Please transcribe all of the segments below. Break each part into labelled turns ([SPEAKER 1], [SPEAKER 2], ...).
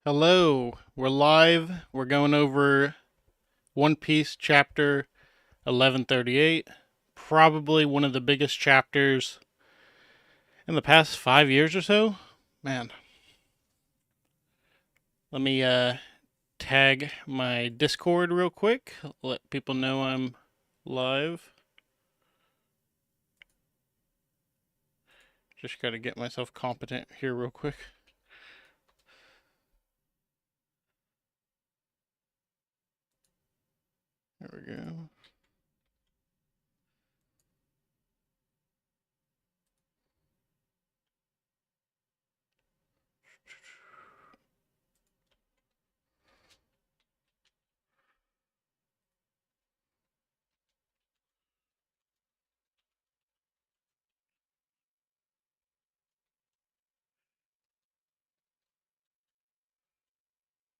[SPEAKER 1] Hello, we're live. We're going over One Piece chapter 1138. Probably one of the biggest chapters in the past 5 years or so. Man, let me tag my Discord real quick. Let people know I'm live. Just gotta get myself competent here real quick. There we go.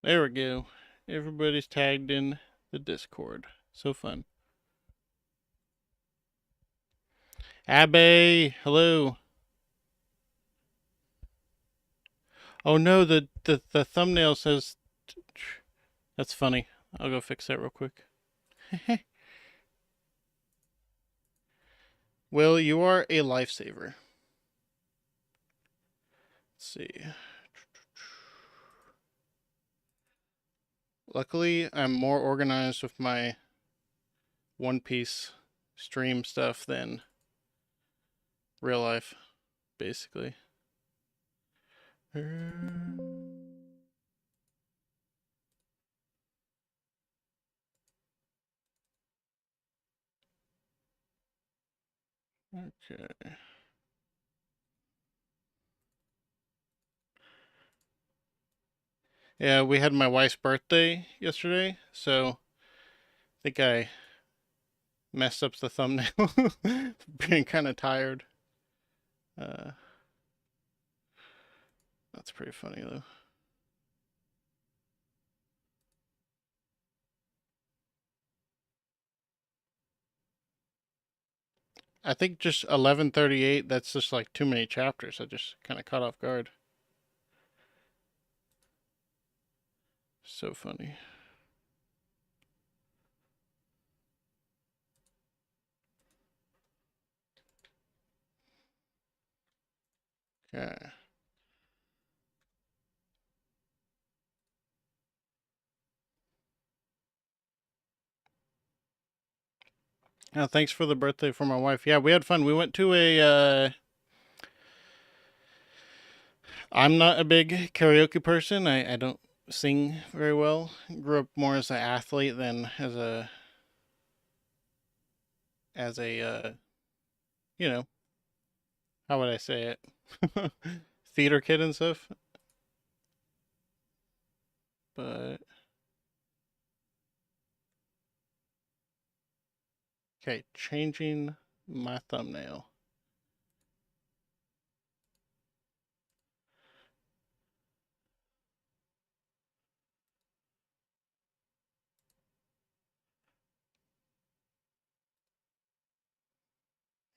[SPEAKER 1] There we go. Everybody's tagged in the Discord. So fun. Abe, hello. Oh no, the thumbnail says. That's funny. I'll go fix that real quick. Will, you are a lifesaver. Let's see. Luckily, I'm more organized with my One Piece stream stuff than real life, basically. Okay. Yeah, we had my wife's birthday yesterday, so I think I messed up the thumbnail. Being kind of tired. Uh, that's pretty funny though. I think just 1138. That's just like too many chapters. I just kind of caught off guard. So funny. Okay. Thanks for the birthday for my wife. Yeah, we had fun. We went to a. I'm not a big karaoke person. I don't sing very well. Grew up more as an athlete than as a you know, how would I say it? Theater kid and stuff. But okay, changing my thumbnail.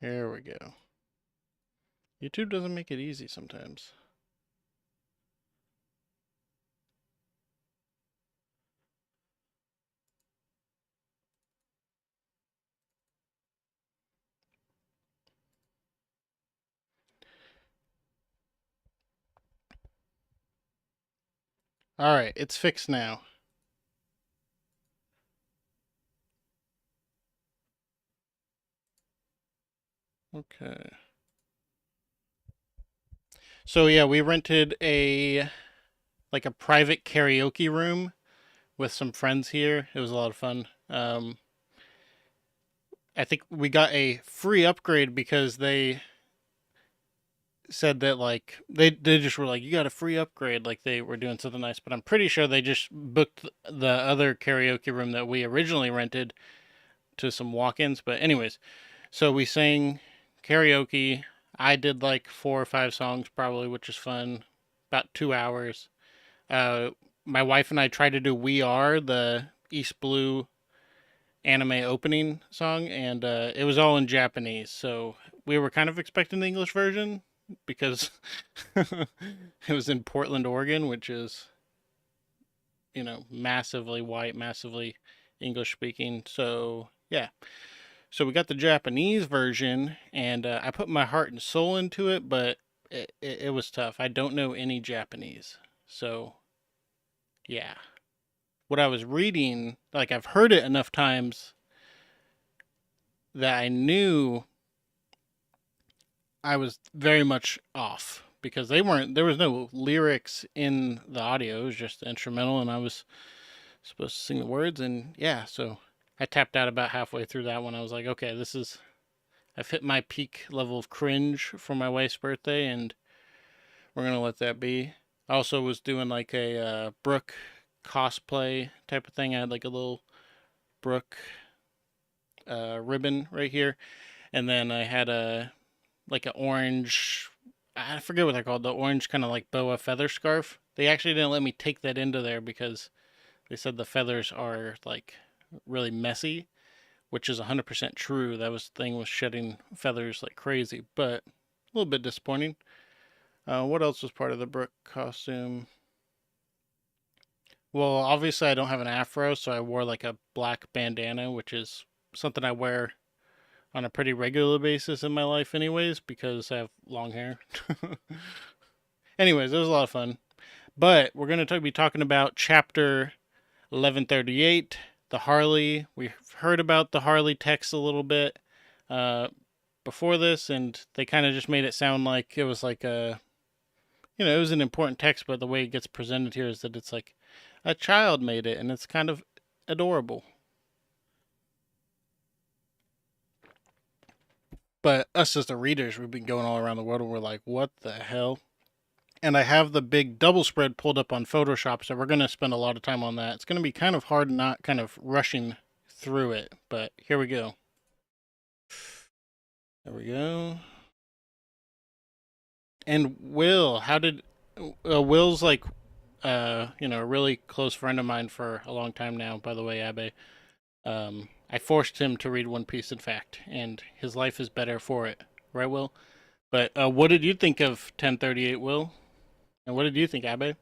[SPEAKER 1] Here we go. YouTube doesn't make it easy sometimes. All right, it's fixed now. Okay. So yeah, we rented a private karaoke room with some friends here. It was a lot of fun. I think we got a free upgrade because they said that like they just were like you got a free upgrade like they were doing something nice, but I'm pretty sure they just booked the other karaoke room that we originally rented to some walk-ins. But anyways, so we sang karaoke. I did like 4 or 5 songs probably, which is fun. About 2 hours. Uh, my wife and I tried to do "We Are" the East Blue anime opening song, and it was all in Japanese. So we were kind of expecting the English version because it was in Portland, Oregon, which is massively white, massively English speaking. So, yeah. So we got the Japanese version, and I put my heart and soul into it, but it was tough. I don't know any Japanese. So, yeah. What I was reading, like I've heard it enough times that I knew I was very much off because there was no lyrics in the audio. It was just instrumental, and I was supposed to sing the words. And yeah, so I tapped out about halfway through that one. I was like, okay, I've hit my peak level of cringe for my wife's birthday, and we're going to let that be. I also was doing like a Brooke cosplay type of thing. I had like a little Brooke ribbon right here, and then I had a like an orange. I forget what they're called. The orange kind of like boa feather scarf. They actually didn't let me take that into there because they said the feathers are like really messy, which is 100% true. Thing was shedding feathers like crazy, but a little bit disappointing. What else was part of the Brooke costume? Well, obviously I don't have an afro, so I wore like a black bandana, which is something I wear on a pretty regular basis in my life, anyways, because I have long hair. Anyways, it was a lot of fun. But we're going to be talking about chapter 1138, the Harley. We've heard about the Harley text a little bit uh, before this, and they kind of just made it sound like it was like it was an important text, but the way it gets presented here is that it's like a child made it, and it's kind of adorable. But us as the readers, we've been going all around the world and we're like, what the hell? And I have the big double spread pulled up on Photoshop, so we're going to spend a lot of time on that. It's going to be kind of hard not kind of rushing through it, but here we go. There we go. And Will's like, a really close friend of mine for a long time now, by the way, Abe. I forced him to read One Piece, in fact, and his life is better for it. Right, Will? But what did you think of 1038, Will? And what did you think, Abe?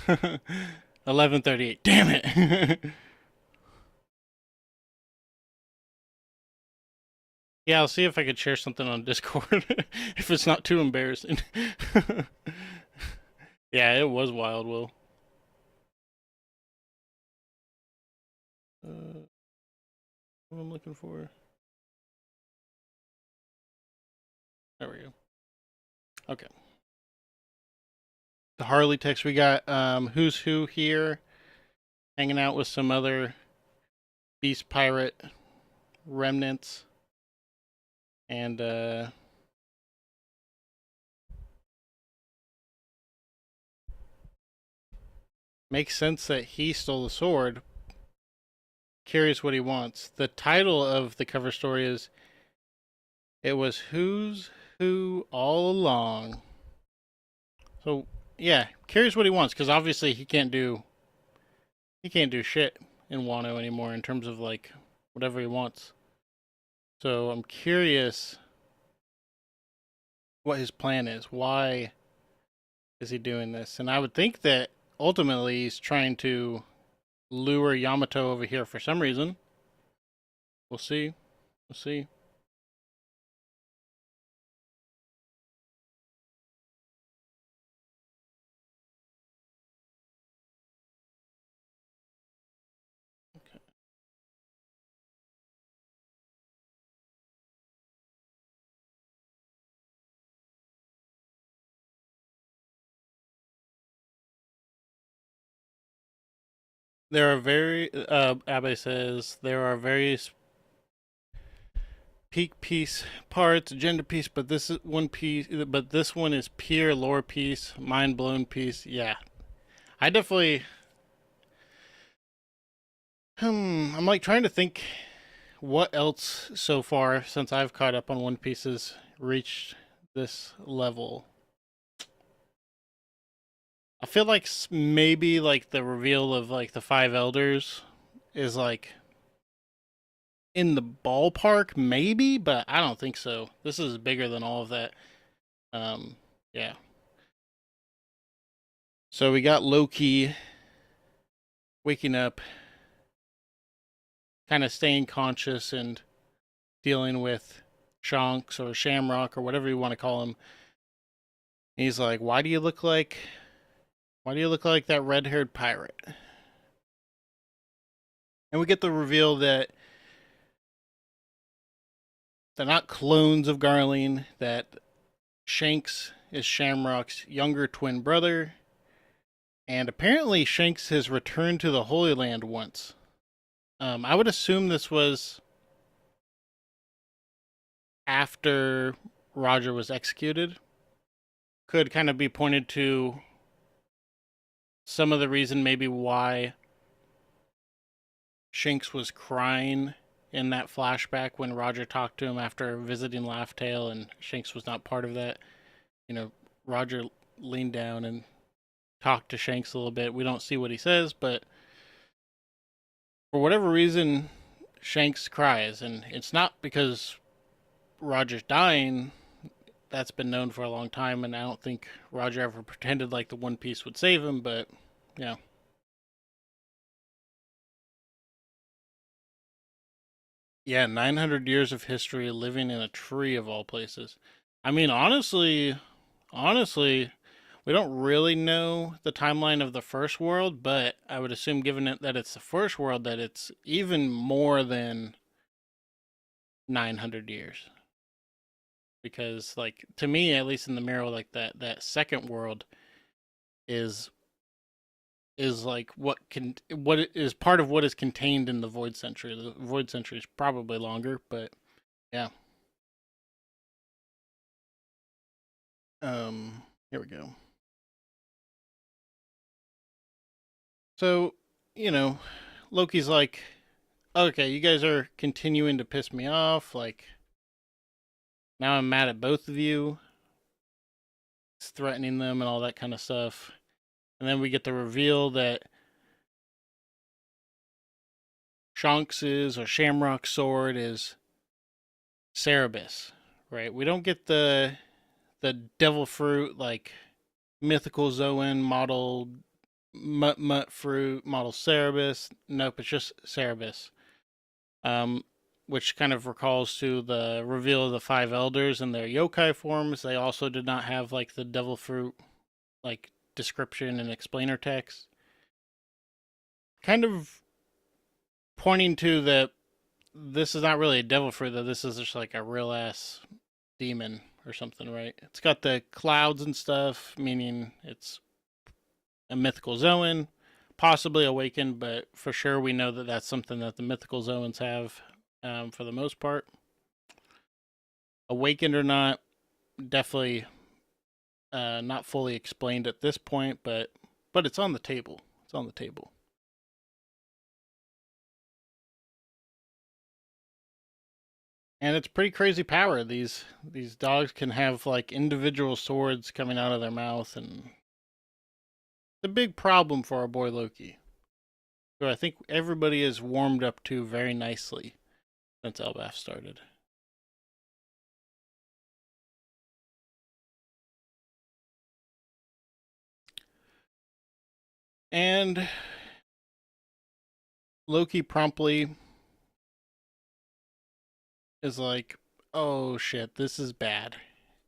[SPEAKER 1] 1138. Damn it. Yeah, I'll see if I could share something on Discord if it's not too embarrassing. Yeah, it was wild, Will. What I'm looking for. There we go. Okay. The Harley text we got Who's Who here, hanging out with some other Beast Pirate remnants. And makes sense that he stole the sword. Curious what he wants. The title of the cover story is It Was Who's Who All Along. So yeah, curious what he wants, because obviously he can't do shit in Wano anymore in terms of like whatever he wants. So I'm curious what his plan is. Why is he doing this? And I would think that ultimately he's trying to lure Yamato over here for some reason. We'll see. We'll see. There are Abe says, there are various peak piece parts, gender piece, but this one is pure lore piece, mind blown piece. Yeah, I definitely. I'm like trying to think what else so far since I've caught up on One Piece has reached this level. I feel like maybe like the reveal of like the five elders is like in the ballpark, maybe, but I don't think so. This is bigger than all of that. Yeah. So we got Loki waking up, kind of staying conscious and dealing with Shanks or Shamrock or whatever you want to call him. And he's like, why do you look like that red-haired pirate?" And we get the reveal that they're not clones of Garling, that Shanks is Shamrock's younger twin brother, and apparently Shanks has returned to the Holy Land once. I would assume this was after Roger was executed. Could kind of be pointed to some of the reason maybe why Shanks was crying in that flashback when Roger talked to him after visiting Laughtail, and Shanks was not part of that. You know, Roger leaned down and talked to Shanks a little bit. We don't see what he says, but for whatever reason, Shanks cries, and it's not because Roger's dying. That's been known for a long time, and I don't think Roger ever pretended like the One Piece would save him, but yeah. Yeah, 900 years of history living in a tree of all places. I mean, honestly, we don't really know the timeline of the first world, but I would assume, given it that it's the first world, that it's even more than 900 years. Because, like, to me, at least in the Mural, like that second world is like what is part of what is contained in the Void Century. The Void Century is probably longer, but yeah. Here we go. So, you know, Loki's like, okay, you guys are continuing to piss me off. Like, now I'm mad at both of you. It's threatening them and all that kind of stuff. And then we get the reveal that Shanks's or Shamrock's sword is Cerebus, right? We don't get the devil fruit like mythical Zoan model Mut fruit model Cerebus. Nope, it's just Cerebus. Um, which kind of recalls to the reveal of the five elders and their yokai forms. They also did not have like the devil fruit like description and explainer text. Kind of pointing to that this is not really a devil fruit, though this is just like a real ass demon or something, right? It's got the clouds and stuff, meaning it's a mythical Zoan, possibly awakened, but for sure we know that that's something that the mythical Zoans have for the most part. Awakened or not, definitely not fully explained at this point, but it's on the table. It's on the table. And it's pretty crazy power. These dogs can have like individual swords coming out of their mouth, and it's a big problem for our boy Loki, who I think everybody has warmed up to very nicely since Elbaf started. And Loki promptly is like, "Oh shit, this is bad."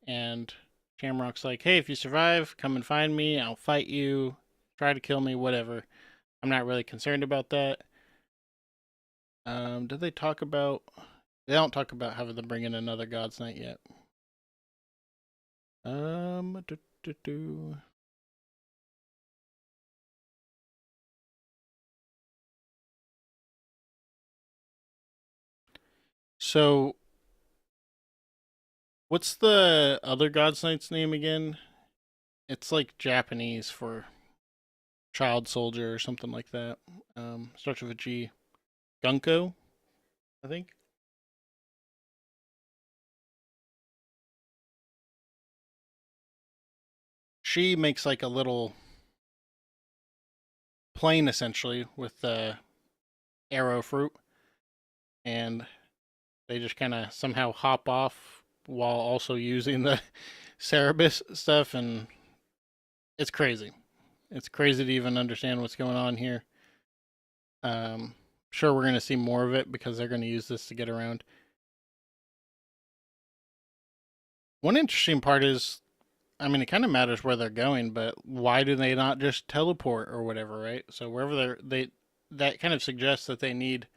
[SPEAKER 1] And Shamrock's like, "Hey, if you survive, come and find me. I'll fight you. Try to kill me, whatever. I'm not really concerned about that." Did they talk about? They don't talk about having them bring in another God's Night yet. Do, do, do. So, what's the other God's Knight's name again? It's like Japanese for child soldier or something like that. Starts with a G. Gunko, I think. she makes like a little plane essentially with the arrow fruit, and they just kind of somehow hop off while also using the Cerebus stuff, and it's crazy. It's crazy to even understand what's going on here. Um, sure, we're going to see more of it because they're going to use this to get around. One interesting part is, I mean, it kind of matters where they're going, but why do they not just teleport or whatever, right? So wherever that kind of suggests that they need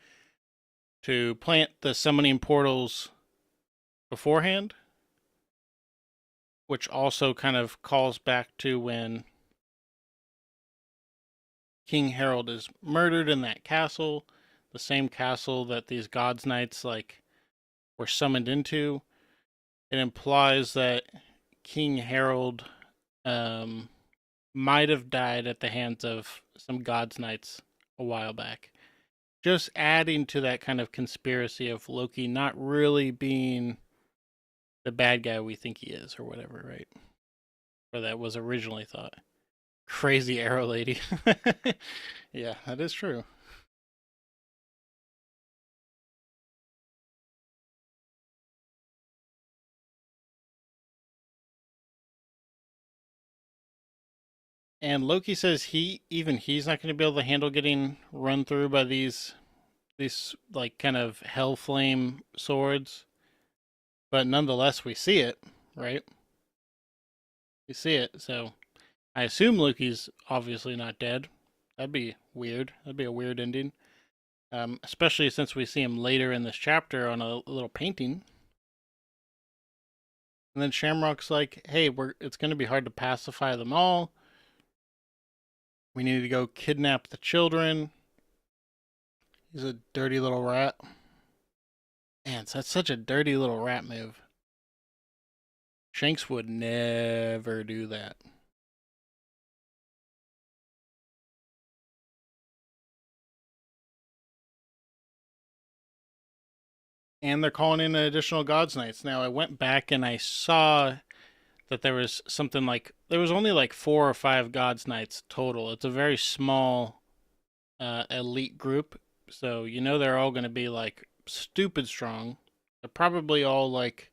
[SPEAKER 1] to plant the summoning portals beforehand, which also kind of calls back to when King Harold is murdered in that castle, the same castle that these gods knights like were summoned into. It implies that King Harold um, might have died at the hands of some gods knights a while back. Just adding to that kind of conspiracy of Loki not really being the bad guy we think he is, or whatever, right? Or that was originally thought. Crazy arrow lady. Yeah, that is true. And Loki says he's not going to be able to handle getting run through by these like kind of hell flame swords, but nonetheless we see it, right? We see it, so I assume Loki's obviously not dead. That'd be weird. That'd be a weird ending, especially since we see him later in this chapter on a little painting. And then Shamrock's like, "Hey, it's going to be hard to pacify them all. We need to go kidnap the children." He's a dirty little rat. Man, that's such a dirty little rat move. Shanks would never do that. And they're calling in additional Gods Knights. Now, I went back and I saw that there was something like, there was only like 4 or 5 Gods Knights total. It's a very small elite group. So, they're all going to be like stupid strong. They're probably all like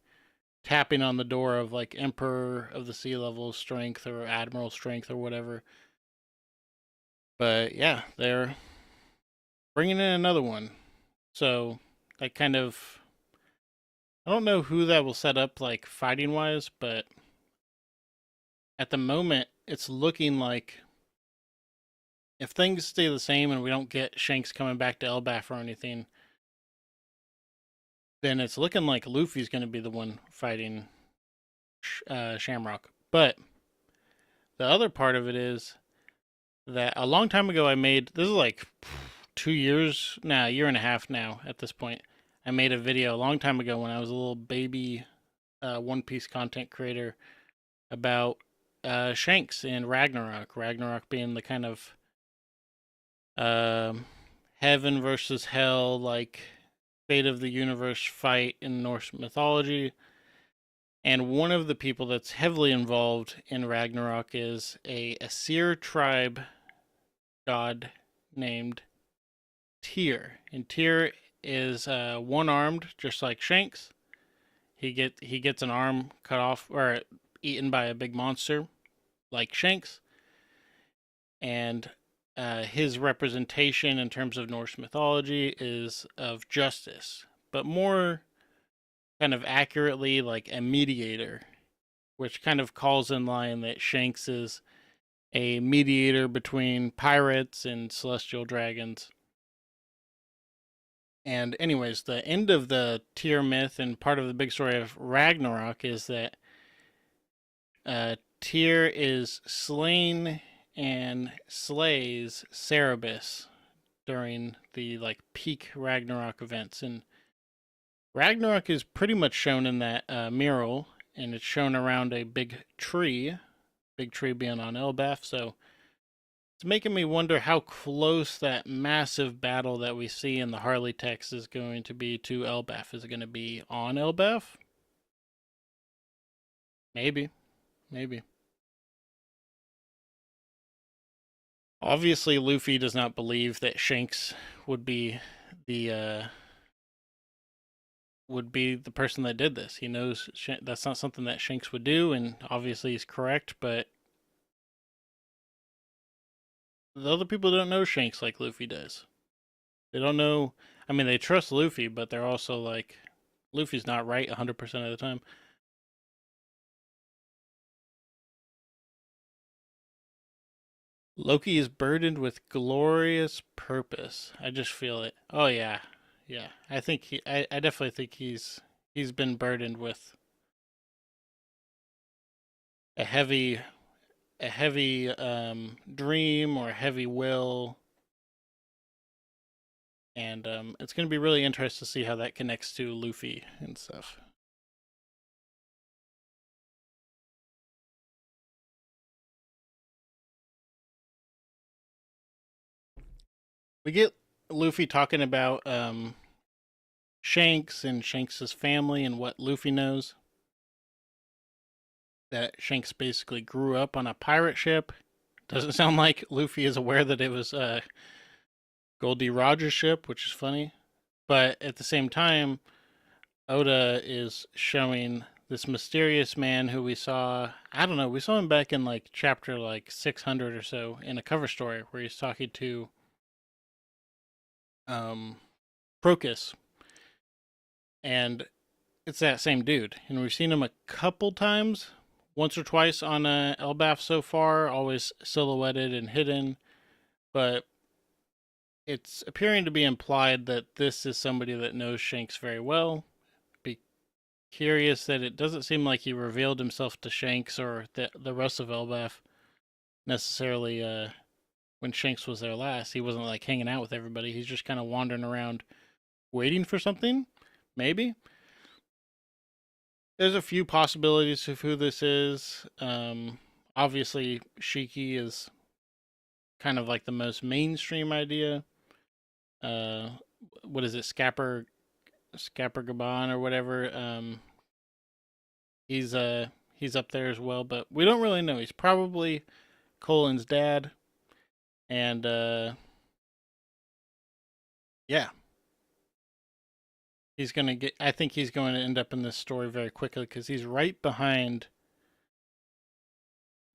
[SPEAKER 1] tapping on the door of like Emperor of the Sea Level strength or Admiral strength or whatever. But yeah, they're bringing in another one. So that kind of, I don't know who that will set up like fighting wise, but at the moment it's looking like if things stay the same and we don't get Shanks coming back to Elbaf or anything, then it's looking like Luffy's going to be the one fighting Shamrock. But the other part of it is that a long time ago I made, this is like 2 years, nah, a year and a half now at this point. I made a video a long time ago when I was a little baby One Piece content creator about Shanks in Ragnarok. Ragnarok being the kind of um, heaven versus hell, like fate of the universe fight in Norse mythology. And one of the people that's heavily involved in Ragnarok is a Asir tribe god named Tyr. And Tyr is one-armed, just like Shanks. He gets an arm cut off or eaten by a big monster, like Shanks, and his representation in terms of Norse mythology is of justice, but more kind of accurately like a mediator, which kind of calls in line that Shanks is a mediator between pirates and celestial dragons. And anyways, the end of the Tyr myth and part of the big story of Ragnarok is that Tyr is slain and slays Cerebus during the like peak Ragnarok events. And Ragnarok is pretty much shown in that mural, and it's shown around a big tree being on Elbaf. So it's making me wonder how close that massive battle that we see in the Harley text is going to be to Elbaf. Is it going to be on Elbaf? Maybe, maybe. Obviously, Luffy does not believe that Shanks would be the person that did this. He knows that's not something that Shanks would do, and obviously he's correct. But the other people don't know Shanks like Luffy does. They don't know. I mean, they trust Luffy, but they're also like, Luffy's not right 100% of the time. Loki is burdened with glorious purpose. I just feel it. Oh yeah, yeah. I think I definitely think he's been burdened with a heavy dream or a heavy will, and it's going to be really interesting to see how that connects to Luffy and stuff. We get Luffy talking about Shanks and Shanks's family and what Luffy knows. That Shanks basically grew up on a pirate ship. Doesn't sound like Luffy is aware that it was Goldie Roger's ship, which is funny. But at the same time, Oda is showing this mysterious man who we saw. I don't know. We saw him back in like chapter like 600 or so in a cover story where he's talking to um, Crocus, and it's that same dude. And we've seen him a couple times, once or twice on Elbaf so far, always silhouetted and hidden. But it's appearing to be implied that this is somebody that knows Shanks very well. Be curious that it doesn't seem like he revealed himself to Shanks or the rest of Elbaf necessarily when Shanks was there last. He wasn't like hanging out with everybody. He's just kind of wandering around waiting for something, maybe. There's a few possibilities of who this is. Obviously, Shiki is kind of like the most mainstream idea. Uh, what is it, Scapper Gaban or whatever? He's up there as well, but we don't really know. He's probably Colin's dad, and yeah, he's gonna get. I think he's going to end up in this story very quickly because he's right behind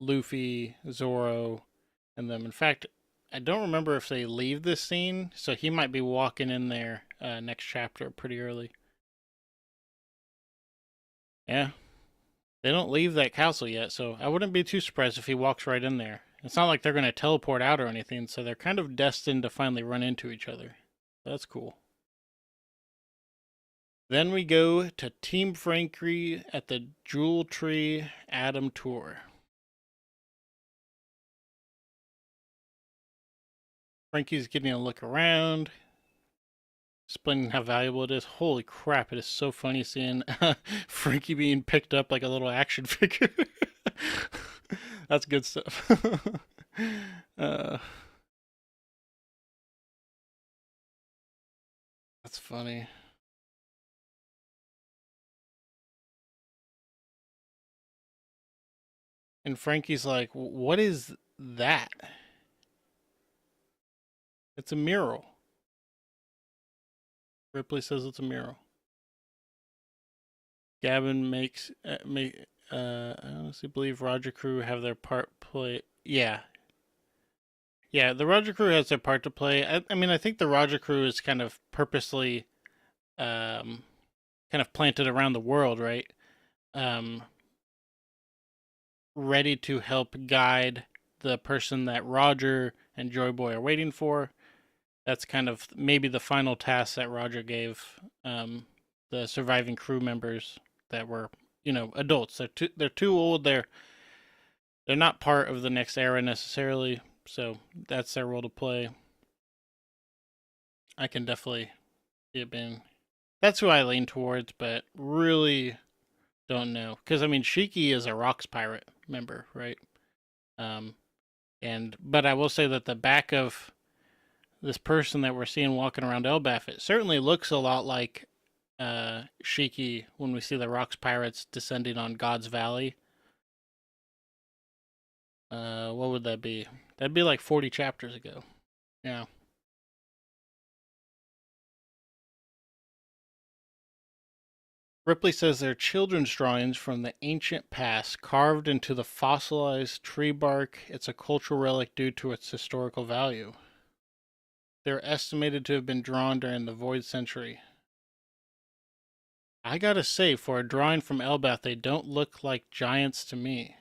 [SPEAKER 1] Luffy, Zoro, and them. In fact, I don't remember if they leave this scene, so he might be walking in there next chapter pretty early. Yeah, they don't leave that castle yet, so I wouldn't be too surprised if he walks right in there. It's not like they're going to teleport out or anything, so they're kind of destined to finally run into each other. That's cool. Then we go to Team Frankie at the Jewel Tree Adam Tour. Frankie's getting a look around, explaining how valuable it is. Holy crap, it is so funny seeing Frankie being picked up like a little action figure. That's good stuff. uh, that's funny. And Frankie's like, "What is that?" It's a mural. Ripley says it's a mural. Gavin I honestly believe Roger Crew have their part play. Yeah, yeah. The Roger Crew has their part to play. I mean, I think the Roger Crew is kind of purposely, um, kind of planted around the world, right? Um, ready to help guide the person that Roger and Joy Boy are waiting for. That's kind of maybe the final task that Roger gave the surviving crew members that were, adults. They're too old. They're not part of the next era necessarily. So that's their role to play. I can definitely see it being. That's who I lean towards, but really don't know because I mean Shiki is a Rocks pirate member, right? Um, and but I will say that the back of this person that we're seeing walking around Elbaf, it certainly looks a lot like Shiki when we see the Rocks pirates descending on God's Valley. What would that be? That'd be like 40 chapters ago. Yeah. Ripley says they're children's drawings from the ancient past carved into the fossilized tree bark. It's a cultural relic due to its historical value. They're estimated to have been drawn during the Void Century. I gotta say, for a drawing from Elbath, they don't look like giants to me.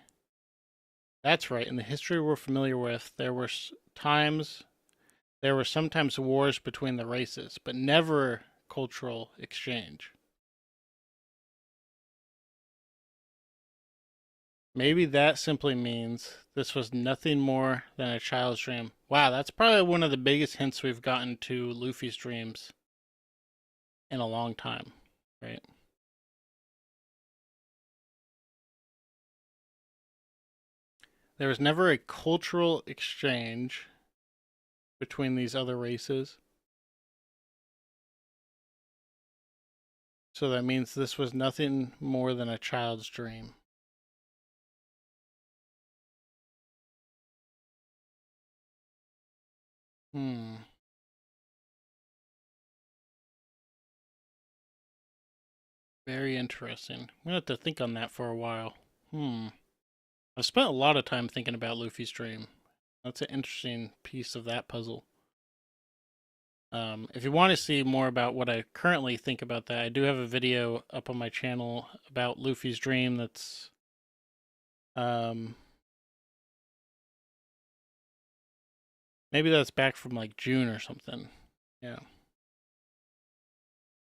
[SPEAKER 1] That's right. In the history we're familiar with, there were sometimes wars between the races, but never cultural exchange. Maybe that simply means this was nothing more than a child's dream. Wow, that's probably one of the biggest hints we've gotten to Luffy's dreams in a long time, right? There was never a cultural exchange between these other races. So that means this was nothing more than a child's dream. Hmm. Very interesting. I'm gonna have to think on that for a while. Hmm. I've spent a lot of time thinking about Luffy's dream. That's an interesting piece of that puzzle. If you want to see more about what I currently think about that, I do have a video up on my channel about Luffy's dream that's um, maybe that's back from like June or something. Yeah.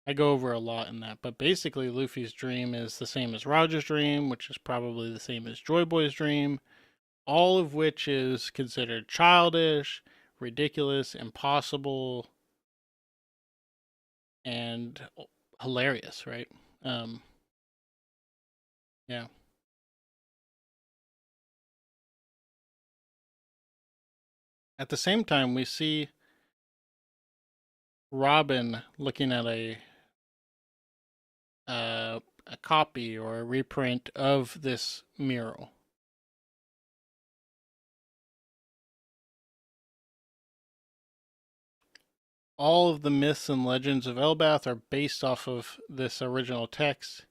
[SPEAKER 1] I go over a lot in that, but basically Luffy's dream is the same as Roger's dream, which is probably the same as Joy Boy's dream, all of which is considered childish, ridiculous, impossible, and hilarious, right? Um, yeah. At the same time, we see Robin looking at a copy or a reprint of this mural. All of the myths and legends of Elbath are based off of this original text.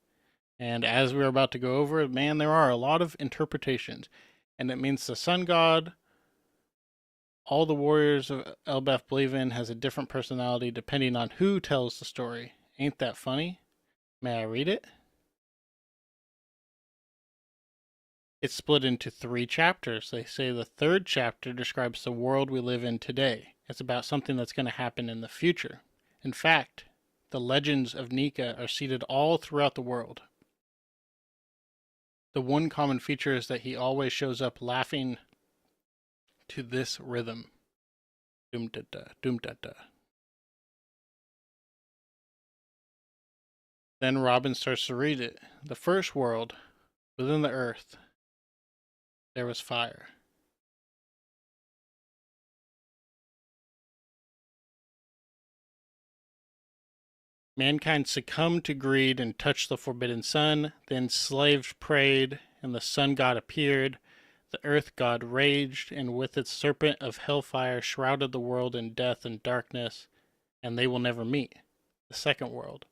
[SPEAKER 1] And as we're about to go over, man, there are a lot of interpretations. And it means the sun god, all the warriors of Elbath believe in, has a different personality depending on who tells the story. Ain't that funny? May I read it? It's split into 3 chapters. They say the third chapter describes the world we live in today. It's about something that's going to happen in the future. In fact, the legends of Nika are seated all throughout the world. The one common feature is that he always shows up laughing to this rhythm. Doom da da, doom da da. Then Robin starts to read it. The first world, within the earth, there was fire. Mankind succumbed to greed and touched the forbidden sun. The enslaved prayed, and the sun god appeared. The earth god raged, and with its serpent of hellfire shrouded the world in death and darkness, and they will never meet. The second world.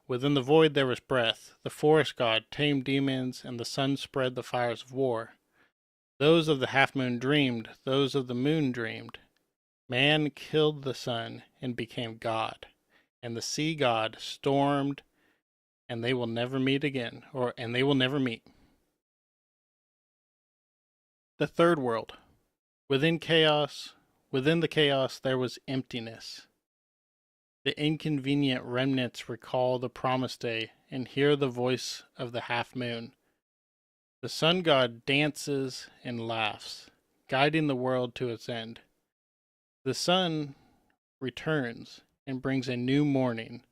[SPEAKER 1] Within the void there was breath. The forest god tamed demons, and the sun spread the fires of war. Those of the half moon dreamed, those of the moon dreamed. Man killed the sun and became God, and the sea god stormed, and they will never meet again, and they will never meet. The third world. Within the chaos there was emptiness. The inconvenient remnants recall the promised day and hear the voice of the half moon. The sun god dances and laughs, guiding the world to its end. The sun returns and brings a new morning,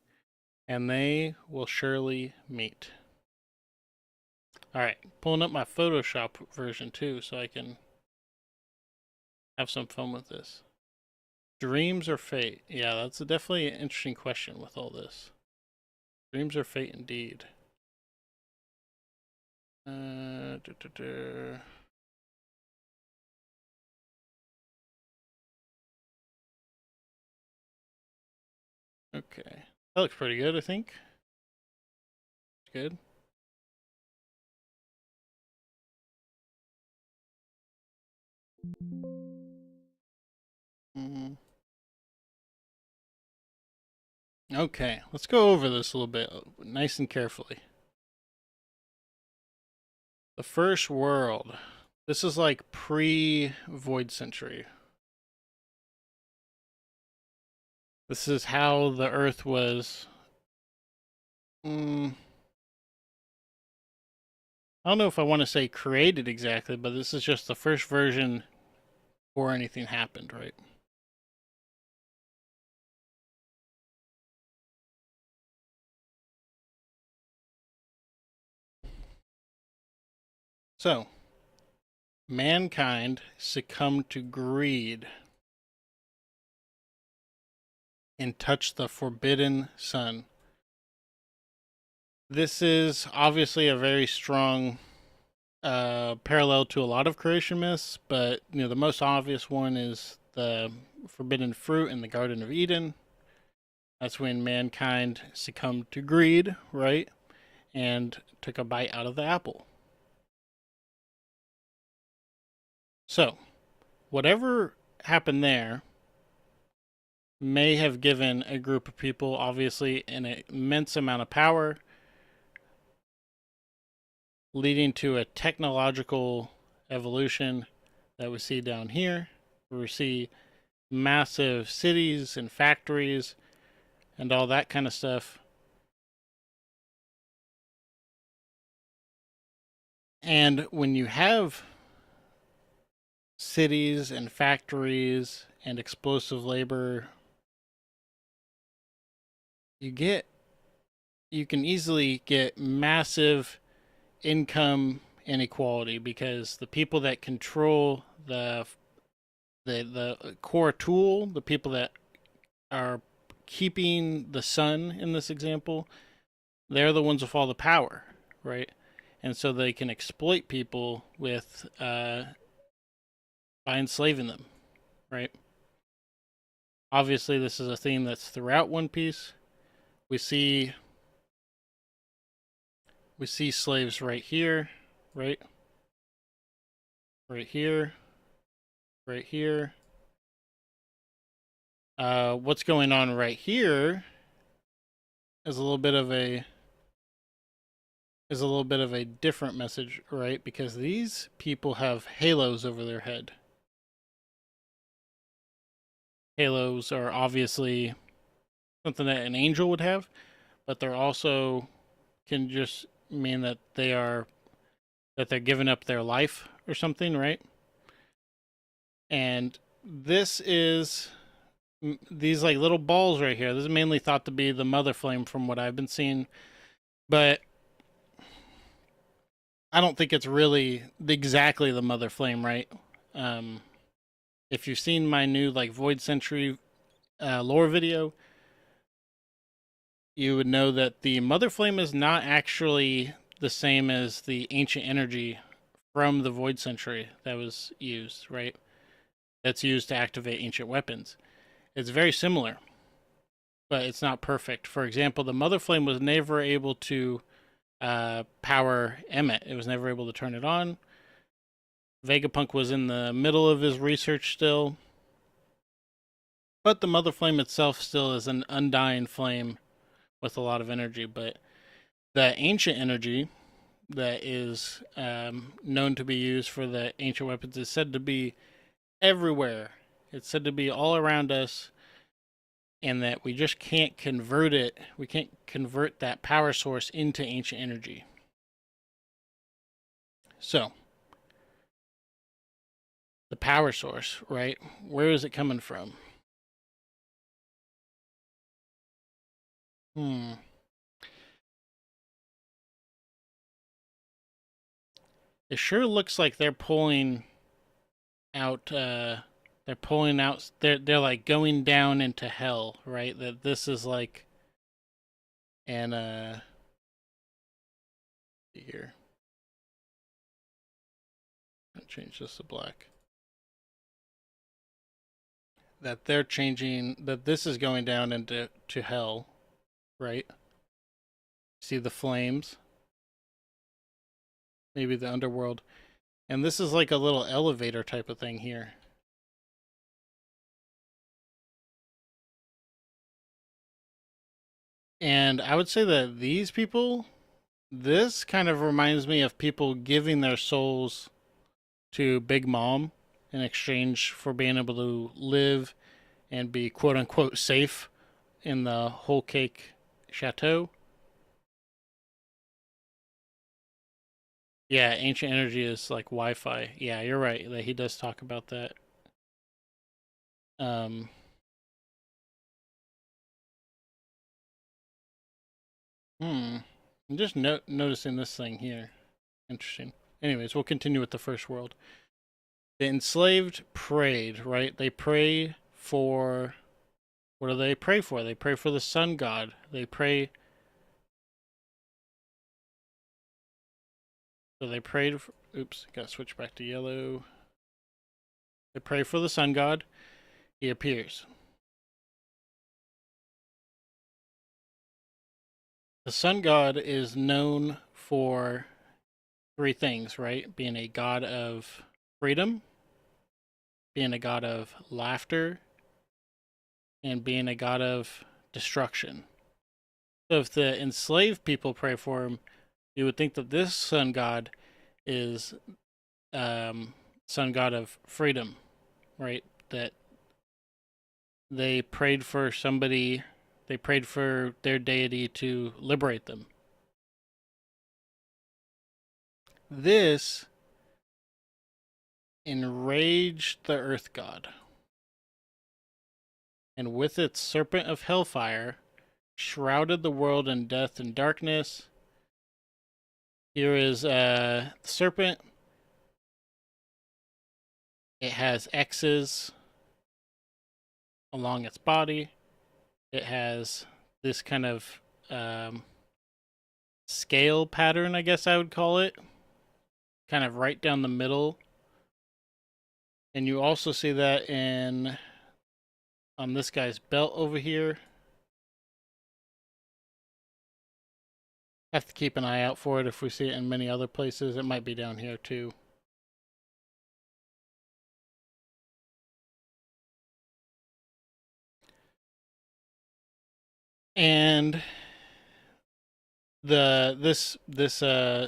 [SPEAKER 1] and they will surely meet. Alright, pulling up my Photoshop version too so I can have some fun with this. Dreams or fate? Yeah, that's definitely an interesting question with all this. Dreams or fate indeed. Okay. That looks pretty good, I think. Good. Mm. Okay, let's go over this a little bit, nice and carefully. The first world. This is like pre-Void Century. This is how the Earth was. I don't know if I want to say created exactly, but this is just the first version before anything happened, right? So, mankind succumbed to greed and touched the forbidden sun. This is obviously a very strong parallel to a lot of creation myths, but the most obvious one is the forbidden fruit in the Garden of Eden. That's when mankind succumbed to greed, right? And took a bite out of the apple. So, whatever happened there may have given a group of people, obviously, an immense amount of power, leading to a technological evolution that we see down here. We see massive cities and factories and all that kind of stuff. And when you have cities and factories and explosive labor, you can easily get massive income inequality because the people that control the core tool, the people that are keeping the sun in this example, they're the ones with all the power, right? And so they can exploit people with by enslaving them, right? Obviously, this is a theme that's throughout One Piece. We see slaves right here, right, right here, right here. What's going on right here is a little bit of a different message, right? Because these people have halos over their head. Halos are obviously something that an angel would have, but they're also can just mean that they're giving up their life or something, right? And this is these like little balls right here. This is mainly thought to be the mother flame from what I've been seeing, but I don't think it's really exactly the mother flame, right? Um, if you've seen my new like Void Century lore video, you would know that the mother flame is not actually the same as the ancient energy from the Void Century that was used, right? That's used to activate ancient weapons. It's very similar, but it's not perfect. For example, the mother flame was never able to power Emmet. It was never able to turn it on. Vegapunk was in the middle of his research still, but the mother flame itself still is an undying flame with a lot of energy. But the ancient energy that is known to be used for the ancient weapons is said to be everywhere. It's said to be all around us, and that we just can't convert it. We can't convert that power source into ancient energy. So, the power source, right? Where is it coming from? Hmm. It sure looks like they're pulling out. They're pulling out. They're like going down into hell, right? That this is like an here. I'll change this to black. that they're changing, that this is going down into hell, right? See the flames, maybe the underworld. And this is like a little elevator type of thing here. And I would say that these people, this kind of reminds me of people giving their souls to Big Mom in exchange for being able to live and be quote unquote safe in the whole cake chateau. Yeah, ancient energy is like Wi-Fi. Yeah, you're right. That he does talk about that. Um, hmm. I'm just noticing this thing here. Interesting. Anyways, we'll continue with the first world. The enslaved prayed, right? They pray for, what do they pray for? They pray for the sun god. They pray, so they prayed for, oops, got to switch back to yellow. They pray for the sun god. He appears. The sun god is known for three things, right? Being a god of freedom, being a god of laughter, and being a god of destruction. So if the enslaved people pray for him, you would think that this sun god is sun god of freedom, right? That they prayed for somebody, they prayed for their deity to liberate them. This enraged the earth god, and with its serpent of hellfire, shrouded the world in death and darkness. Here is the serpent. It has X's along its body. It has this kind of scale pattern, I guess I would call it, kind of right down the middle. And you also see that in on this guy's belt over here. Have to keep an eye out for it if we see it in many other places. It might be down here too. And this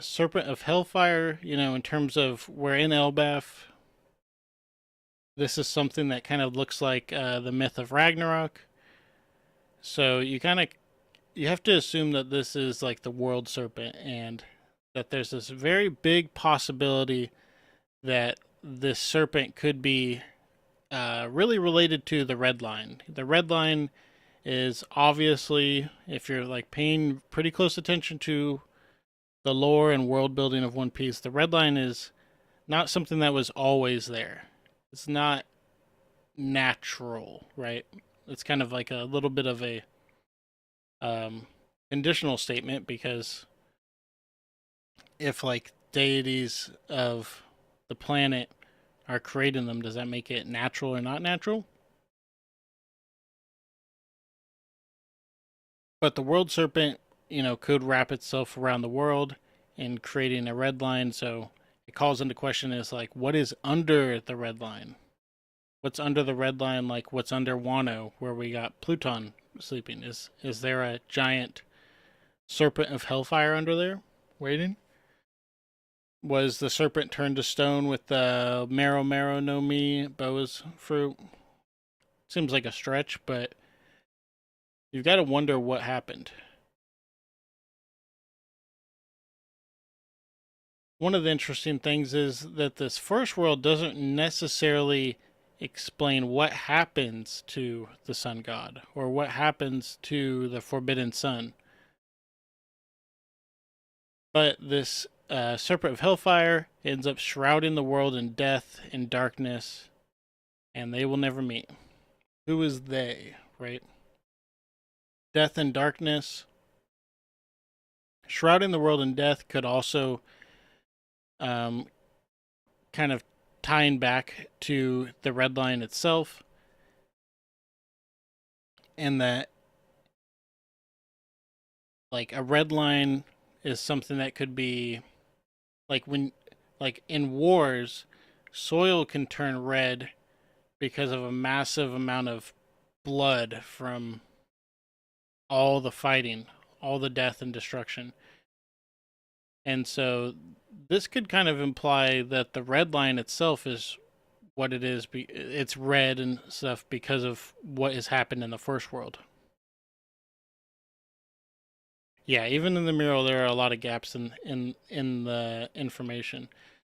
[SPEAKER 1] serpent of hellfire, you know, in terms of we're in Elbaf, this is something that kind of looks like the myth of Ragnarok. So you have to assume that this is like the world serpent, and that there's this very big possibility that this serpent could be really related to the red line. The red line is obviously, if you're like paying pretty close attention to the lore and world building of One Piece, the red line is not something that was always there. It's not natural, right? It's kind of like a little bit of a um, conditional statement, because if like deities of the planet are creating them, does that make it natural or not natural? But the world serpent, you know, could wrap itself around the world in creating a red line. So it calls into question is like, what is under the red line? What's under the red line? Like what's under Wano, where we got Pluton sleeping? Is there a giant serpent of hellfire under there waiting? Was the serpent turned to stone with the Marrow Marrow no Mi boa's fruit? Seems like a stretch, but you've got to wonder what happened. One of the interesting things is that this first world doesn't necessarily explain what happens to the sun god or what happens to the forbidden sun. But this serpent of hellfire ends up shrouding the world in death and darkness, and they will never meet. Who is they, right? Death and darkness. Shrouding the world in death could also um, kind of tying back to the red line itself. and that like a red line is something that could be like when like in wars, soil can turn red because of a massive amount of blood from all the fighting, all the death and destruction. And so this could kind of imply that the red line itself is what it is. It's red and stuff because of what has happened in the first world. Yeah, even in the mural, there are a lot of gaps in the information.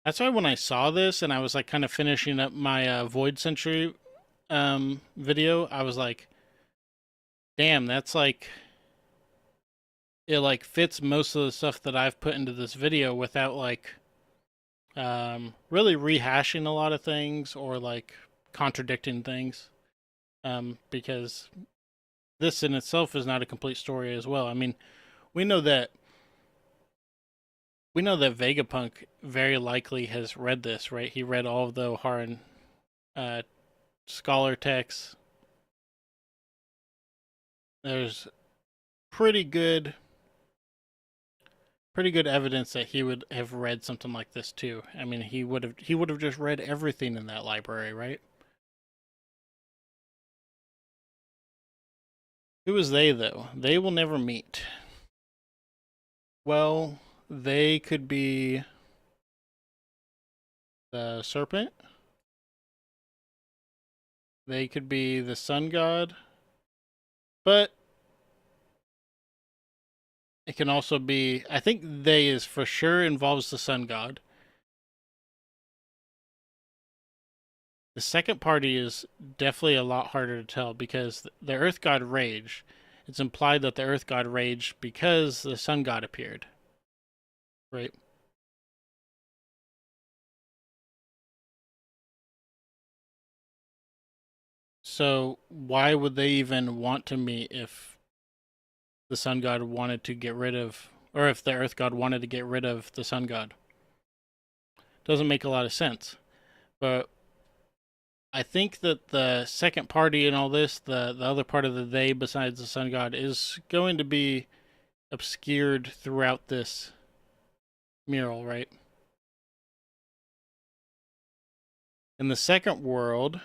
[SPEAKER 1] That's why when I saw this and I was like kind of finishing up my Void Century video, I was like, damn, that's like it like fits most of the stuff that I've put into this video without like really rehashing a lot of things or like contradicting things. Because this in itself is not a complete story as well. I mean, we know that Vegapunk very likely has read this, right? He read all of the Oharan uh, scholar texts. There's pretty good evidence that he would have read something like this too. I mean, he would have just read everything in that library, right? Who is they though? They will never meet. Well, they could be the serpent. They could be the sun god, but it can also be. I think they is for sure involves the sun god. The second party is definitely a lot harder to tell because the earth god raged. It's implied that the earth god raged because the sun god appeared, right? So why would they even want to meet if the sun god wanted to get rid of, or if the earth god wanted to get rid of the sun god? Doesn't make a lot of sense. But I think that the second party in all this, the other part of the they besides the sun god, is going to be obscured throughout this mural, right? In the second world,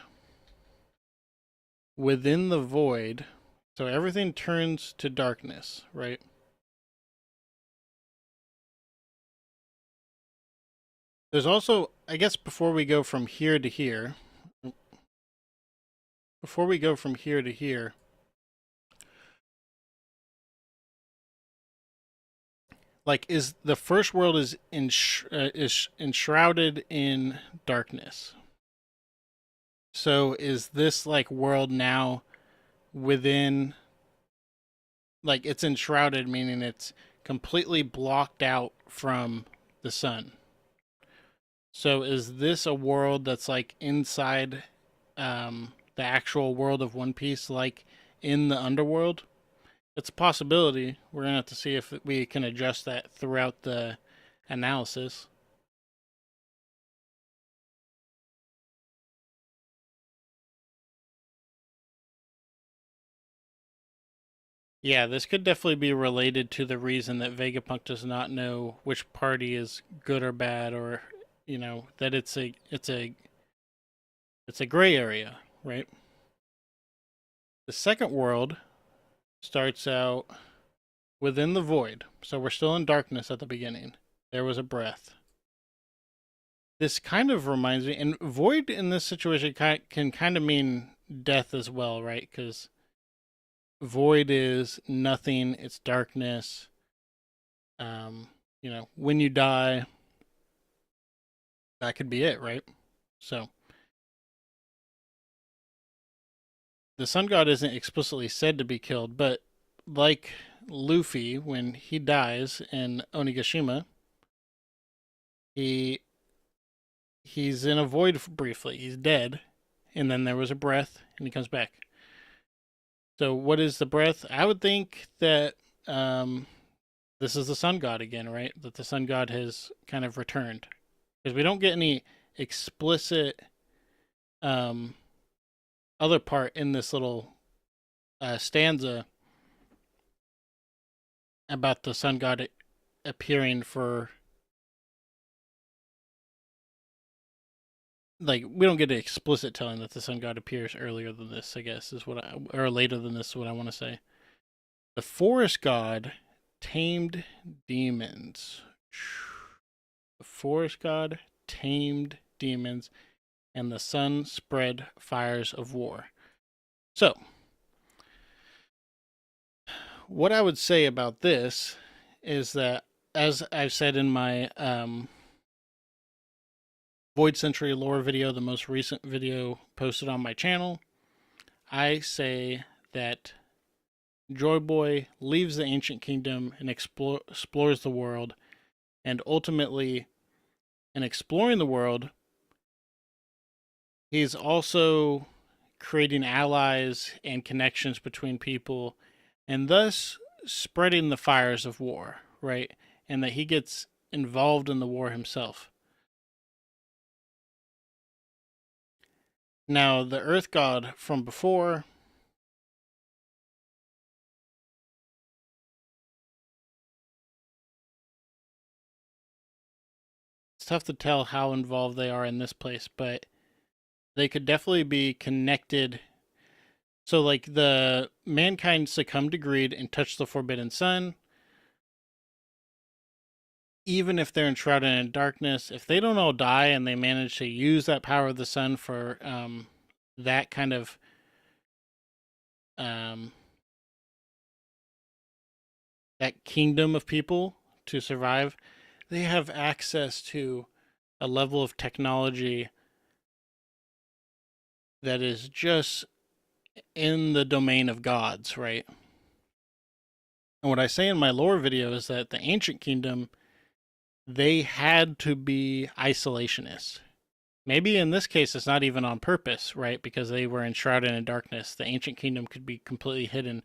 [SPEAKER 1] within the void, so everything turns to darkness, right? There's also, I guess, before we go from here to here, like, is the first world is enshrouded in darkness. So is this like world now within, like, it's enshrouded, meaning it's completely blocked out from the sun. So is this a world that's like inside the actual world of One Piece, like in the underworld? It's a possibility. We're gonna have to see if we can adjust that throughout the analysis. Yeah, this could definitely be related to the reason that Vegapunk does not know which party is good or bad, or that it's a gray area, right? The second world starts out within the void, so we're still in darkness at the beginning. There was a breath. This kind of reminds me, and void in this situation can kind of mean death as well, right? Because void is nothing, it's darkness. When you die, that could be it, right? So the sun god isn't explicitly said to be killed, but like Luffy, when he dies in Onigashima, he he's in a void briefly. He's dead, and then there was a breath, and he comes back. So what is the breath? I would think that this is the sun god again, right? That the sun god has kind of returned, because we don't get any explicit um, other part in this little stanza about the sun god appearing for, like, we don't get an explicit telling that the sun god appears earlier than this, I guess, is what I, or later than this is what I want to say. The forest god tamed demons. The forest god tamed demons, and the sun spread fires of war. So, what I would say about this is that, as I've said in my Void Century lore video, the most recent video posted on my channel, I say that Joy Boy leaves the ancient kingdom and explores the world, and ultimately, in exploring the world, he's also creating allies and connections between people, and thus spreading the fires of war, right? And that he gets involved in the war himself. Now, the Earth God from before, it's tough to tell how involved they are in this place, but they could definitely be connected. So, like, the mankind succumbed to greed and touched the Forbidden Sun. Even if they're enshrouded in darkness, if they don't all die and they manage to use that power of the sun for that kind of um, that kingdom of people to survive, they have access to a level of technology that is just in the domain of gods, right? And what I say in my lore video is that the ancient kingdom, they had to be isolationists. Maybe in this case, it's not even on purpose, right? Because they were enshrouded in darkness. The ancient kingdom could be completely hidden.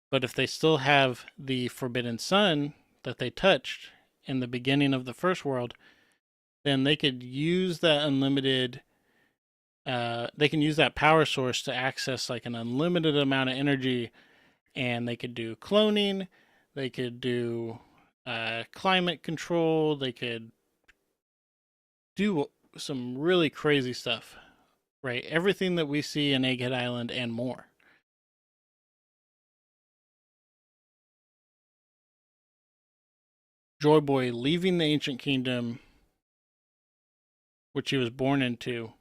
[SPEAKER 1] But if they still have the forbidden sun that they touched in the beginning of the first world, then they could use that unlimited, they can use that power source to access like an unlimited amount of energy, and they could do cloning, they could do climate control, they could do some really crazy stuff, right? Everything that we see in Egghead Island and more. Joy Boy leaving the ancient kingdom, which he was born into,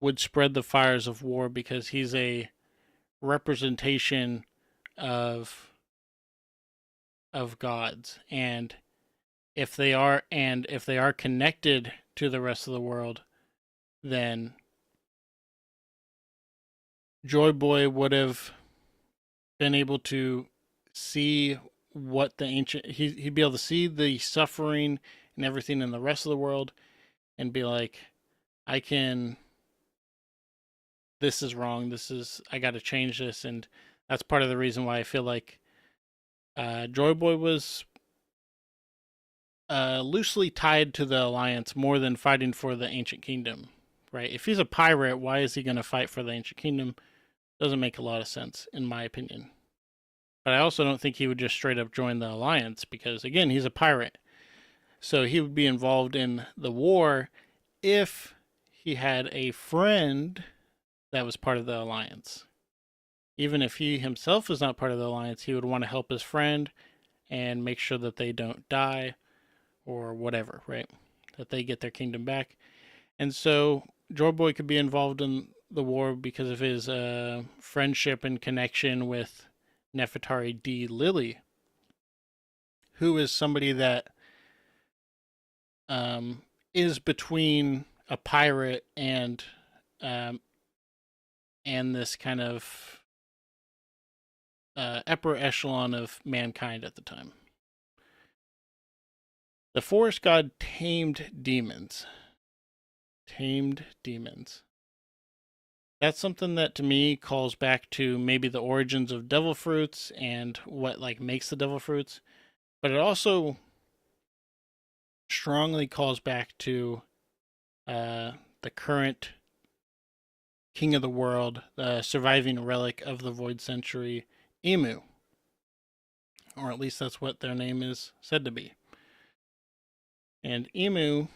[SPEAKER 1] would spread the fires of war because he's a representation of gods, and if they are connected to the rest of the world, then Joy Boy would have been able to see what the ancient, he'd be able to see the suffering and everything in the rest of the world and be like, I can, this is wrong, this is, I got to change this. And that's part of the reason why I feel like Joy Boy was loosely tied to the Alliance more than fighting for the Ancient Kingdom, right? If he's a pirate, why is he going to fight for the Ancient Kingdom? Doesn't make a lot of sense, in my opinion. But I also don't think he would just straight up join the Alliance because, again, he's a pirate. So he would be involved in the war if he had a friend that was part of the Alliance. Even if he himself is not part of the Alliance, he would want to help his friend and make sure that they don't die or whatever, right? That they get their kingdom back. And so Joy Boy could be involved in the war because of his friendship and connection with Nefertari D. Lily, who is somebody that is between a pirate um, and this kind of upper echelon of mankind at the time. The forest god tamed demons. Tamed demons. That's something that to me calls back to maybe the origins of devil fruits and what like makes the devil fruits, but it also strongly calls back to the current king of the world, the surviving relic of the Void Century, Emu. Or at least that's what their name is said to be. And Emu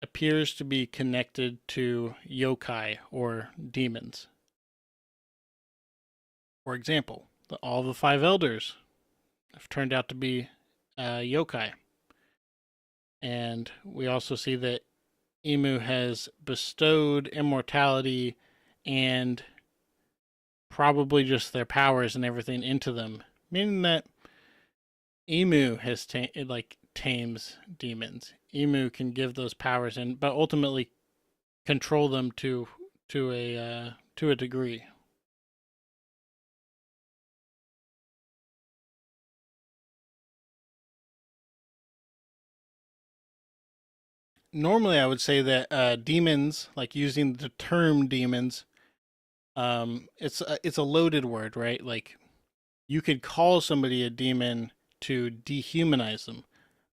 [SPEAKER 1] appears to be connected to yokai, or demons. For example, all the five elders have turned out to be yokai. And we also see that Emu has bestowed immortality and probably just their powers and everything into them, meaning that Emu has tames demons. Emu can give those powers and but ultimately control them to a degree. Normally, I would say that demons, like using the term demons, it's a loaded word, right? Like you could call somebody a demon to dehumanize them,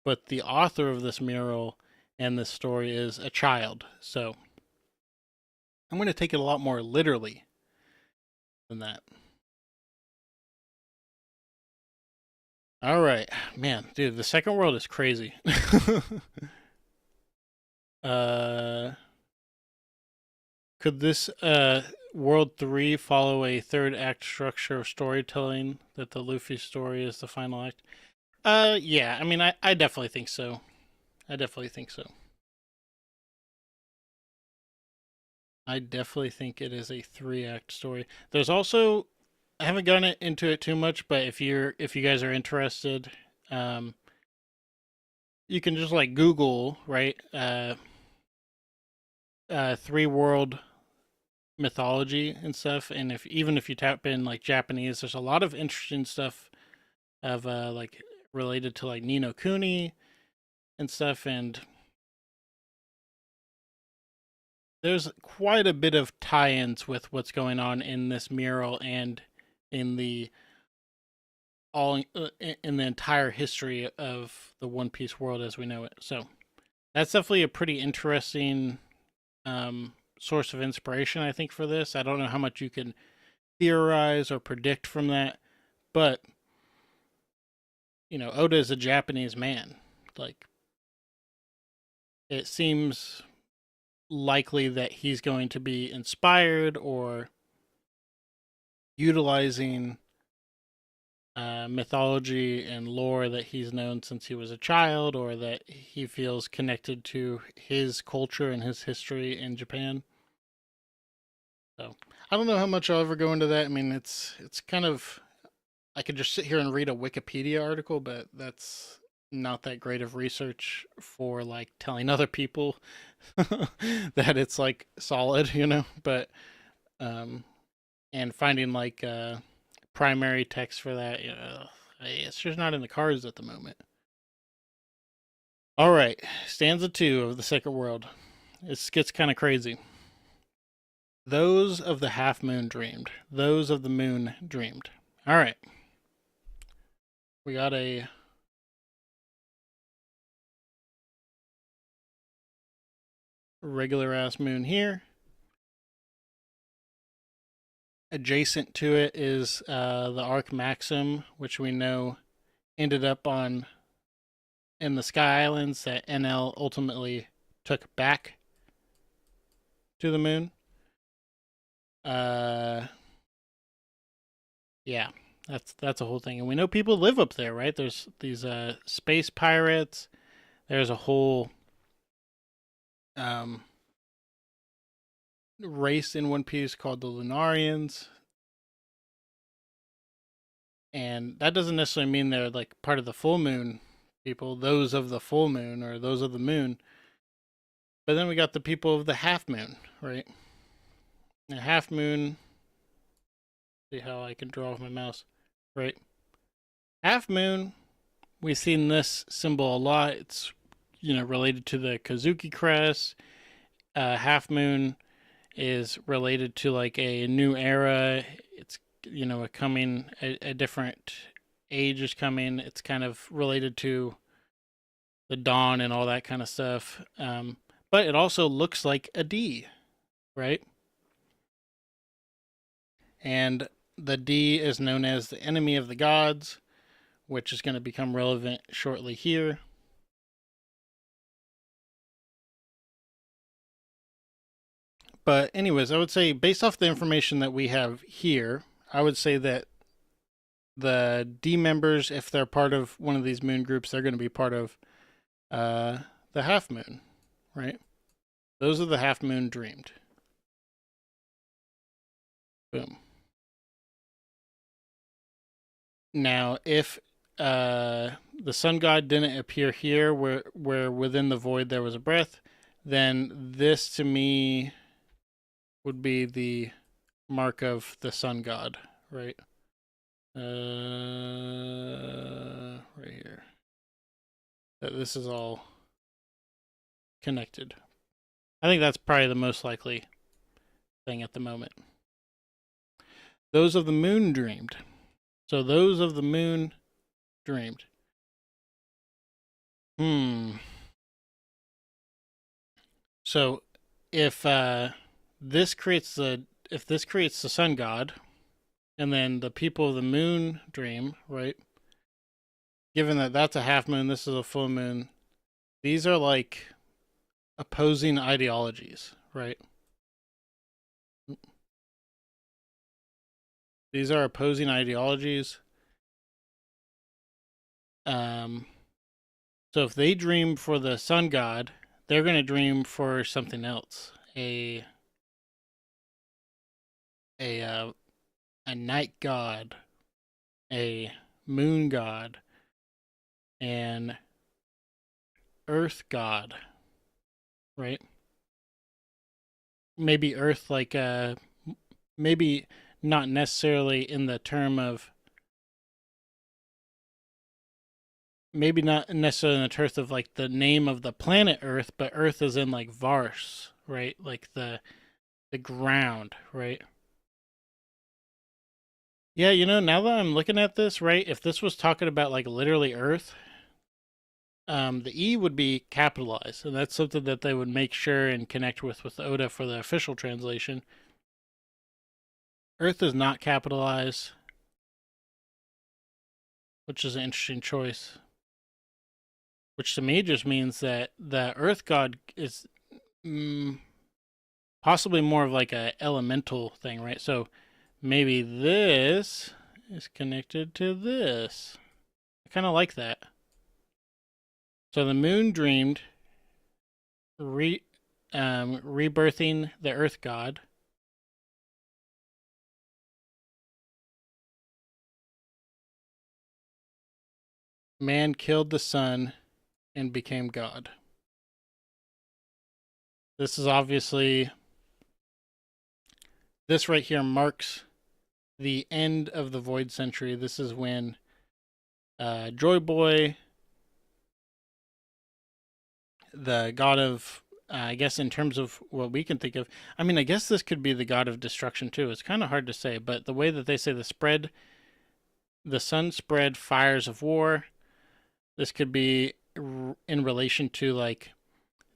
[SPEAKER 1] but the author of this mural and this story is a child, so I'm going to take it a lot more literally than that. All right, man, dude, the second world is crazy. uh, could this World 3 follow a third act structure of storytelling that the Luffy story is the final act? Yeah, I mean, I definitely think so. I definitely think so. I definitely think it is a three act story. There's also, I haven't gone into it too much, but if you guys are interested, um, you can just like Google, right? Three world mythology and stuff, and if even if you tap in like Japanese, there's a lot of interesting stuff of like related to like Ni no Kuni and stuff, and there's quite a bit of tie-ins with what's going on in this mural and in the all in the entire history of the One Piece world as we know it. So that's definitely a pretty interesting source of inspiration, I think, for this. I don't know how much you can theorize or predict from that, but you know, Oda is a Japanese man. Like, it seems likely that he's going to be inspired or utilizing mythology and lore that he's known since he was a child, or that he feels connected to his culture and his history in Japan. So I don't know how much I'll ever go into that. I mean, it's kind of, I could just sit here and read a Wikipedia article, but that's not that great of research for like telling other people that it's like solid, you know. But um, and finding like primary text for that, you know, it's just not in the cards at the moment. All right, stanza 2 of the Second World. It gets kind of crazy. Those of the half moon dreamed. Those of the moon dreamed. All right, we got a regular ass moon here. Adjacent to it is the Arc Maxim, which we know ended up on in the Sky Islands that NL ultimately took back to the moon. Uh, yeah, that's a whole thing, and we know people live up there, right? There's these space pirates. There's a whole um race in One Piece called the Lunarians, and that doesn't necessarily mean they're like part of the full moon people, those of the full moon or those of the moon. But then we got the people of the half moon, right? The half moon, see how I can draw with my mouse, right? Half moon, we've seen this symbol a lot. It's, you know, related to the Kazuki crest. Half moon is related to like a new era. It's, you know, a different age is coming. It's kind of related to the dawn and all that kind of stuff. But it also looks like a D. right? And the D is known as the enemy of the gods, which is going to become relevant shortly here. But anyways, I would say based off the information that we have here, I would say that the D members, if they're part of one of these moon groups, they're going to be part of the half moon, right? Those are the half moon dreamed. Boom. Now, if the sun god didn't appear here, where within the void there was a breath, then this to me would be the mark of the sun god, right? Right here. That this is all connected. I think that's probably the most likely thing at the moment. Those of the moon dreamed. So those of the moon dreamed. So if this creates the sun god, and then the people of the moon dream, right? Given that that's a half moon, this is a full moon. These are like opposing ideologies, right? These are opposing ideologies. So if they dream for the sun god, they're going to dream for something else. A night god, a moon god, an earth god, right? Maybe earth like maybe not necessarily in the term of maybe not necessarily in the terms of like the name of the planet Earth, but Earth is in like Vars, right? Like the ground, right? Yeah, now that I'm looking at this, right, if this was talking about like literally Earth, the E would be capitalized, and that's something that they would make sure and connect with Oda for the official translation. Earth is not capitalized, which is an interesting choice. Which to me just means that the Earth God is possibly more of like a elemental thing, right? So maybe this is connected to this. I kind of like that. So the moon dreamed rebirthing the Earth God. Man killed the sun and became God. This is obviously, this right here marks the end of the Void Century. This is when Joy Boy, the god of, I guess in terms of what we can think of, I mean, I guess this could be the god of destruction too. It's kind of hard to say, but the way that they say the sun spread fires of war, this could be in relation to like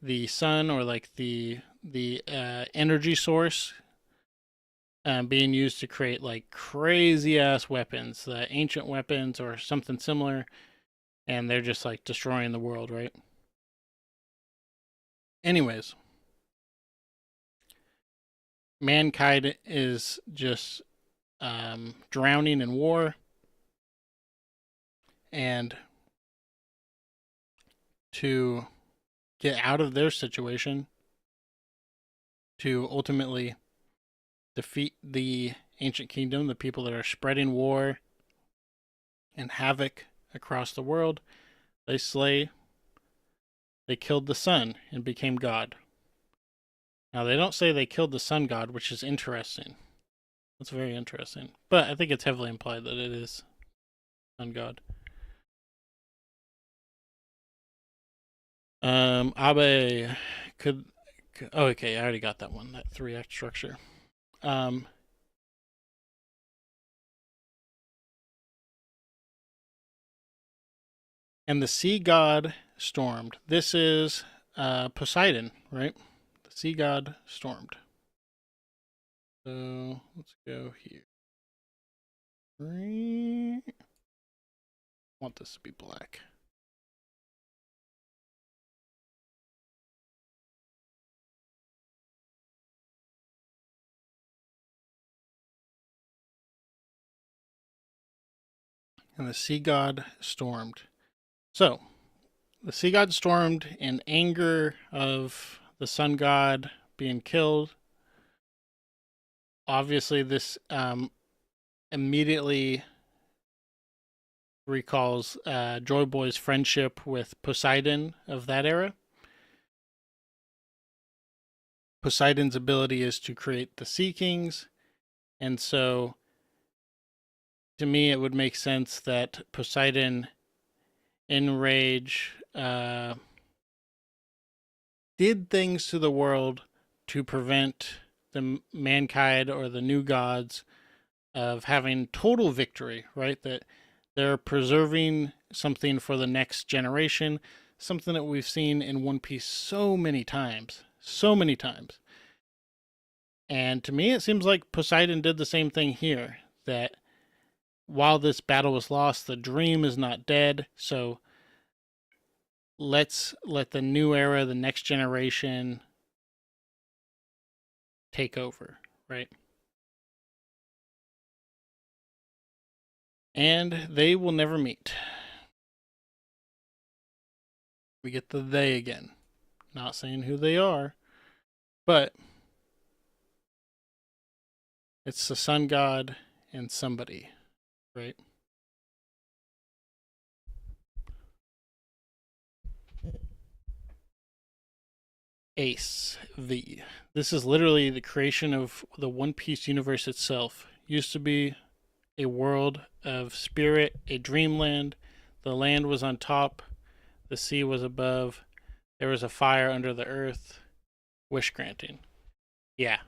[SPEAKER 1] the sun or like the energy source being used to create like crazy ass weapons, the ancient weapons or something similar, and they're just like destroying the world, right? Anyways, mankind is just drowning in war, and to get out of their situation, to ultimately defeat the ancient kingdom, the people that are spreading war and havoc across the world, they killed the sun and became God. Now, they don't say they killed the sun god, which is interesting. That's very interesting. But I think it's heavily implied that it is sun god. Abe could. Oh, okay, I already got that one. That 3-act structure. And the sea god stormed. This is Poseidon, right? The sea god stormed. So let's go here. I want this to be black. And the sea god stormed. So the sea god stormed in anger of the sun god being killed. Obviously, this immediately recalls Joy Boy's friendship with Poseidon of that era. Poseidon's ability is to create the Sea Kings, and so to me, it would make sense that Poseidon, in rage, did things to the world to prevent the mankind or the new gods of having total victory, right? That they're preserving something for the next generation, something that we've seen in One Piece so many times. So many times. And to me, it seems like Poseidon did the same thing here. That while this battle was lost, the dream is not dead. So let's let the new era, the next generation, take over, right? And they will never meet. We get the they again. Not saying who they are, but it's the sun god and somebody, right? Ace V. This is literally the creation of the One Piece universe itself. Used to be a world of spirit, a dreamland. The land was on top, the sea was above, there was a fire under the earth. Wish granting. Yeah.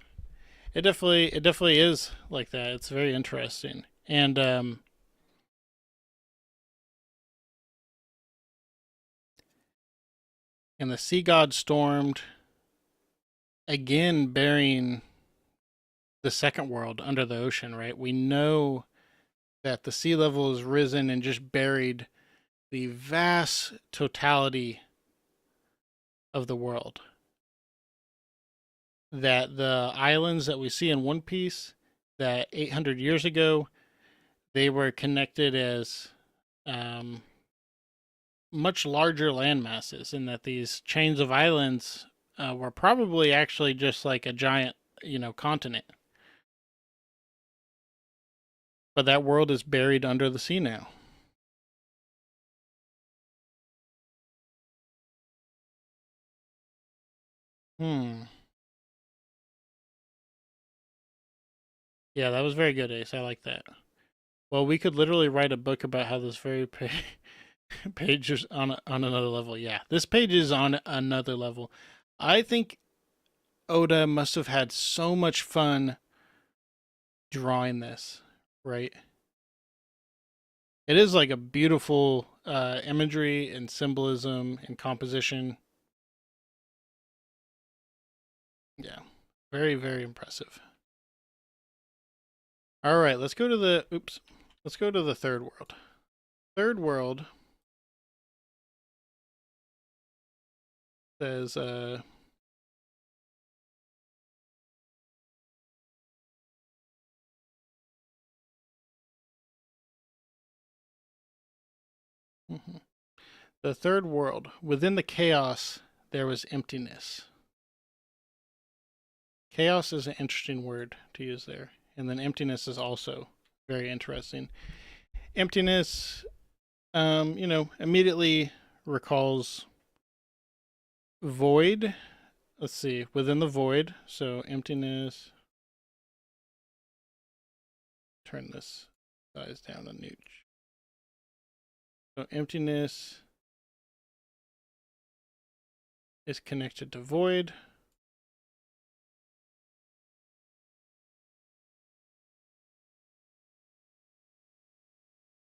[SPEAKER 1] It definitely is like that. It's very interesting. And the sea god stormed again, burying the second world under the ocean, right? We know that the sea level has risen and just buried the vast totality of the world. That the islands that we see in One Piece, that 800 years ago, they were connected as um, much larger land masses, and that these chains of islands were probably actually just like a giant, continent. But that world is buried under the sea now. Hmm. Yeah, that was very good, Ace. I like that. Well, we could literally write a book about how this very page is on another level. Yeah, this page is on another level. I think Oda must have had so much fun drawing this, right? It is like a beautiful imagery and symbolism and composition. Yeah, very, very impressive. All right, let's go to the oops. Let's go to the third world. Third world says the third world. Within the chaos, there was emptiness. Chaos is an interesting word to use there, and then emptiness is also very interesting. Emptiness, immediately recalls void. Let's see, within the void. So emptiness. Turn this size down a notch. So emptiness is connected to void.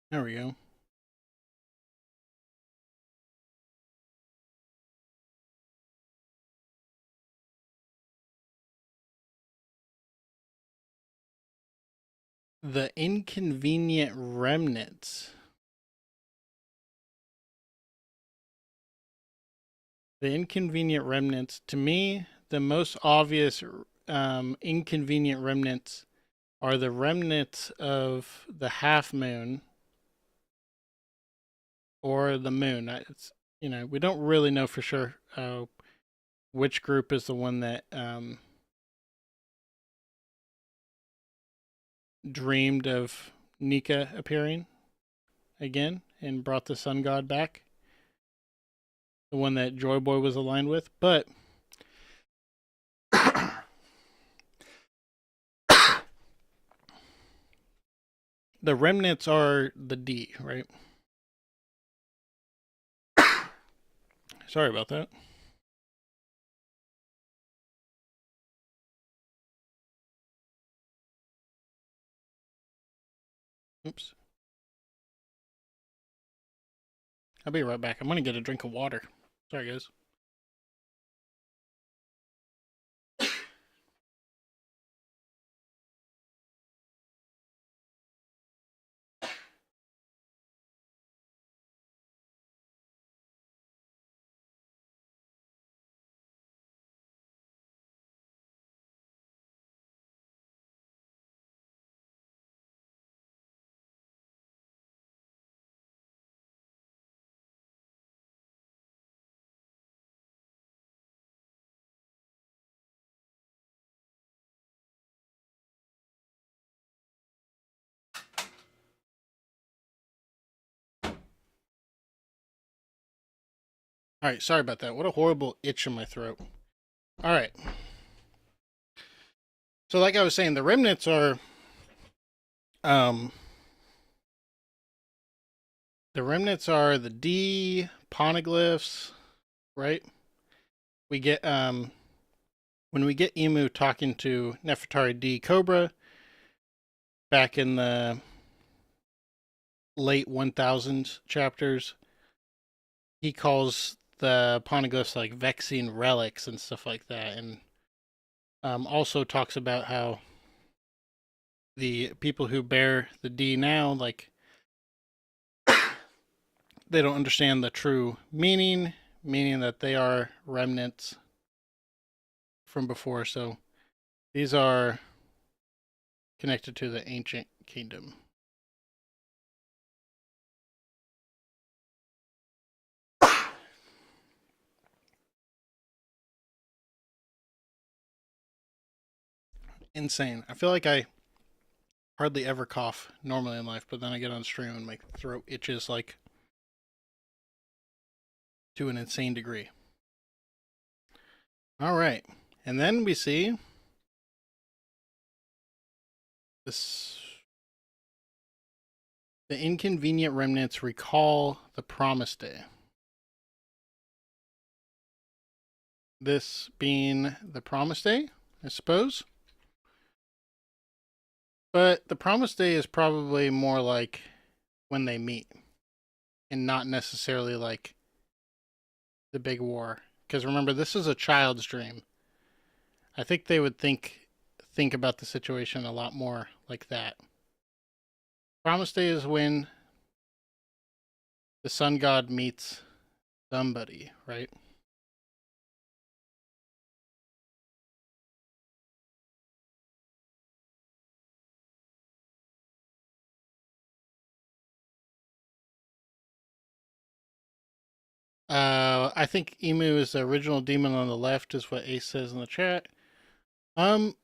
[SPEAKER 1] There we go. The inconvenient remnants. The inconvenient remnants. To me, the most obvious inconvenient remnants are the remnants of the half moon or the moon. It's, we don't really know for sure which group is the one that dreamed of Nika appearing again and brought the sun god back. The one that Joy Boy was aligned with. But the remnants are the D, right? Sorry about that. Oops. I'll be right back. I'm going to get a drink of water. Sorry, guys. All right, sorry about that. What a horrible itch in my throat. All right. So, like I was saying, the remnants are, um, the D poneglyphs, right? We get when we get Emu talking to Nefertari D Cobra back in the late 1000s chapters, he calls the poneglyphs like vexing relics and stuff like that, and also talks about how the people who bear the D now, like, they don't understand the true meaning, meaning that they are remnants from before. So these are connected to the ancient kingdom. Insane. I feel like I hardly ever cough normally in life, but then I get on stream and my throat itches like to an insane degree. All right. And then we see this. The inconvenient remnants recall the promised day. This being the promised day, I suppose. But the promised day is probably more like when they meet and not necessarily like the big war. Because remember, this is a child's dream. I think they would think about the situation a lot more like that. Promised day is when the sun god meets somebody, right? I think Emu is the original demon on the left, is what Ace says in the chat. Um,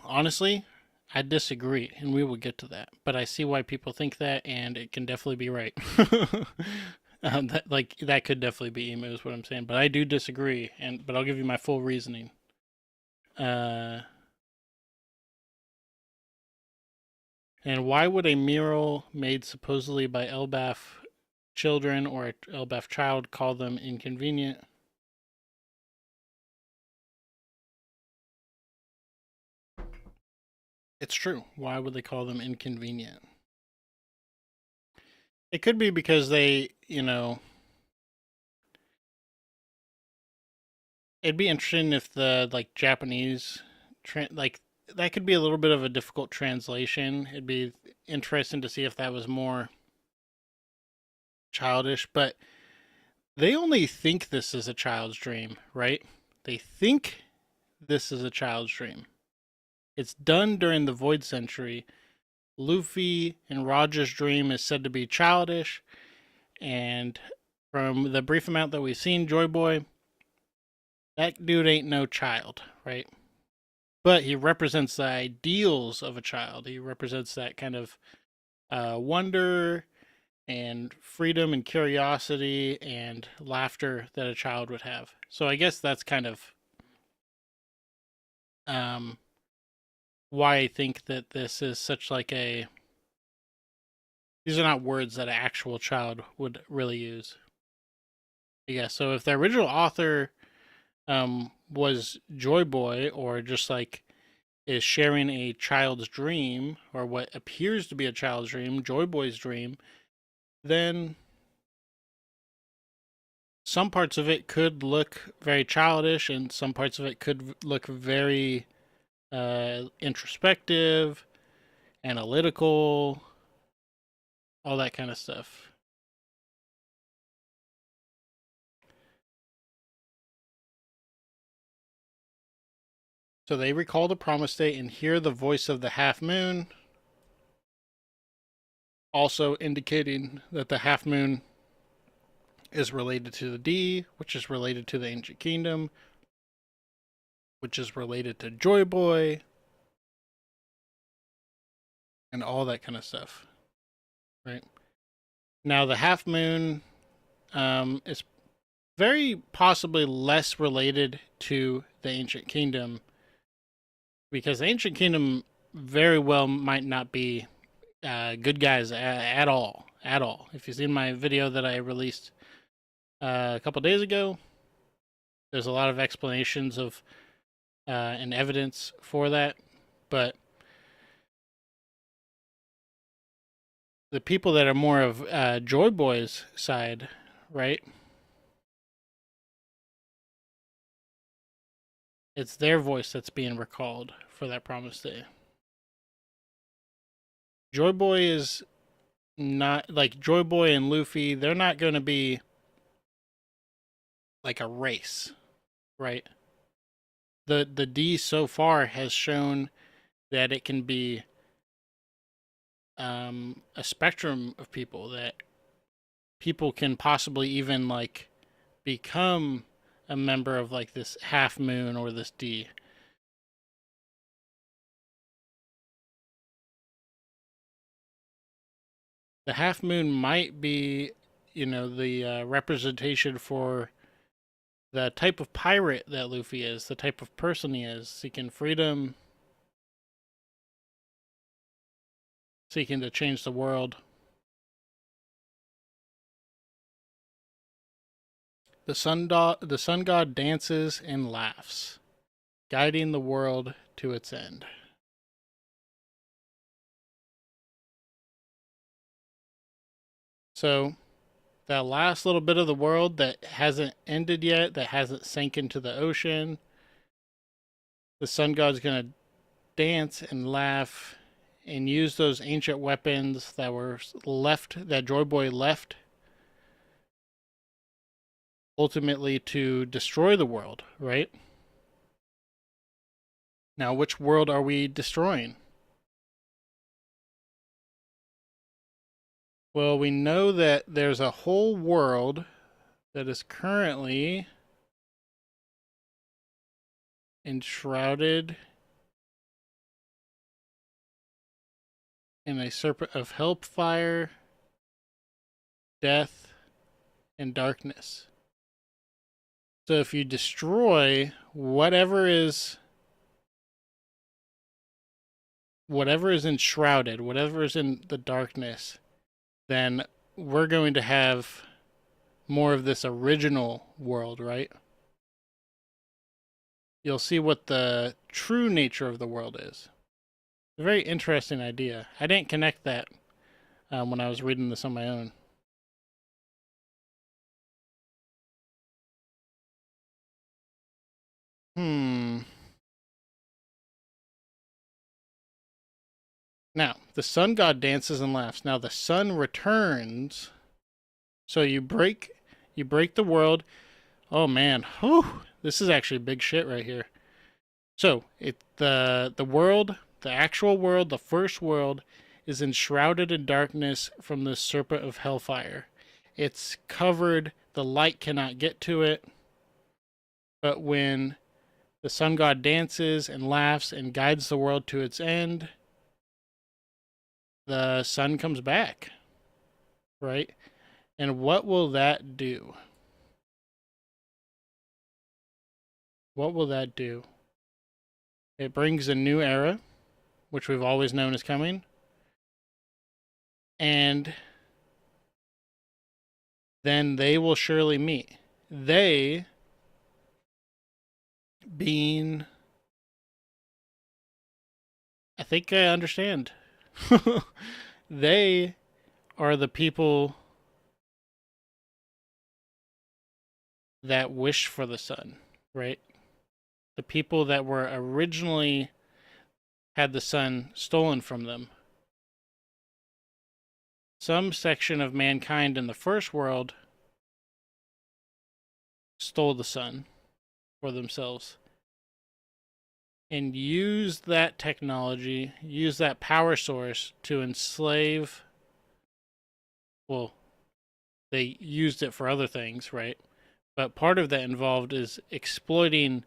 [SPEAKER 1] honestly, I disagree, and we will get to that. But I see why people think that, and it can definitely be right. That could definitely be Emu, is what I'm saying. But I do disagree, but I'll give you my full reasoning. And why would a mural made supposedly by Elbaf children or an Elbaf child call them inconvenient? It's true. Why would they call them inconvenient? It could be because they, it'd be interesting if the like Japanese, like that could be a little bit of a difficult translation. It'd be interesting to see if that was more childish, but they only think this is a child's dream, right? They think this is a child's dream. It's done during the Void Century. Luffy and Roger's dream is said to be childish, and from the brief amount that we've seen, Joy Boy, that dude ain't no child, right? But he represents the ideals of a child. He represents that kind of wonder and freedom and curiosity and laughter that a child would have. So I guess that's kind of um, why I think that this is such like a. These are not words that an actual child would really use. Yeah. So if the original author was Joy Boy, or just like is sharing a child's dream, or what appears to be a child's dream, Joy Boy's dream, then some parts of it could look very childish, and some parts of it could look very introspective, analytical, all that kind of stuff. So they recall the promised day and hear the voice of the half moon, also indicating that the half moon is related to the D, which is related to the ancient kingdom, which is related to Joy Boy, and all that kind of stuff. Right now, the half moon is very possibly less related to the ancient kingdom, because the ancient kingdom very well might not be good guys at all. At all. If you've seen my video that I released a couple days ago, there's a lot of explanations of and evidence for that. But the people that are more of Joy Boy's side, right? It's their voice that's being recalled for that promised day. Joy Boy is not like Joy Boy and Luffy, they're not going to be like a race, right? The D so far has shown that it can be a spectrum of people, that people can possibly even like become a member of like this half moon or this D. The half moon might be, the representation for the type of pirate that Luffy is, the type of person he is, seeking freedom, seeking to change the world. The sun god dances and laughs, guiding the world to its end. So, that last little bit of the world that hasn't ended yet, that hasn't sank into the ocean, the sun god's going to dance and laugh and use those ancient weapons that were left, that Joy Boy left, ultimately to destroy the world, right? Now, which world are we destroying? Well, we know that there's a whole world that is currently enshrouded in a serpent of hellfire, death, and darkness. So if you destroy whatever is enshrouded, whatever is in the darkness, then we're going to have more of this original world, right? You'll see what the true nature of the world is. A very interesting idea. I didn't connect that when I was reading this on my own. Hmm. Now, the sun god dances and laughs. Now the sun returns. So you break the world. Oh man. Whew. This is actually big shit right here. So the world, the actual world, the first world, is enshrouded in darkness from the serpent of hellfire. It's covered, the light cannot get to it. But when the sun god dances and laughs and guides the world to its end, the sun comes back, right? And what will that do? What will that do? It brings a new era, which we've always known is coming. And then they will surely meet. They being, I think I understand. They are the people that wish for the sun, right? The people that were originally had the sun stolen from them. Some section of mankind in the first world stole the sun for themselves and used that technology, used that power source to enslave. Well, they used it for other things, right? But part of that involved is exploiting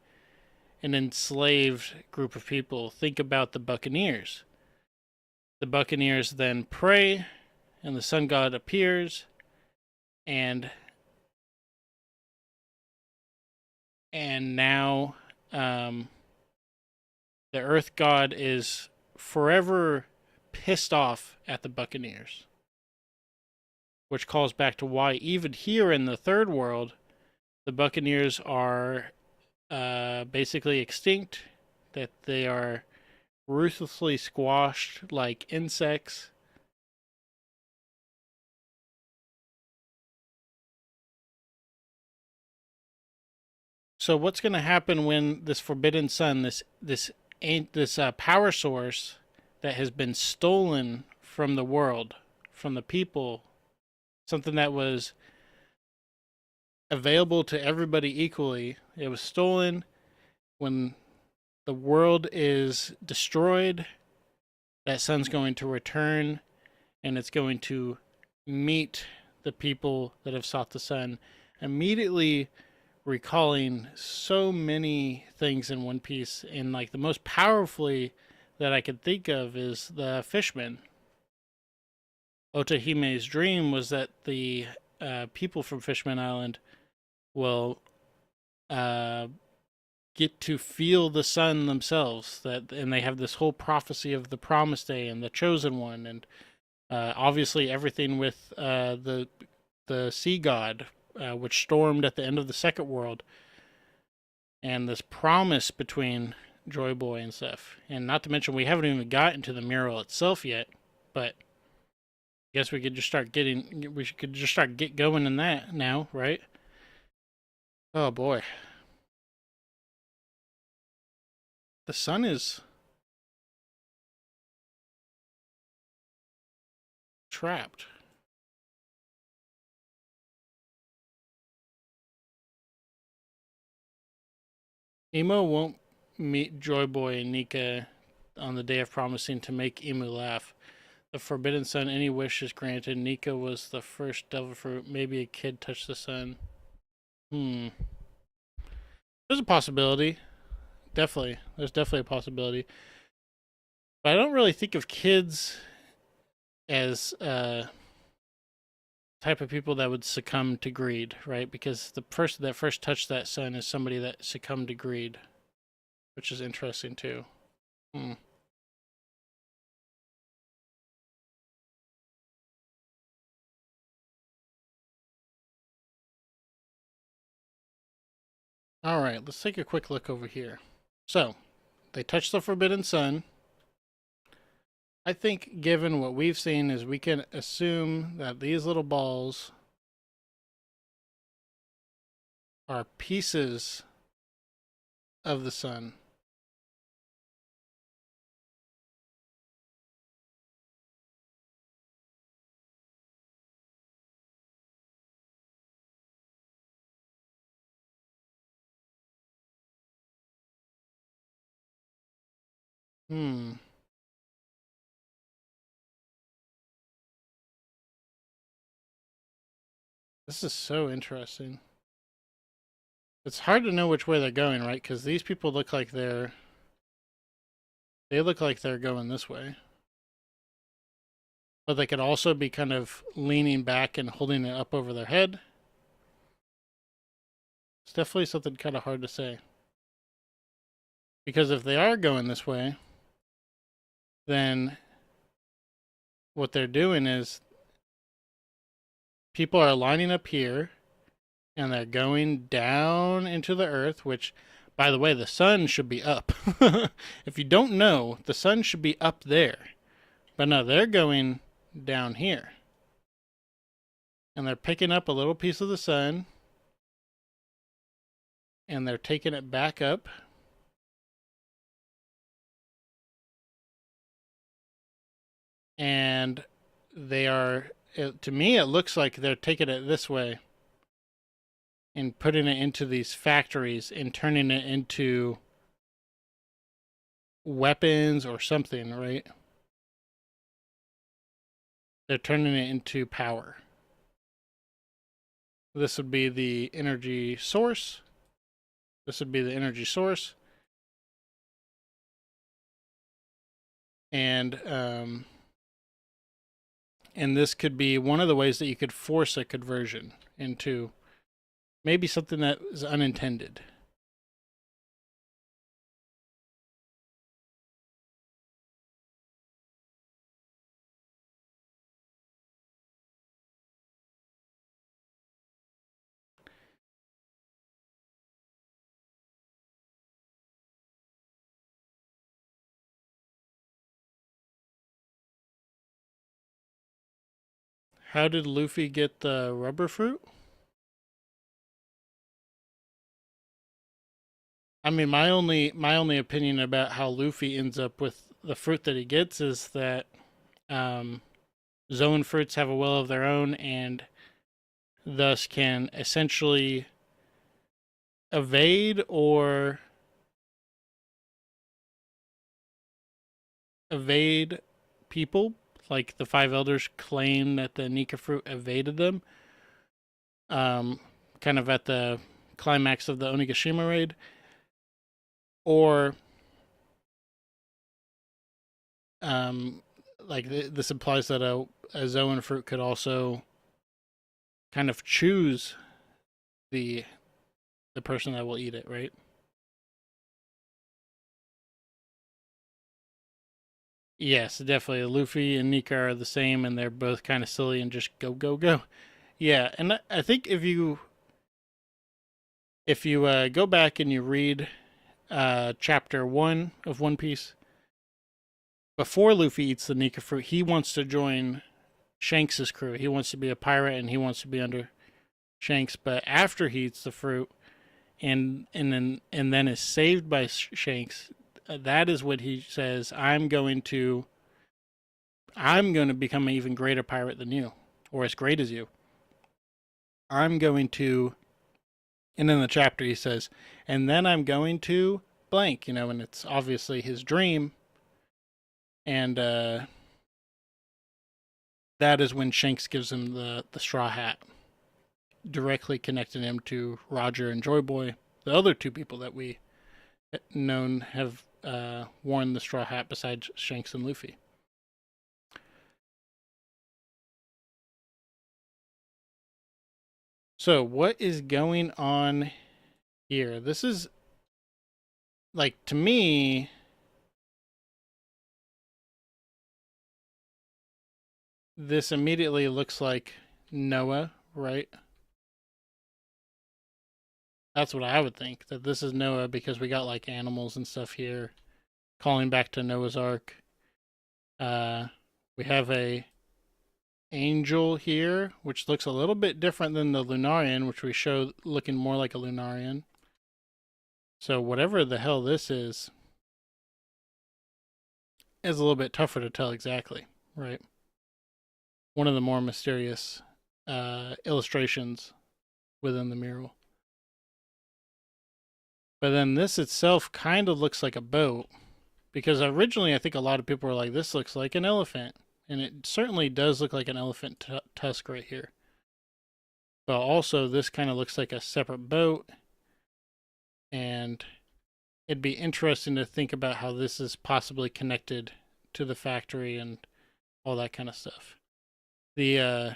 [SPEAKER 1] an enslaved group of people. Think about the Buccaneers. The Buccaneers then pray, and the sun god appears, and now the earth god is forever pissed off at the Buccaneers, which calls back to why even here in the third world, the Buccaneers are basically extinct, that they are ruthlessly squashed like insects. So what's going to happen when this forbidden sun, this power source that has been stolen from the world, from the people, something that was available to everybody equally, it was stolen. When the world is destroyed, that sun's going to return, and it's going to meet the people that have sought the sun, immediately recalling so many things in One Piece. And like the most powerfully that I could think of is the fishman. Otahime's dream was that the people from Fishman Island will uh, get to feel the sun themselves. And they have this whole prophecy of the Promised Day and the Chosen One, and obviously everything with the sea god, which stormed at the end of the second world, and this promise between Joy Boy and stuff. And not to mention, we haven't even gotten to the mural itself yet, but I guess we could just start get going in that now, right? Oh boy, the sun is trapped. Emo won't meet Joy Boy and Nika on the day of promising to make Emu laugh. The Forbidden Sun, any wish is granted. Nika was the first devil fruit. Maybe a kid touched the sun. Hmm. There's a possibility. Definitely. There's definitely a possibility. But I don't really think of kids as type of people that would succumb to greed, right? Because the person that first touched that sun is somebody that succumbed to greed, which is interesting too. Hmm. All right, let's take a quick look over here. So, they touched the Forbidden Sun. I think, given what we've seen, is we can assume that these little balls are pieces of the sun. Hmm. This is so interesting. It's hard to know which way they're going, right? Because these people look like they look like they're going this way. But they could also be kind of leaning back and holding it up over their head. It's definitely something kind of hard to say. Because if they are going this way, then what they're doing is people are lining up here and they're going down into the earth, which, by the way, the sun should be up. If you don't know, the sun should be up there. But no, they're going down here. And they're picking up a little piece of the sun and they're taking it back up. And they are, to me, it looks like they're taking it this way and putting it into these factories and turning it into weapons or something, right? They're turning it into power. This would be the energy source. This would be the energy source. And this could be one of the ways that you could force a conversion into maybe something that is unintended. How did Luffy get the rubber fruit? I mean, my only opinion about how Luffy ends up with the fruit that he gets is that um, zone fruits have a will of their own and thus can essentially evade or evade people. Like the five elders claim that the Nika fruit evaded them. Um, kind of at the climax of the Onigashima raid, or um, like this implies that a Zoan fruit could also kind of choose the the person that will eat it, right? Yes, definitely. Luffy and Nika are the same, and they're both kind of silly and just go, go, go. Yeah, and I think if you go back and you read chapter 1 of One Piece, before Luffy eats the Nika fruit, he wants to join Shanks's crew. He wants to be a pirate and he wants to be under Shanks. But after he eats the fruit and then is saved by Shanks, that is what he says. I'm going to become an even greater pirate than you, or as great as you. I'm going to, and in the chapter he says, and then I'm going to blank, and it's obviously his dream, and that is when Shanks gives him the straw hat, directly connecting him to Roger and Joy Boy, the other two people that we known have worn the straw hat besides Shanks and Luffy. So what is going on here? This is like, to me, this immediately looks like Noah, right? That's what I would think, that this is Noah, because we got like animals and stuff here, calling back to Noah's Ark. Uh, we have a angel here, which looks a little bit different than the Lunarian, which we show looking more like a Lunarian. So whatever the hell this is a little bit tougher to tell exactly, right? One of the more mysterious illustrations within the mural. But then this itself kind of looks like a boat. Because originally I think a lot of people were like, this looks like an elephant. And it certainly does look like an elephant tusk right here. But also, this kind of looks like a separate boat. And it'd be interesting to think about how this is possibly connected to the factory and all that kind of stuff. The,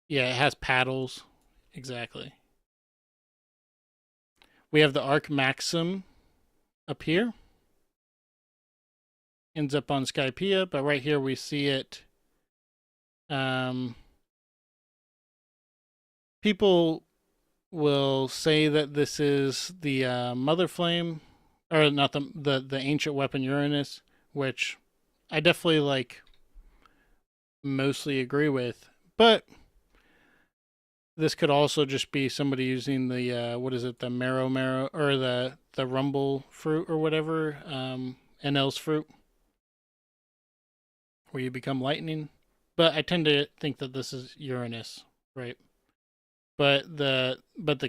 [SPEAKER 1] yeah, it has paddles. Exactly. We have the Arc Maxim up here. Ends up on Skypiea, but right here we see it. People will say that this is the Mother Flame, or not the ancient weapon Uranus, which I definitely like mostly agree with. But this could also just be somebody using the what is it, the marrow or the rumble fruit or whatever, NL's fruit, where you become lightning. But I tend to think that this is Uranus, right? But the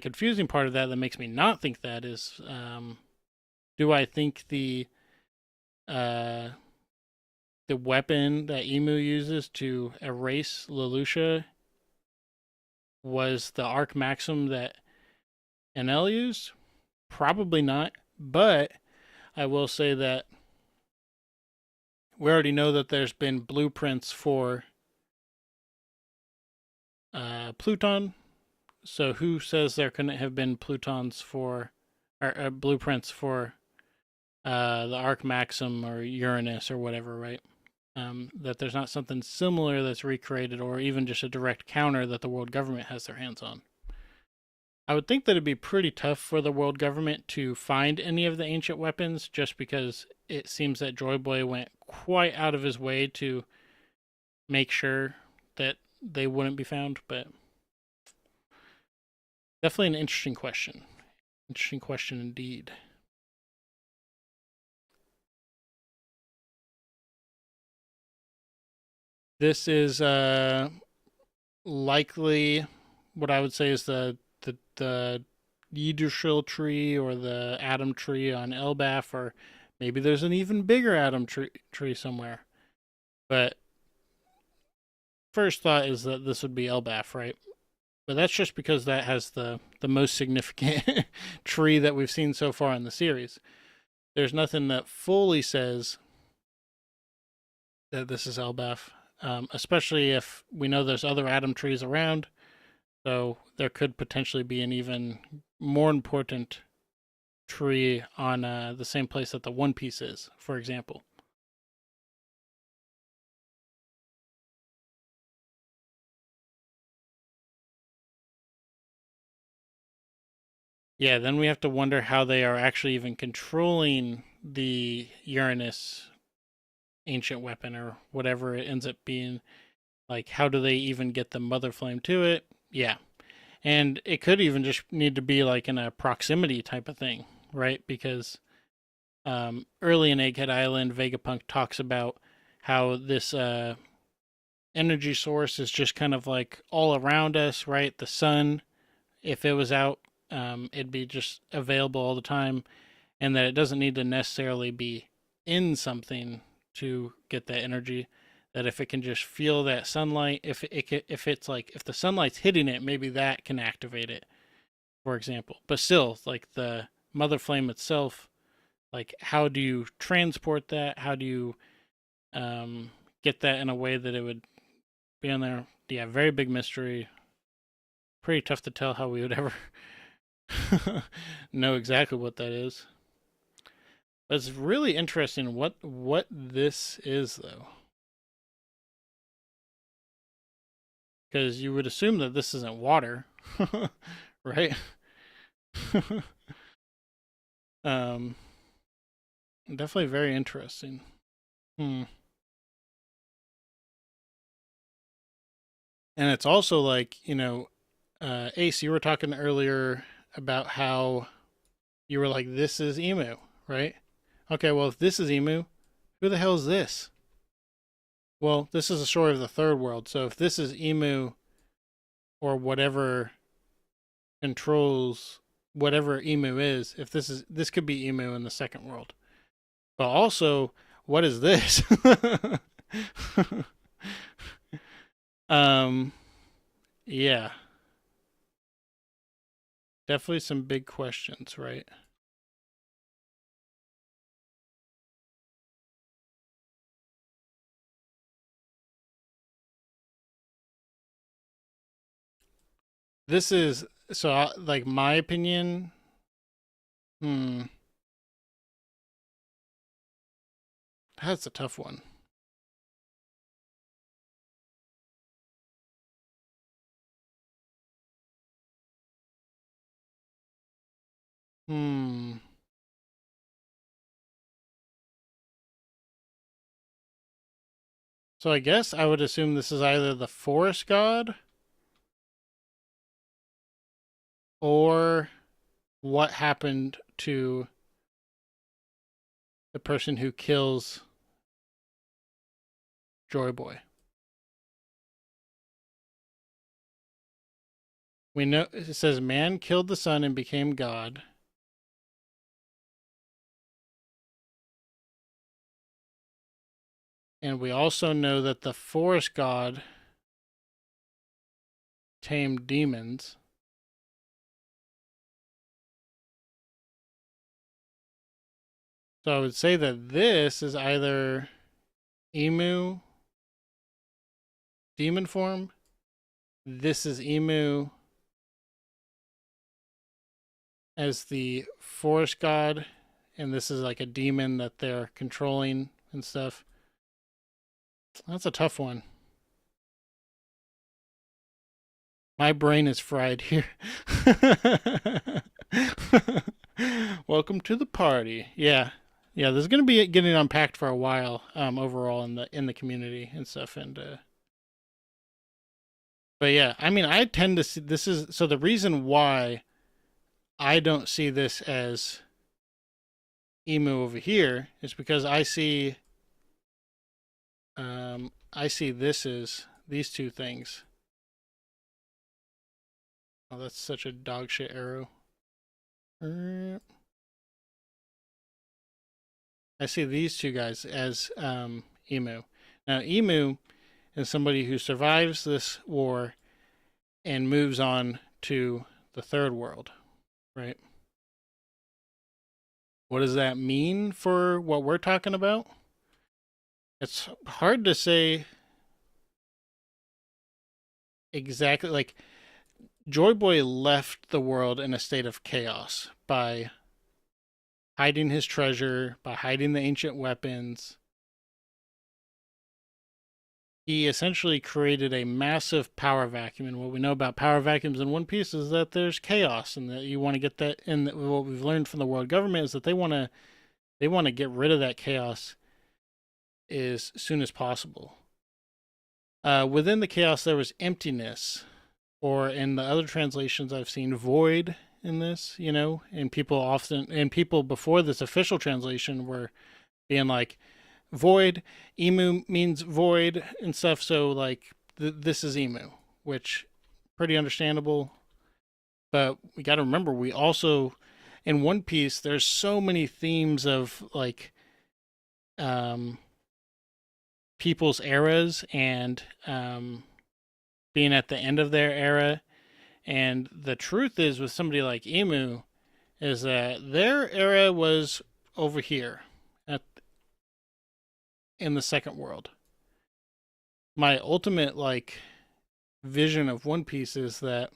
[SPEAKER 1] confusing part of that makes me not think that is, do I think uh, the weapon that Emu uses to erase Lelouch was the Arc Maxim that NL used? Probably not. But I will say that we already know that there's been blueprints for Pluton. So who says there couldn't have been Plutons for, or blueprints for the Arc Maxim or Uranus or whatever, right? That there's not something similar that's recreated or even just a direct counter that the world government has their hands on. I would think that it'd be pretty tough for the world government to find any of the ancient weapons just because it seems that Joy Boy went quite out of his way to make sure that they wouldn't be found, but definitely an interesting question. Interesting question indeed. This is likely what I would say is the Yggdrasil tree or the Atom tree on Elbaf, or maybe there's an even bigger Atom tree somewhere. But first thought is that this would be Elbaf, right? But that's just because that has the most significant tree that we've seen so far in the series. There's nothing that fully says that this is Elbaf, especially if we know there's other Atom trees around. So there could potentially be an even more important tree on the same place that the One Piece is, for example. Yeah, then we have to wonder how they are actually even controlling the Uranus ancient weapon or whatever it ends up being. Like, how do they even get the Mother Flame to it? Yeah. And it could even just need to be like in a proximity type of thing, right? Because early in Egghead Island, Vegapunk talks about how this energy source is just kind of like all around us, right? The sun, if it was out, it'd be just available all the time, and that it doesn't need to necessarily be in something to get that energy. That if it can just feel that sunlight, if it's like if the sunlight's hitting it, maybe that can activate it, for example. But still, like the Mother Flame itself, like how do you transport that? How do you get that in a way that it would be on there? Yeah, very big mystery. Pretty tough to tell how we would ever know exactly what that is. But it's really interesting what this is though, because you would assume that this isn't water, right? um, Definitely very interesting. Hmm. And it's also like, Ace, you were talking earlier about how you were like, this is Emu, right? Okay, well, if this is Emu, who the hell is this? Well, this is a story of the third world. So if this is Emu or whatever controls whatever Emu is, if this could be Emu in the second world. But also, what is this? um, yeah, definitely some big questions, right? This is so like my opinion. Hmm, that's a tough one. Hmm. So I guess I would assume this is either the forest god or what happened to the person who kills Joy Boy. We know it says man killed the sun and became God. And we also know that the forest god tamed demons. So I would say that this is either Emu demon form. This is Emu as the forest god, and this is like a demon that they're controlling and stuff. That's a tough one. My brain is fried here. Welcome to the party. Yeah, yeah. There's gonna be getting unpacked for a while. Overall in the community and stuff, and but yeah, I mean, I tend to see this is so the reason why I don't see this as emu over here is because I see this as these two things. Oh, that's such a dog shit arrow. I see these two guys as emu. Now, emu is somebody who survives this war and moves on to the third world, right? What does that mean for what we're talking about? It's hard to say exactly. Like, Joy Boy left the world in a state of chaos by hiding his treasure, by hiding the ancient weapons. He essentially created a massive power vacuum. And what we know about power vacuums in One Piece is that there's chaos, and that you want to get that. And what we've learned from the world government is that they want to get rid of that chaos as soon as possible. Within the chaos, there was emptiness, or in the other translations I've seen, void in this. You know, and people before this official translation were being like, void, emu means void and stuff. So like this is emu, which pretty understandable. But we got to remember, we also in One Piece, there's so many themes of like um, people's eras and being at the end of their era. And the truth is, with somebody like Emu, is that their era was over here at in the second world. My ultimate like vision of One Piece is that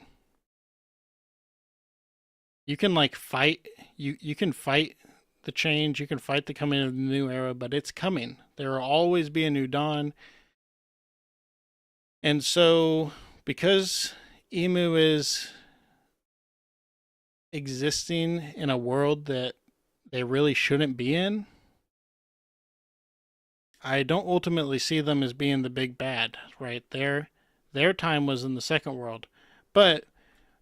[SPEAKER 1] you can like fight you can fight the change, you can fight the coming of the new era, but it's coming. There will always be a new dawn. And so because Emu is existing in a world that they really shouldn't be in, I don't ultimately see them as being the big bad, right? Their time was in the second world. But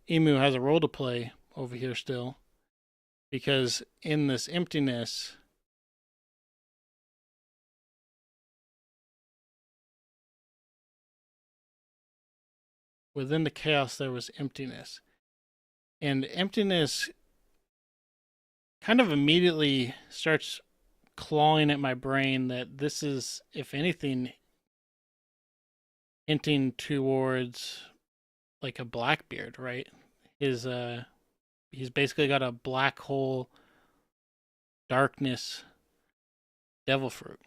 [SPEAKER 1] Emu has a role to play over here still, because in this emptiness, within the chaos, there was emptiness. And emptiness kind of immediately starts clawing at my brain that this is, if anything, hinting towards like a Blackbeard, right? His he's basically got a black hole darkness devil fruit.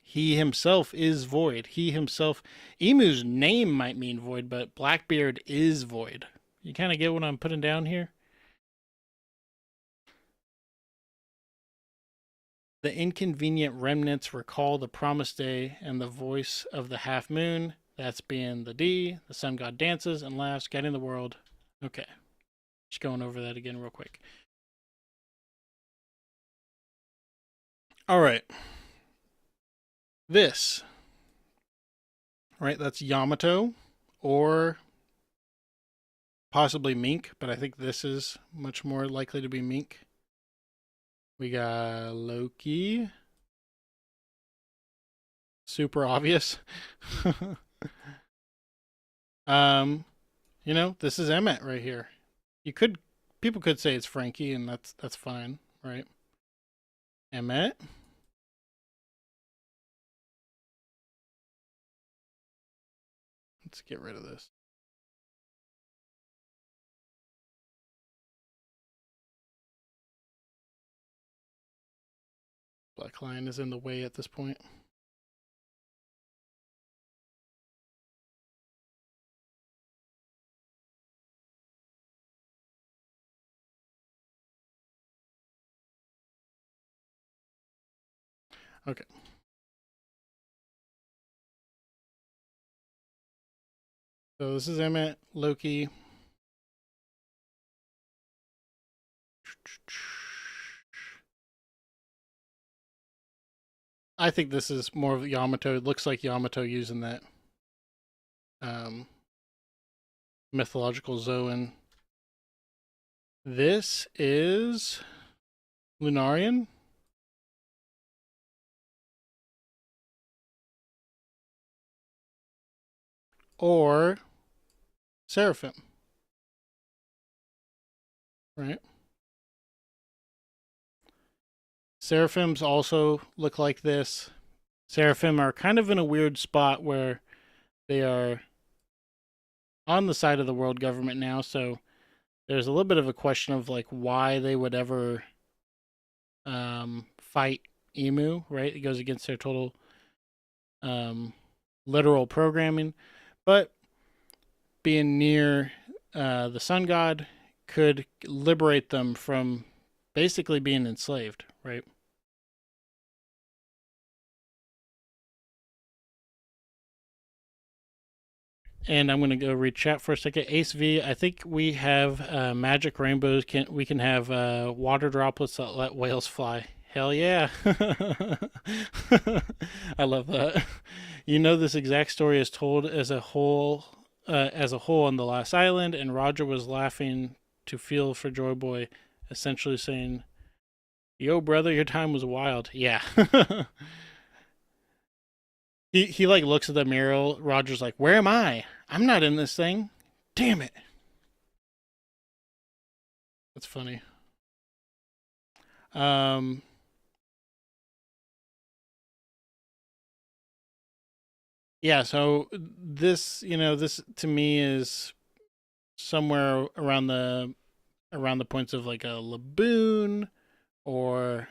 [SPEAKER 1] He himself is void. He himself, Emu's name might mean void, but Blackbeard is void. You kind of get what I'm putting down here? The inconvenient remnants recall the promised day and the voice of the half moon. That's being the D. The sun god dances and laughs, guiding the world. Okay. Just going over that again real quick. All right. This, right? That's Yamato or possibly Mink, but I think this is much more likely to be Mink. We got Loki. Super obvious. You know, this is Emmet right here. People could say it's Frankie, and that's fine, right? Emmet. Let's get rid of this. Black line is in the way at this point. Okay. So this is Emmet, Loki. I think this is more of Yamato. It looks like Yamato using that mythological Zoan. This is Lunarian. Or Seraphim. Right? Seraphims also look like this. Seraphim are kind of in a weird spot where they are on the side of the world government now, so there's a little bit of a question of like why they would ever fight Emu, right? It goes against their total literal programming, but being near the sun god could liberate them from basically being enslaved, right? And I'm going to go read chat for a second. Ace V, I think we have magic rainbows. We can have water droplets that let whales fly. Hell yeah. I love that. You know, this exact story is told as a whole on the last island, and Roger was laughing to feel for Joy Boy, essentially saying, "Yo, brother, your time was wild." Yeah. he like looks at the mural. Roger's like, "Where am I? I'm not in this thing. Damn it." That's funny. Um, yeah. So this, this to me is somewhere around the points of like a Laboon or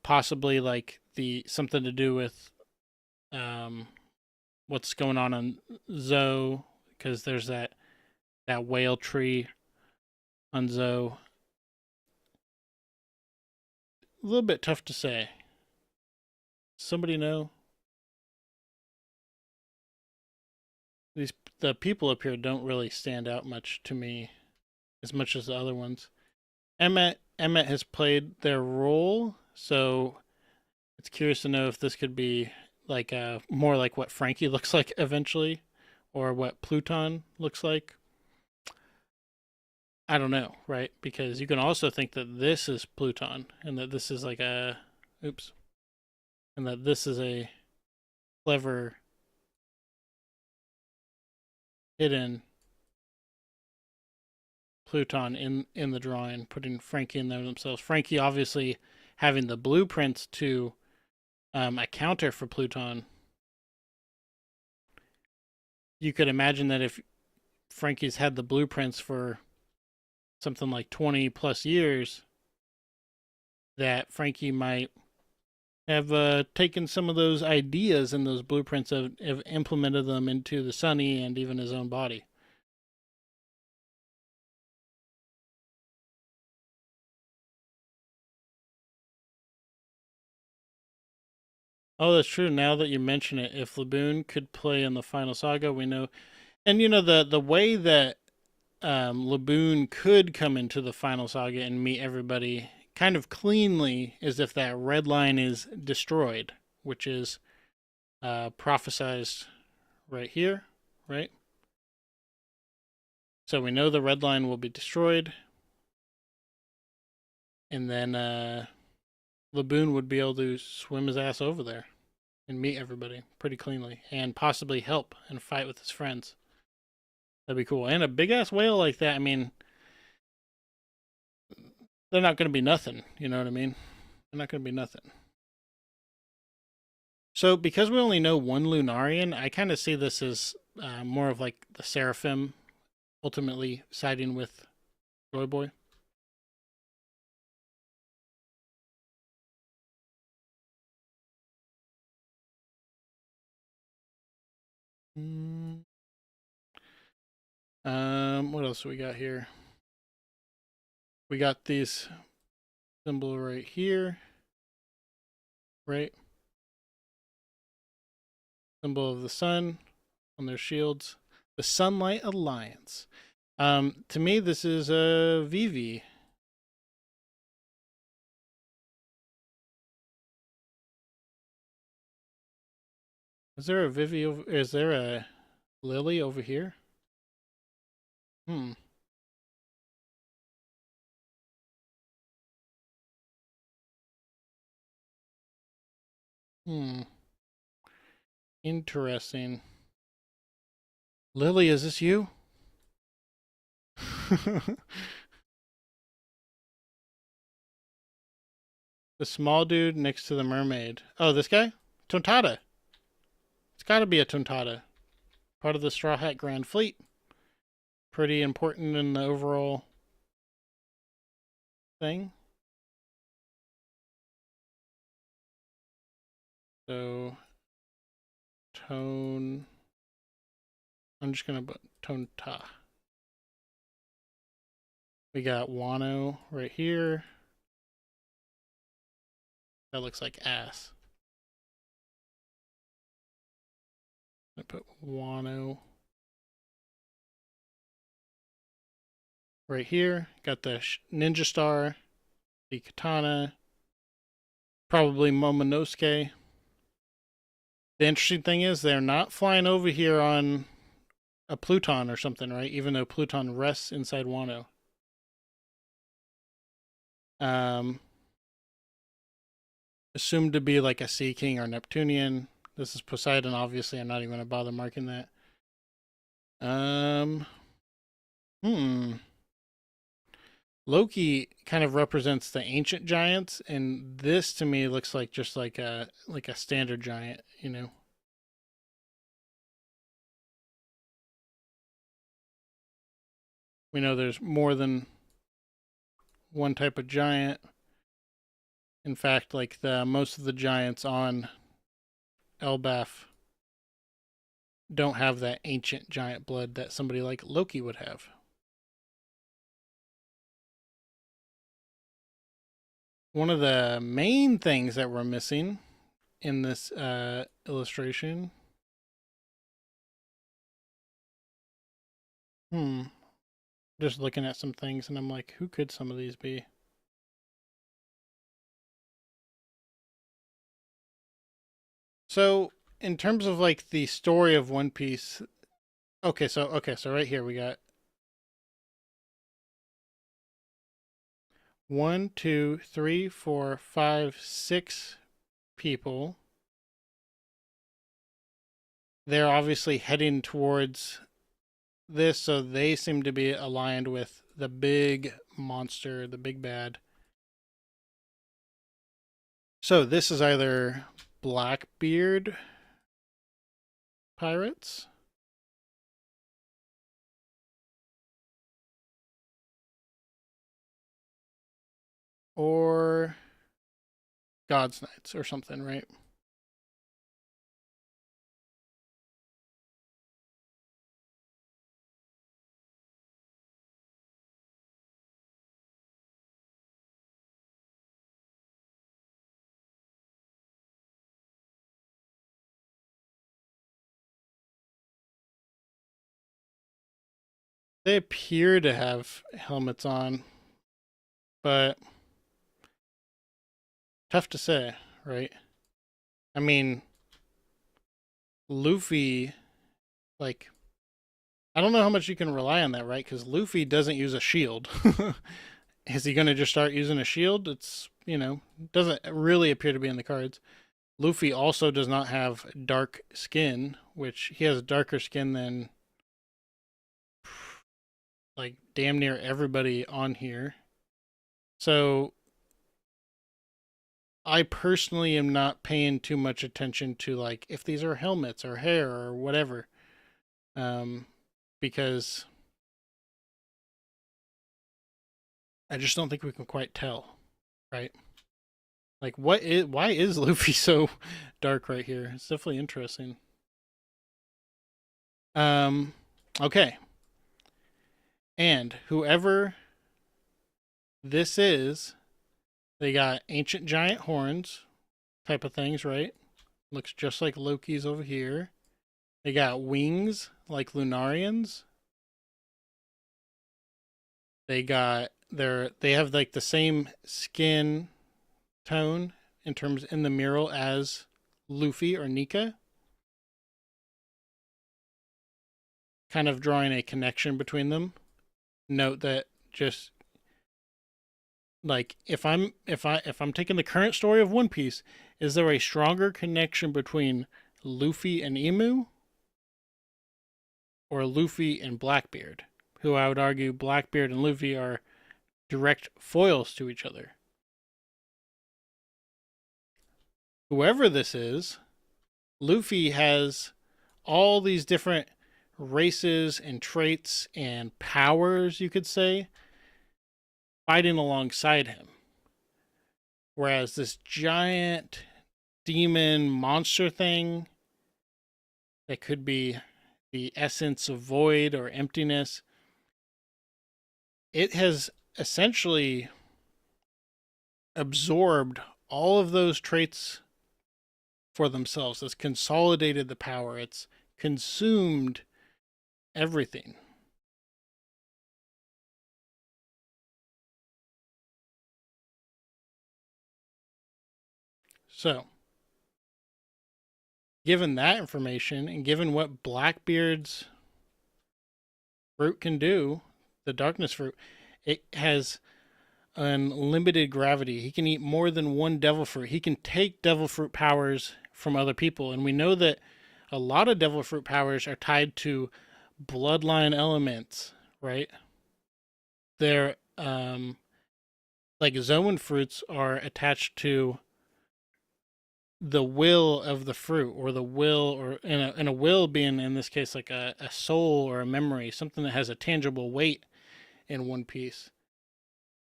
[SPEAKER 1] possibly like the something to do with um what's going on Zoe, because there's that whale tree on Zoe. A little bit tough to say. Somebody know? The people up here don't really stand out much to me as much as the other ones. Emmet has played their role, so it's curious to know if this could be like more like what Frankie looks like eventually, or what Pluton looks like. I don't know, right? Because you can also think that this is Pluton, and that this is like oops, and that this is a clever hidden Pluton in the drawing, putting Frankie in there themselves. Frankie obviously having the blueprints to a counter for Pluton. You could imagine that if Frankie's had the blueprints for something like 20 plus years, that Frankie might have taken some of those ideas and those blueprints have implemented them into the Sunny and even his own body. Oh, that's true. Now that you mention it, if Laboon could play in the final saga, we know, and you know the way that Laboon could come into the final saga and meet everybody kind of cleanly is if that red line is destroyed, which is prophesized right here, right? So we know the red line will be destroyed, and then Laboon would be able to swim his ass over there and meet everybody pretty cleanly and possibly help and fight with his friends. That'd be cool. And a big ass whale like that, I mean, they're not going to be nothing. You know what I mean? They're not going to be nothing. So, because we only know one Lunarian, I kind of see this as more of like the Seraphim ultimately siding with Joy Boy. What else do we got here? We got these symbol right here, right? Symbol of the sun on their shields. The Sunlight Alliance. To me, this is a Vivi. Is there a Vivi over? Is there a Lily over here? Hmm. Hmm. Interesting. Lily, is this you? The small dude next to the mermaid. Oh, this guy? Tontada. It's got to be a Tontada. Part of the Straw Hat Grand Fleet. Pretty important in the overall thing. So, tone. I'm just going to put Tonta. We got Wano right here. That looks like ass. I put Wano right here. Got the Ninja Star, the Katana, probably Momonosuke. The interesting thing is they're not flying over here on a Pluton or something, right? Even though Pluton rests inside Wano. Assumed to be like a Sea King or Neptunian. This is Poseidon, obviously. I'm not even going to bother marking that. Loki kind of represents the ancient giants, and this to me looks like just like a standard giant, you know. We know there's more than one type of giant. In fact, like the most of the giants on Elbaf don't have that ancient giant blood that somebody like Loki would have. One of the main things that we're missing in this illustration. Just looking at some things and I'm like, who could some of these be? So, in terms of like the story of One Piece, so right here we got 1, 2, 3, 4, 5, 6 people. They're obviously heading towards this, so they seem to be aligned with the big monster, the big bad. So this is either Blackbeard pirates or God's Knights or something, right? They appear to have helmets on, but tough to say, right? I mean, Luffy, like, I don't know how much you can rely on that, right? Because Luffy doesn't use a shield. Is he going to just start using a shield? It's, doesn't really appear to be in the cards. Luffy also does not have dark skin, which he has darker skin than like damn near everybody on here. So I personally am not paying too much attention to like if these are helmets or hair or whatever, um, because I just don't think we can quite tell, right? Like, why is Luffy so dark right here? It's definitely interesting. Um, okay, and whoever this is, they got ancient giant horns type of things, right? Looks just like Loki's over here. They got wings like Lunarians. They have like the same skin tone in terms in the mural as Luffy or Nika, kind of drawing a connection between them. Note that just like if I'm taking the current story of One Piece, is there a stronger connection between Luffy and Emu or Luffy and Blackbeard? Who I would argue Blackbeard and Luffy are direct foils to each other. Whoever this is, Luffy has all these different races and traits and powers, you could say, fighting alongside him. Whereas this giant demon monster thing that could be the essence of void or emptiness, it has essentially absorbed all of those traits for themselves. It's consolidated the power. It's consumed everything. So, given that information and given what Blackbeard's fruit can do, the darkness fruit, it has unlimited gravity. He can eat more than one devil fruit. He can take devil fruit powers from other people. And we know that a lot of devil fruit powers are tied to bloodline elements, right? They're like Zoan fruits are attached to the will of the fruit or the will or in a will being in this case like a soul or a memory, something that has a tangible weight in One Piece.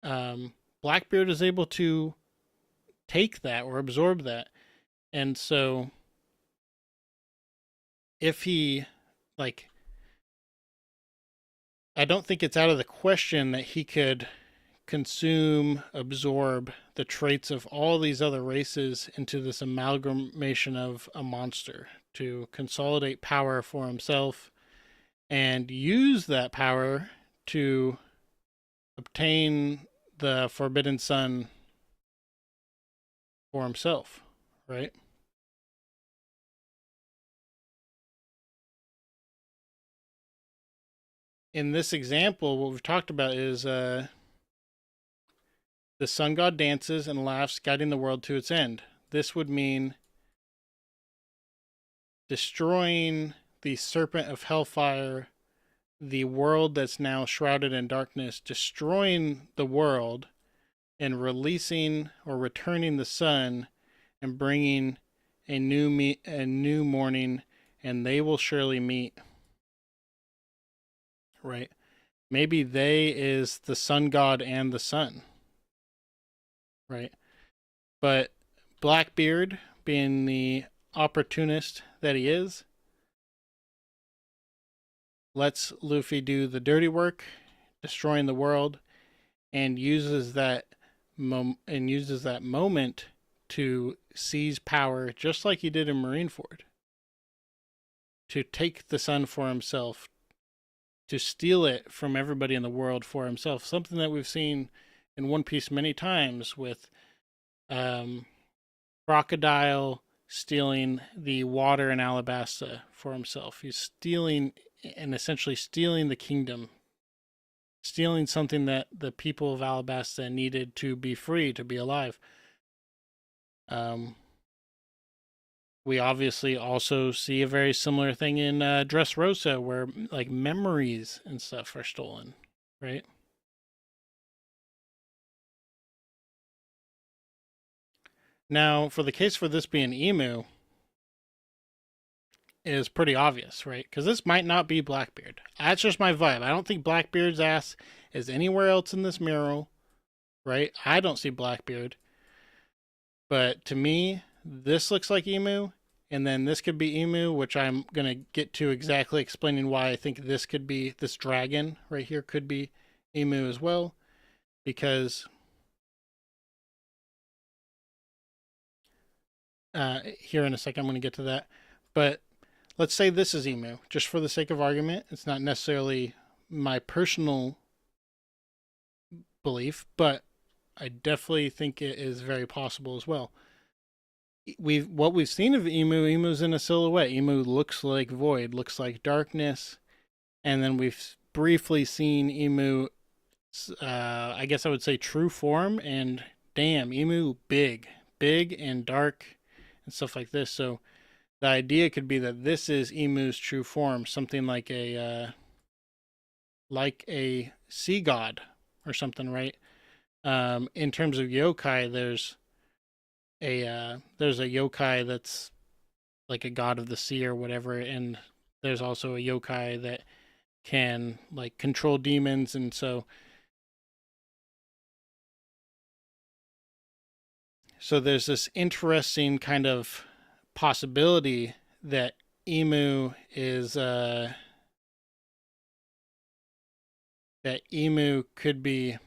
[SPEAKER 1] Blackbeard is able to take that or absorb that. And so if he like I don't think it's out of the question that he could consume, absorb the traits of all these other races into this amalgamation of a monster to consolidate power for himself and use that power to obtain the Forbidden Sun for himself, right? In this example, what we've talked about is the sun god dances and laughs, guiding the world to its end. This would mean destroying the serpent of hellfire the world that's now shrouded in darkness, destroying the world and releasing or returning the sun and bringing a new morning, and they will surely meet. Right? Maybe they is the sun god and the sun. Right? But Blackbeard, being the opportunist that he is, lets Luffy do the dirty work, destroying the world, and uses that moment to seize power, just like he did in Marineford, to take the sun for himself, to steal it from everybody in the world for himself. Something that we've seen in One Piece many times with Crocodile stealing the water in Alabasta for himself. He's stealing and essentially stealing the kingdom, stealing something that the people of Alabasta needed to be free, to be alive. We obviously also see a very similar thing in Dressrosa, where like memories and stuff are stolen, right? Now, for the case for this being Emu, is pretty obvious, right? Because this might not be Blackbeard. That's just my vibe. I don't think Blackbeard's ass is anywhere else in this mural, right? I don't see Blackbeard. But to me, this looks like Emu, and then this could be Emu, which I'm going to get to exactly explaining why I think this could be, this dragon right here could be Emu as well, because here in a second I'm going to get to that. But let's say this is Emu, just for the sake of argument. It's not necessarily my personal belief, but I definitely think it is very possible as well. What we've seen of Emu's in a silhouette. Emu looks like void, looks like darkness, and then we've briefly seen Emu, I guess I would say true form, and damn, Emu big and dark and stuff like this. So the idea could be that this is Emu's true form, something like a sea god or something, right? In terms of yokai, there's a yokai that's like a god of the sea or whatever, and there's also a yokai that can like control demons, and so there's this interesting kind of possibility that Emu is that Emu could be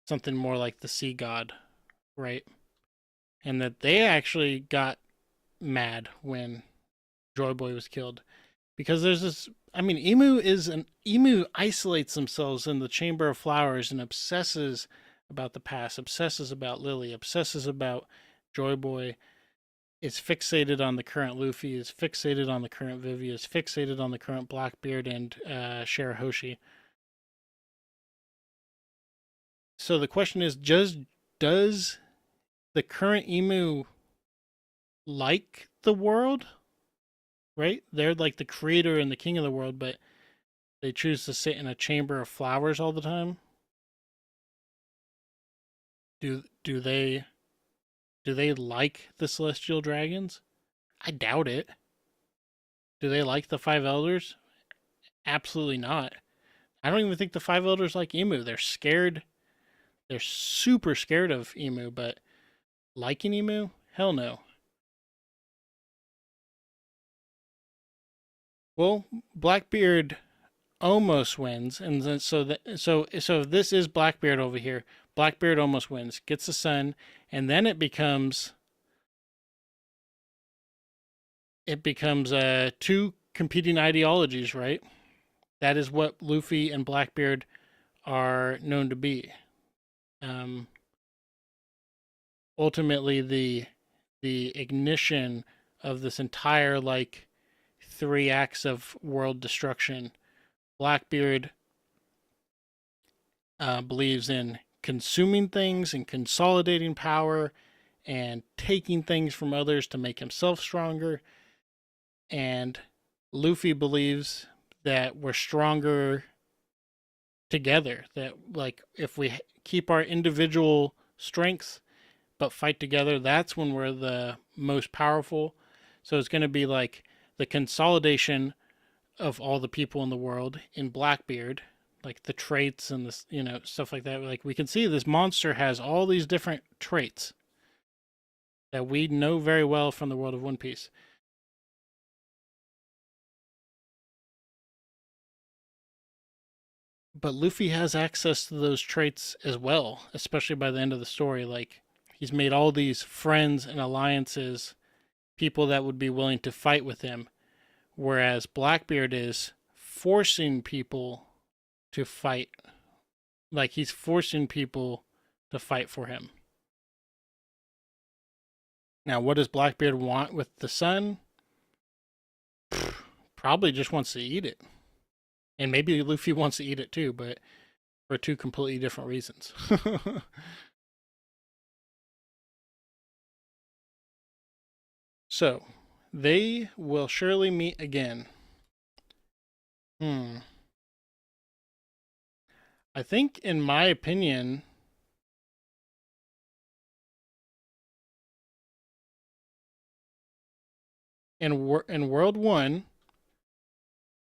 [SPEAKER 1] something more like the sea god, right? And that they actually got mad when Joy Boy was killed, because there's this. I mean, Emu isolates themselves in the Chamber of Flowers and obsesses about the past, obsesses about Lily, obsesses about Joy Boy. Is fixated on the current Luffy, is fixated on the current Vivi, is fixated on the current Blackbeard and Shirahoshi. So the question is, does the current Emu like the world? Right? They're like the creator and the king of the world, but they choose to sit in a chamber of flowers all the time. Do they like the celestial dragons? I doubt it. Do they like the five elders? Absolutely not. I don't even think the five elders like Emu. They're scared. They're super scared of Emu, but liking Emu? Hell no. Well, Blackbeard almost wins, and then so if this is Blackbeard over here, Blackbeard almost wins, gets the sun, and then it becomes two competing ideologies, right? That is what Luffy and Blackbeard are known to be. Um, Ultimately, the ignition of this entire like 3 acts of world destruction. Blackbeard believes in consuming things and consolidating power and taking things from others to make himself stronger. And Luffy believes that we're stronger together. That like if we keep our individual strengths but fight together, that's when we're the most powerful. So it's going to be like the consolidation of all the people in the world in Blackbeard, like the traits and this, stuff like that. Like we can see this monster has all these different traits that we know very well from the world of One Piece. But Luffy has access to those traits as well, especially by the end of the story. Like he's made all these friends and alliances, people that would be willing to fight with him, whereas Blackbeard is forcing people to fight. Like he's forcing people to fight for him. Now, what does Blackbeard want with the sun? Probably just wants to eat it. And maybe Luffy wants to eat it too, but for two completely different reasons. So, they will surely meet again. I think, in my opinion, in World 1,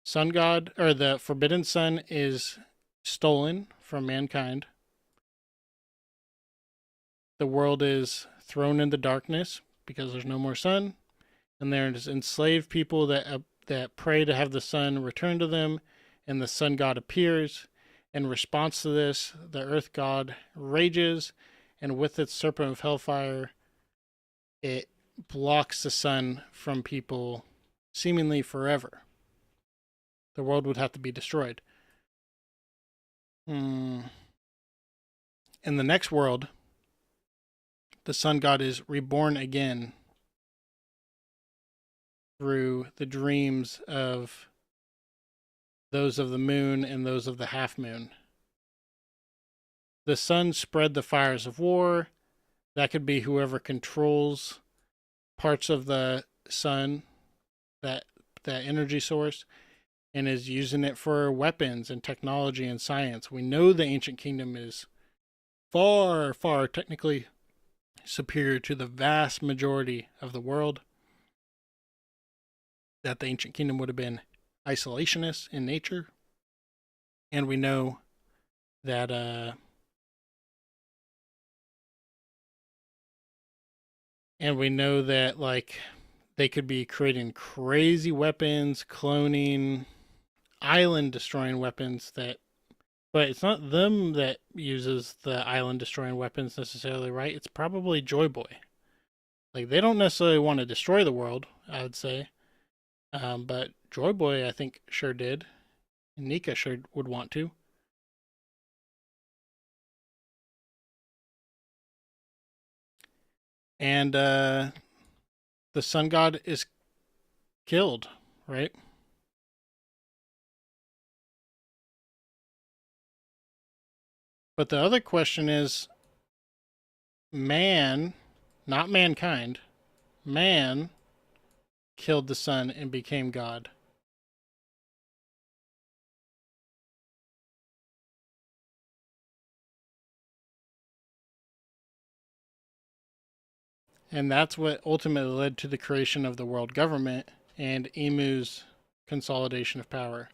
[SPEAKER 1] Sun God, or the Forbidden Sun, is stolen from mankind. The world is thrown into darkness because there's no more sun, and there's enslaved people that pray to have the sun return to them, and the sun god appears. In response to this, the earth god rages, and with its serpent of hellfire, it blocks the sun from people seemingly forever. The world would have to be destroyed. In the next world, the sun god is reborn again through the dreams of those of the moon and those of the half moon. The sun spread the fires of war. That could be whoever controls parts of the sun, that energy source, and is using it for weapons and technology and science. We know the ancient kingdom is far, far technically superior to the vast majority of the world. That the ancient kingdom would have been isolationist in nature. And we know that like they could be creating crazy weapons, cloning, island destroying weapons but it's not them that uses the island destroying weapons necessarily, right? It's probably Joy Boy. Like they don't necessarily want to destroy the world, I would say. But Joy Boy, I think, sure did. Nika sure would want to. And the sun god is killed, right? But the other question is man, not mankind, man killed the sun and became God. And that's what ultimately led to the creation of the world government and Emu's consolidation of power.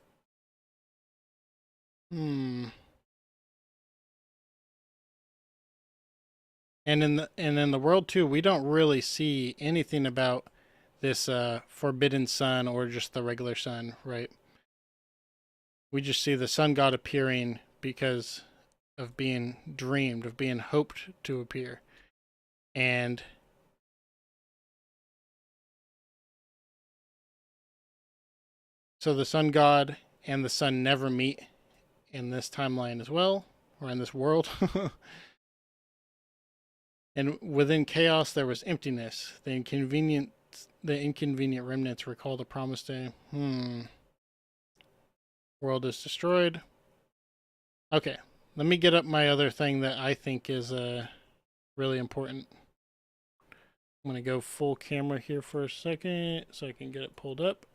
[SPEAKER 1] And in the world too, we don't really see anything about this forbidden sun or just the regular sun, right? We just see the sun god appearing because of being dreamed, of being hoped to appear. And so the sun god and the sun never meet in this timeline as well, or in this world. And within chaos there was emptiness. The inconvenient remnants recall the promised day. World is destroyed. Okay, let me get up my other thing that I think is really important. I'm going to go full camera here for a second so I can get it pulled up.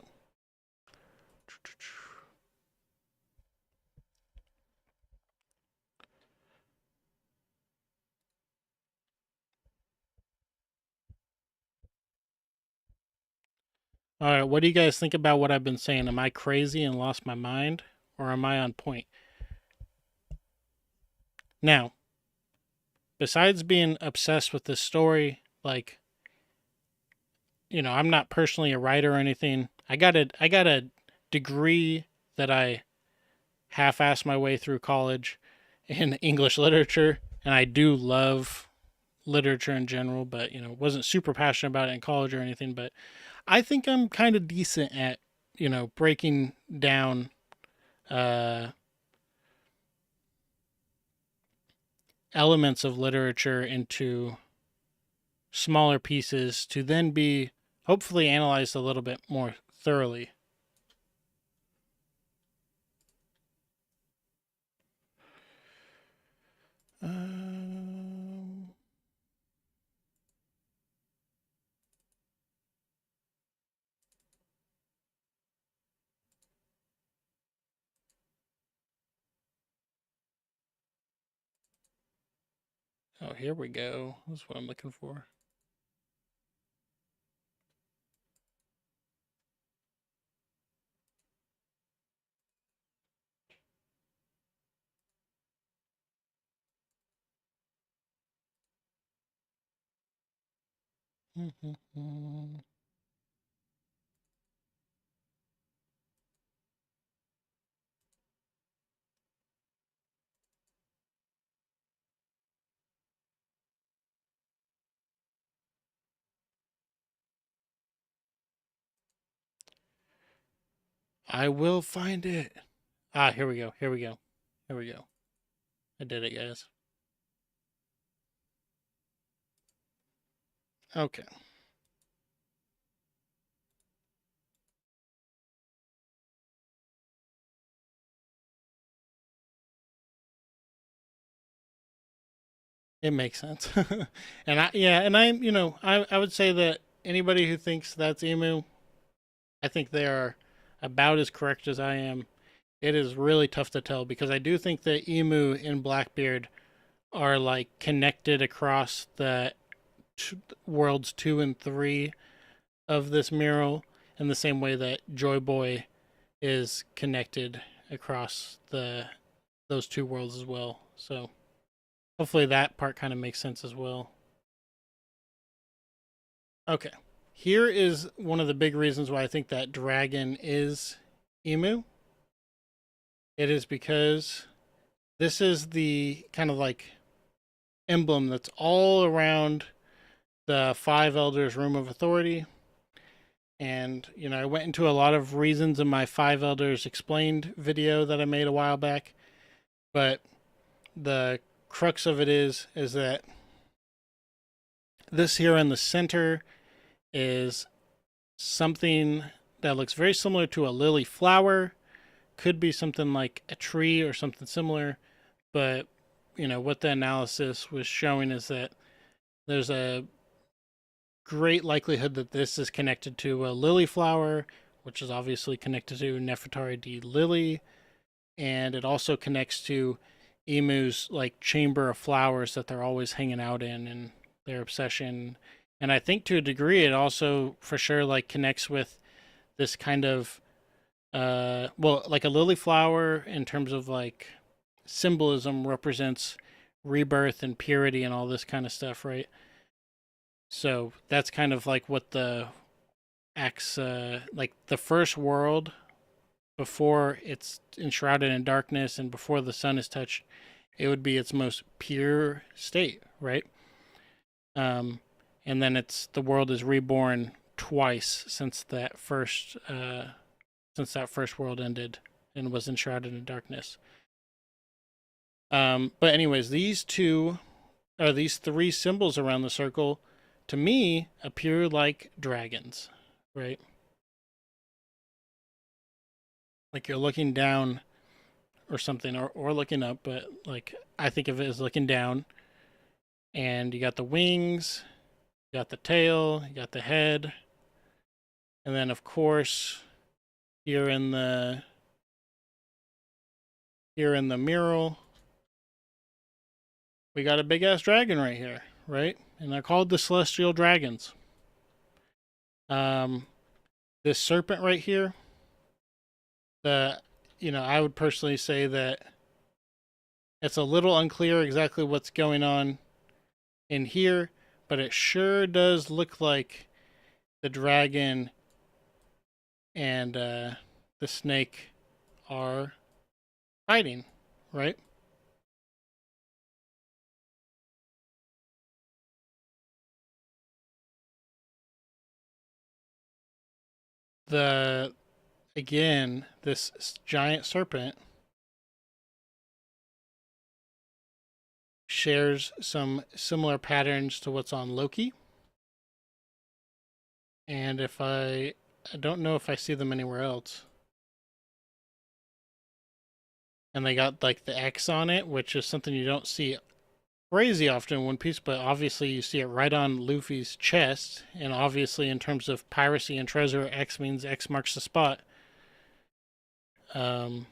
[SPEAKER 1] All right, what do you guys think about what I've been saying? Am I crazy and lost my mind, or am I on point? Now, besides being obsessed with this story, like, I'm not personally a writer or anything. I got a degree that I half-assed my way through college in English literature, and I do love literature in general, but wasn't super passionate about it in college or anything. But I think I'm kind of decent at breaking down uh, elements of literature into smaller pieces to then be hopefully analyzed a little bit more thoroughly. Um, oh, here we go. That's what I'm looking for. I will find it. Ah, here we go. Here we go. Here we go. I did it, guys. Okay. It makes sense. And I would say that anybody who thinks that's emu, I think they are about as correct as I am. It is really tough to tell because I do think that emu and Blackbeard are like connected across the worlds 2 and 3 of this mural in the same way that Joy Boy is connected across the those two worlds as well. So hopefully that part kind of makes sense as well. Okay. Here is one of the big reasons why I think that dragon is emu. It is because this is the kind of like emblem that's all around the five elders room of authority. And I went into a lot of reasons in my five elders explained video that I made a while back, but the crux of it is that this here in the center is something that looks very similar to a lily flower. Could be something like a tree or something similar, but what the analysis was showing is that there's a great likelihood that this is connected to a lily flower, which is obviously connected to Nefertari D. Lily, and it also connects to emu's like chamber of flowers that they're always hanging out in and their obsession. And I think to a degree it also for sure like connects with this kind of well, like a lily flower in terms of like symbolism represents rebirth and purity and all this kind of stuff, right? So that's kind of like what the acts like the first world before it's enshrouded in darkness and before the sun is touched, it would be its most pure state, right? Um, and then the world is reborn twice since that first world ended and was enshrouded in darkness. But anyways, these three symbols around the circle, to me, appear like dragons, right? Like you're looking down or something, or looking up, but like I think of it as looking down, and you got the wings, you got the tail, you got the head, and then of course here in the mural, we got a big ass dragon right here, right? And they're called the celestial dragons. Um, this serpent right here, the I would personally say that it's a little unclear exactly what's going on in here, but it sure does look like the dragon and the snake are fighting, right? The Again, this giant serpent shares some similar patterns to what's on Loki. And I don't know if I see them anywhere else. And they got like the X on it, which is something you don't see crazy often in One Piece, but obviously you see it right on Luffy's chest. And obviously, in terms of piracy and treasure, X means X marks the spot. Um,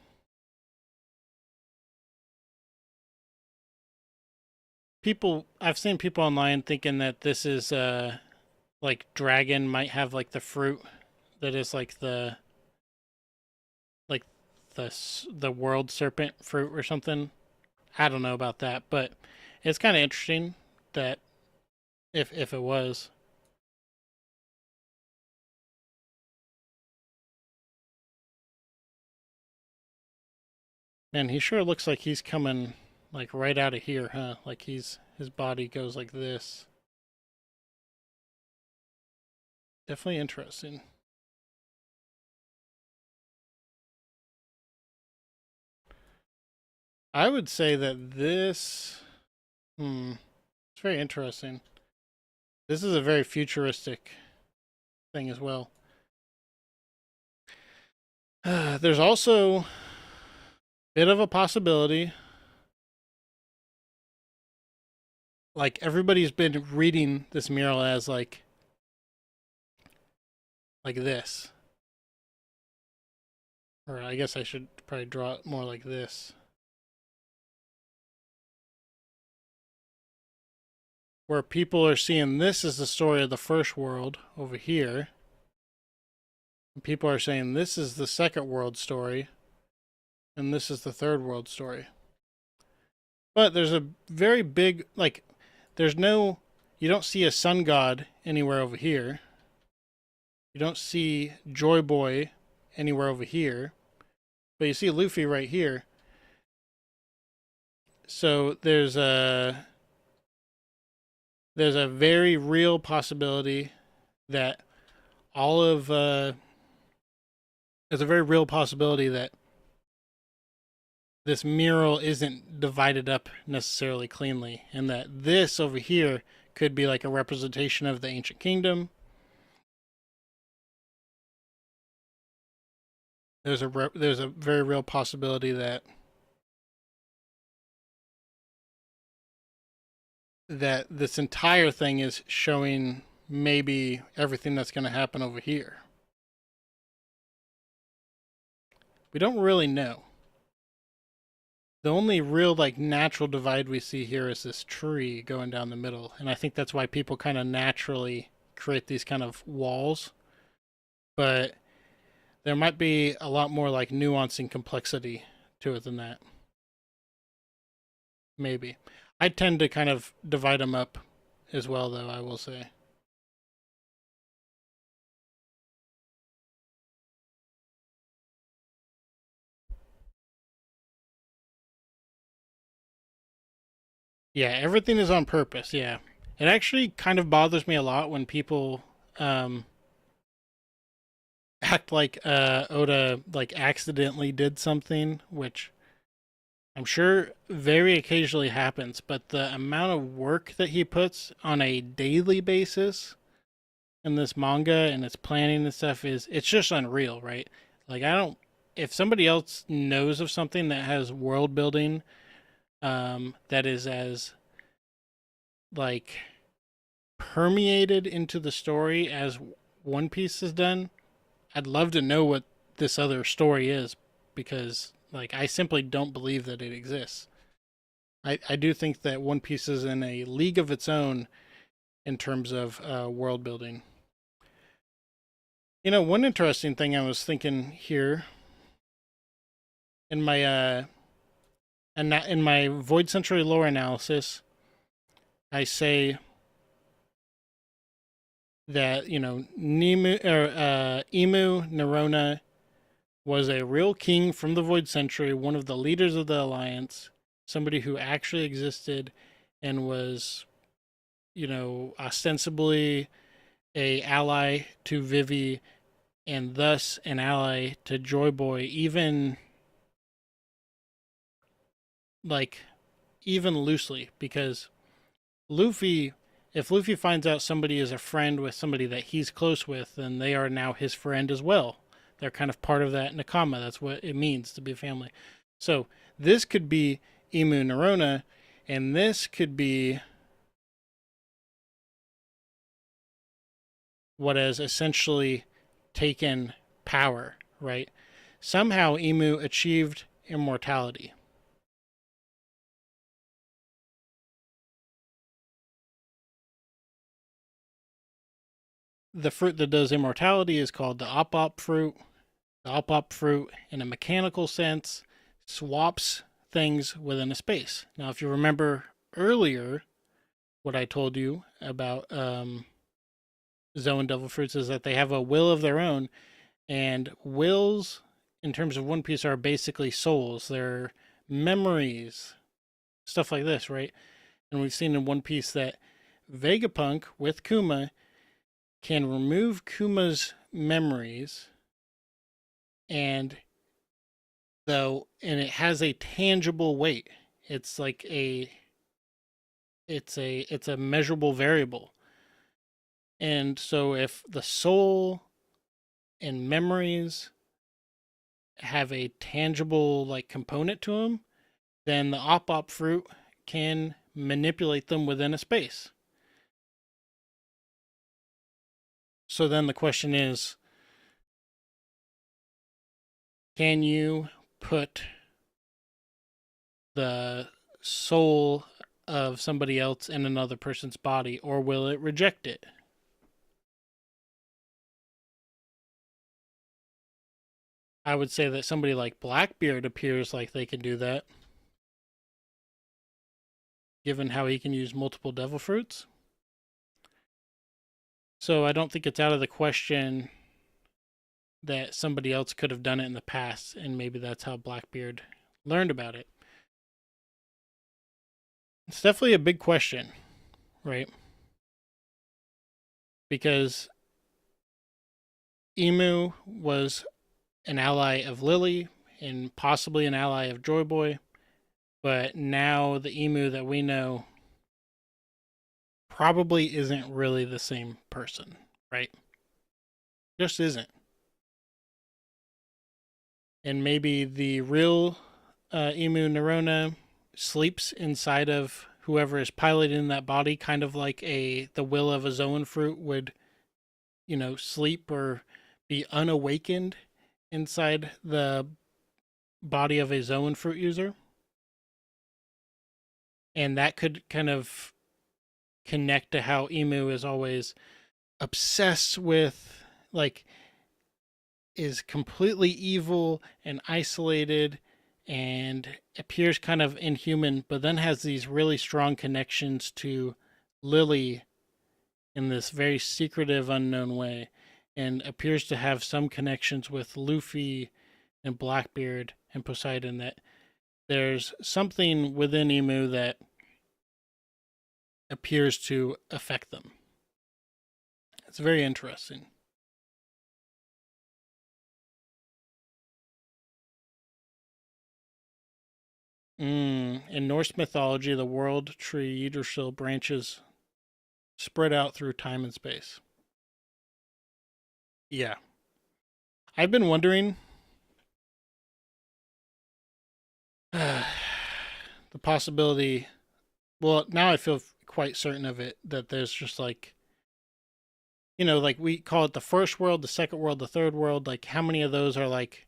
[SPEAKER 1] I've seen people online thinking that this is like dragon might have like the fruit that is like the world serpent fruit or something. I don't know about that, but it's kind of interesting that if it was. Man, he sure looks like he's coming like right out of here, huh? Like his body goes like this. Definitely interesting. I would say that it's very interesting. This is a very futuristic thing as well. There's also a bit of a possibility, like everybody's been reading this mural as like this. Or I guess I should probably draw it more like this. Where people are seeing this as the story of the first world over here. People are saying this is the second world story, and this is the third world story. But there's a very big, like, you don't see a sun god anywhere over here. You don't see Joy Boy anywhere over here. But you see Luffy right here. So there's a very real possibility that all of there's a very real possibility that this mural isn't divided up necessarily cleanly, and that this over here could be like a representation of the ancient kingdom. There's a very real possibility that this entire thing is showing maybe everything that's going to happen over here. We don't really know. The only real like natural divide we see here is this tree going down the middle, and I think that's why people kind of naturally create these kind of walls. But there might be a lot more like nuance and complexity to it than that. Maybe. I tend to kind of divide them up as well, though, I will say. Yeah, everything is on purpose. Yeah. It actually kind of bothers me a lot when people um, act like Oda like accidentally did something, which I'm sure very occasionally happens, but the amount of work that he puts on a daily basis in this manga and its planning and stuff it's just unreal, right? Like I don't if somebody else knows of something that has world building that is as like permeated into the story as One Piece has done, I'd love to know what this other story is because like I simply don't believe that it exists. I do think that One Piece is in a league of its own in terms of world building. One interesting thing I was thinking here in my in my Void Century lore analysis, I say that Emu Nerona was a real king from the Void Century, one of the leaders of the Alliance, somebody who actually existed and was, ostensibly a ally to Vivi and thus an ally to Joy Boy, like even loosely, because Luffy, if Luffy finds out somebody is a friend with somebody that he's close with, then they are now his friend as well. They're kind of part of that Nakama. That's what it means to be a family. So this could be Emu Nerona, and this could be what has essentially taken power, right? Somehow Emu achieved immortality. The fruit that does immortality is called the Op fruit. The Op fruit, in a mechanical sense, swaps things within a space. Now, if you remember earlier, what I told you about Zoan Devil Fruits is that they have a will of their own, and wills, in terms of One Piece, are basically souls. They're memories, stuff like this, right? And we've seen in One Piece that Vegapunk with Kuma can remove Kuma's memories, and it has a tangible weight. It's like it's a measurable variable. And so if the soul and memories have a tangible like component to them, then the op fruit can manipulate them within a space. So then the question is, can you put the soul of somebody else in another person's body, or will it reject it? I would say that somebody like Blackbeard appears like they can do that, given how he can use multiple devil fruits. So I don't think it's out of the question that somebody else could have done it in the past, and maybe that's how Blackbeard learned about it. It's definitely a big question, right? Because Emu was an ally of Lily and possibly an ally of Joy Boy, but now the Emu that we know probably isn't really the same person, right? Just isn't. And maybe the real Emu Nerona sleeps inside of whoever is piloting that body, kind of like the will of a Zoan fruit would, sleep or be unawakened inside the body of a Zoan fruit user. And that could kind of connect to how Emu is always obsessed with, like, is completely evil and isolated and appears kind of inhuman, but then has these really strong connections to Lily in this very secretive, unknown way, and appears to have some connections with Luffy and Blackbeard and Poseidon. That there's something within Emu that appears to affect them. It's very interesting. In Norse mythology, the world tree Yggdrasil branches spread out through time and space. Yeah. I've been wondering the possibility. Well, now I feel quite certain of it, that there's just like, like we call it the first world, the second world, the third world. Like, how many of those are like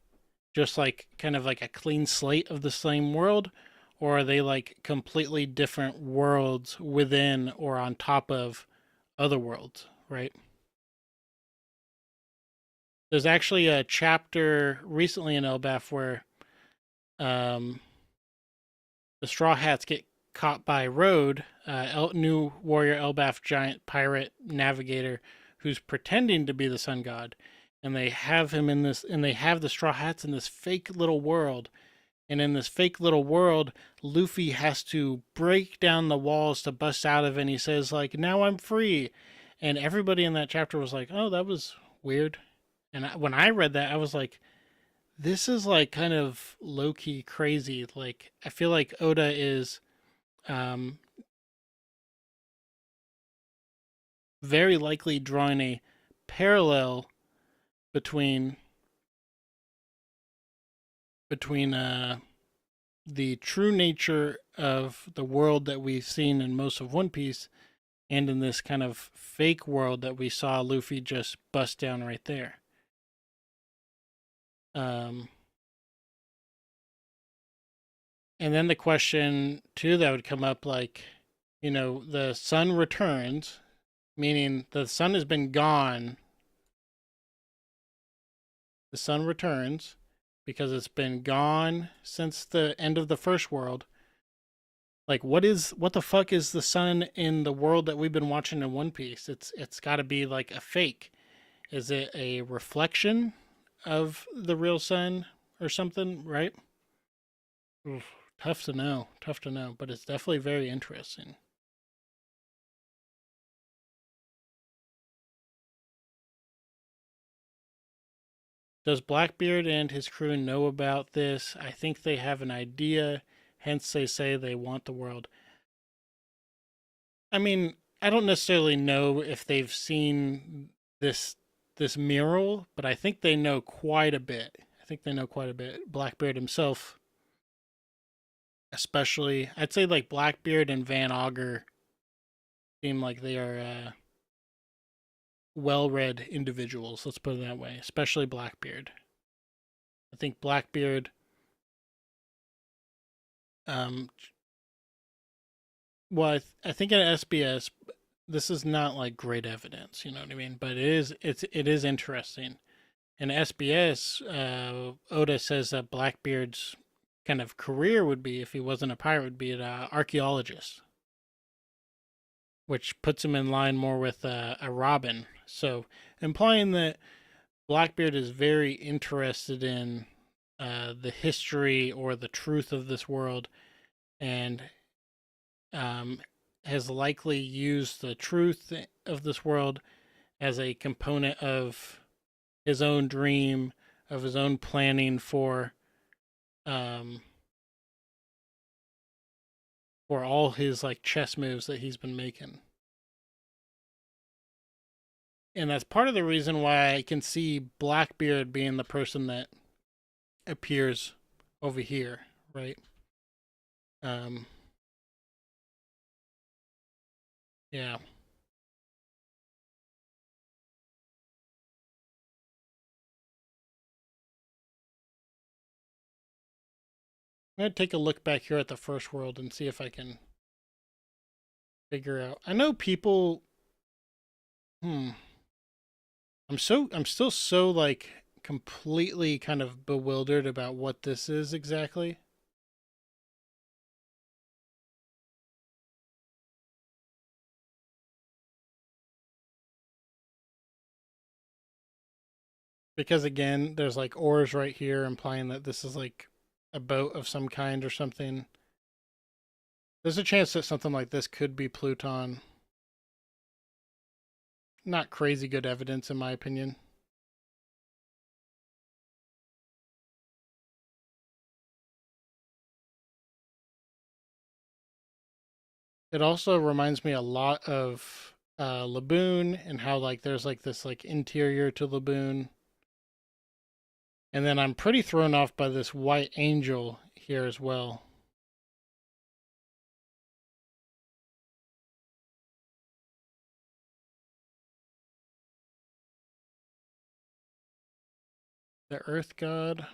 [SPEAKER 1] just like kind of like a clean slate of the same world? Or are they like completely different worlds within or on top of other worlds, right? There's actually a chapter recently in Elbaf where um, the Straw Hats get caught by Road, new warrior Elbaf giant pirate navigator who's pretending to be the sun god. And they have him in this, and they have the Straw Hats in this fake little world. And in this fake little world, Luffy has to break down the walls to bust out of it. And he says, like, now I'm free. And everybody in that chapter was like, oh, that was weird. And when I read that, I was like, this is like kind of low key crazy. Like, I feel like Oda is um, very likely drawing a parallel between between the true nature of the world that we've seen in most of One Piece and in this kind of fake world that we saw Luffy just bust down right there. Um, and then the question too that would come up, like, the sun returns, meaning the sun has been gone. The sun returns because it's been gone since the end of the first world. Like, what the fuck is the sun in the world that we've been watching in One Piece? It's got to be like a fake. Is it a reflection of the real sun or something, right? Oof, tough to know. Tough to know, but it's definitely very interesting. Does Blackbeard and his crew know about this? I think they have an idea, hence they say they want the world. I mean, I don't necessarily know if they've seen this this mural, but I think they know quite a bit. I think they know quite a bit. Blackbeard himself, especially, I'd say like Blackbeard and Van Augur seem like they are well-read individuals. Let's put it that way. Especially Blackbeard. I think Blackbeard. Um, well, I think in SBS, this is not like great evidence. You know what I mean? But it is interesting. In SBS, Oda says that Blackbeard's kind of career would be, if he wasn't a pirate, would be an archaeologist, which puts him in line more with a Robin. So implying that Blackbeard is very interested in the history or the truth of this world, and um, has likely used the truth of this world as a component of his own dream, of his own planning um, for all his like chess moves that he's been making. And that's part of the reason why I can see Blackbeard being the person that appears over here, right? Um, yeah. I'm gonna take a look back here at the first world and see if I can figure out. I know people. Hmm. I'm still so like completely kind of bewildered about what this is exactly. Because again, there's like oars right here implying that this is like a boat of some kind or something. There's a chance that something like this could be Pluton. Not crazy good evidence, in my opinion. It also reminds me a lot of Laboon and how like there's like this like interior to Laboon. And then I'm pretty thrown off by this white angel here as well. The Earth God.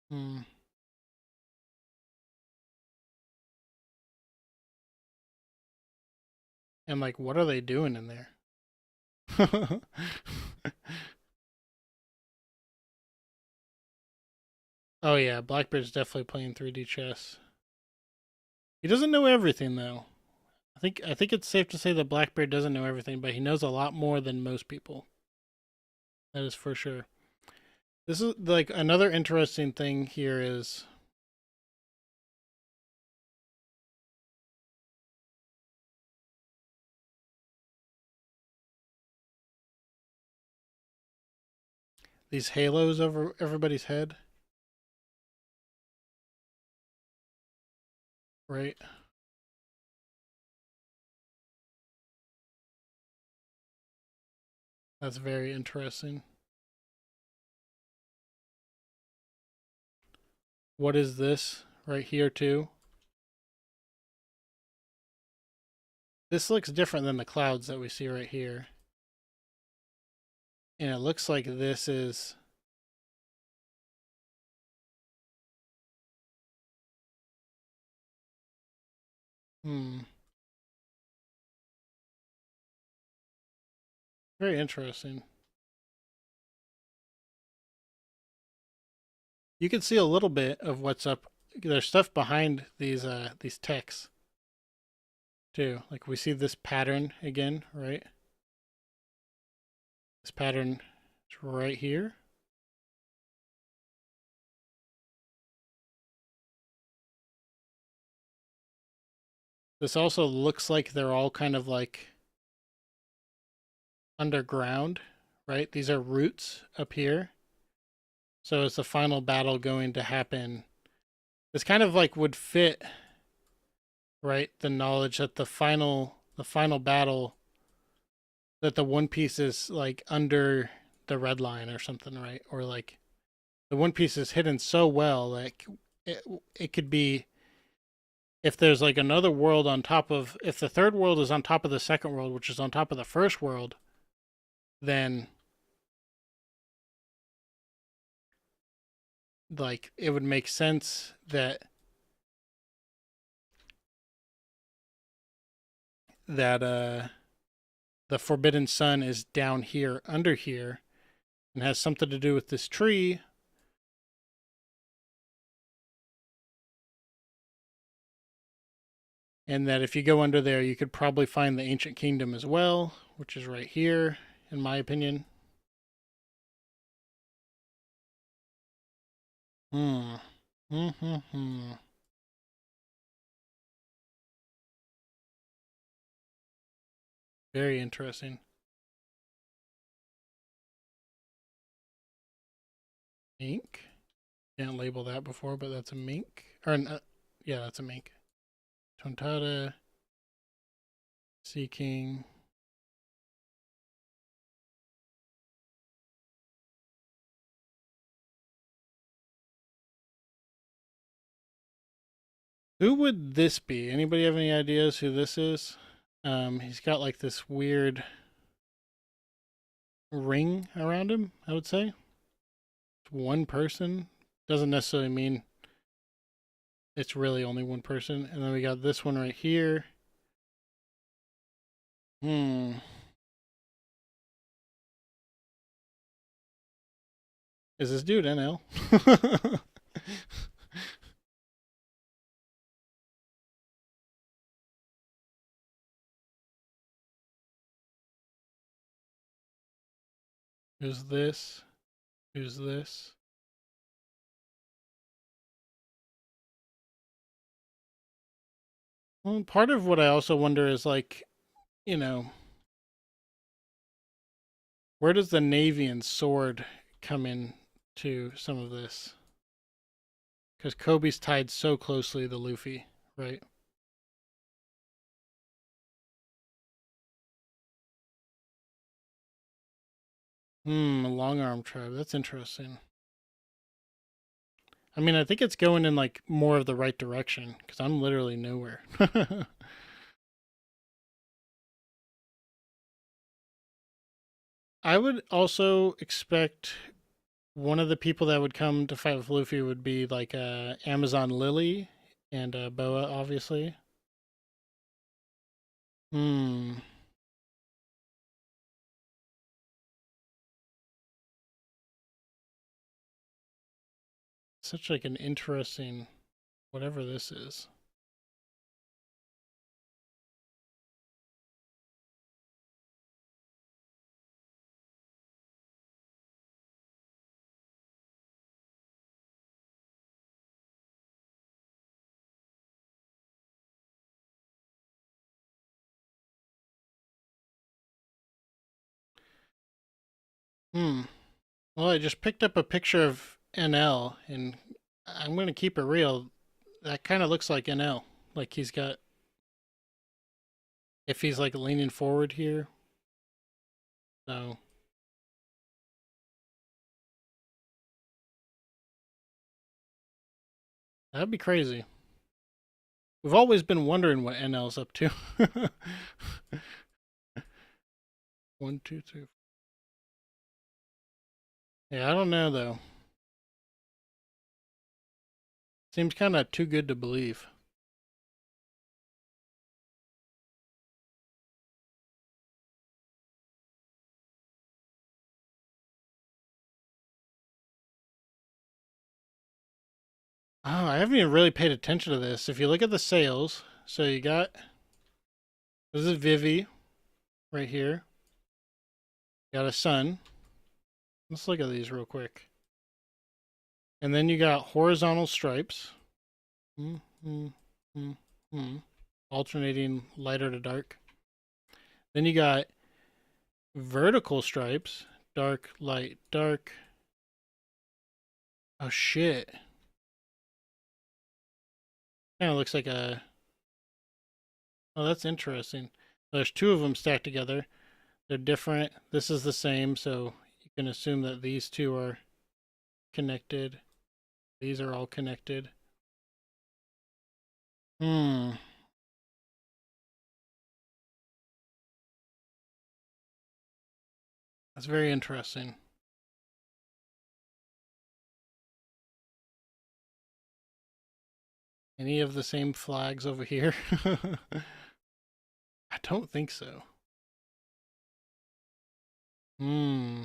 [SPEAKER 1] Hmm. And like, what are they doing in there? Oh yeah, Blackbeard's definitely playing 3D chess. He doesn't know everything though. I think it's safe to say that Blackbeard doesn't know everything, but he knows a lot more than most people. That is for sure. This is like another interesting thing here is these halos over everybody's head, right? That's very interesting. What is this right here too? This looks different than the clouds that we see right here. And it looks like this is hmm, very interesting. You can see a little bit of what's up. There's stuff behind these texts too. Like we see this pattern again, right? This pattern is right here. This also looks like they're all kind of like underground, right? These are roots up here. So is the final battle going to happen? This kind of like would fit, right? The knowledge that the final battle that the One Piece is like under the red line or something, right? Or like the One Piece is hidden so well, like it could be if there's like another world on top of if the third world is on top of the second world, which is on top of the first world, then like it would make sense that the Forbidden Sun is down here under here and has something to do with this tree. And that if you go under there, you could probably find the ancient kingdom as well, which is right here, in my opinion. Hmm. Hmm. Very interesting. Mink. Didn't label that before, but that's a mink. Yeah, that's a mink. Tontada, Sea King. Who would this be? Anybody have any ideas who this is? He's got like this weird ring around him, I would say. One person. Doesn't necessarily mean it's really only one person. And then we got this one right here. Hmm. Is this dude NL? Who's this? Who's this? Well, part of what I also wonder is like, you know, where does the Navy and sword come in to some of this? Because Kobe's tied so closely to Luffy, right? Long arm tribe. That's interesting. I mean, I think it's going in like more of the right direction because I'm literally nowhere. I would also expect one of the people that would come to fight with Luffy would be like Amazon Lily and Boa, obviously. Hmm. such like an interesting whatever this is. Hmm. Well, I just picked up a picture of NL, and I'm gonna keep it real. That kind of looks like NL. Like he's got, if he's like leaning forward here. So that'd be crazy. We've always been wondering what NL's up to. One, two, three. Yeah, I don't know though. Seems kind of too good to believe. Oh, I haven't even really paid attention to this. If you look at the sales, so you got this is Vivi right here. You got a sun. Let's look at these real quick. And then you got horizontal stripes. Mm, mm, mm, mm. Alternating lighter to dark. Then you got vertical stripes. Dark, light, dark. Oh shit. Kind of looks like a... Oh, that's interesting. There's two of them stacked together. They're different. This is the same, so you can assume that these two are connected. These are all connected. Hmm. That's very interesting. Any of the same flags over here? I don't think so. Hmm.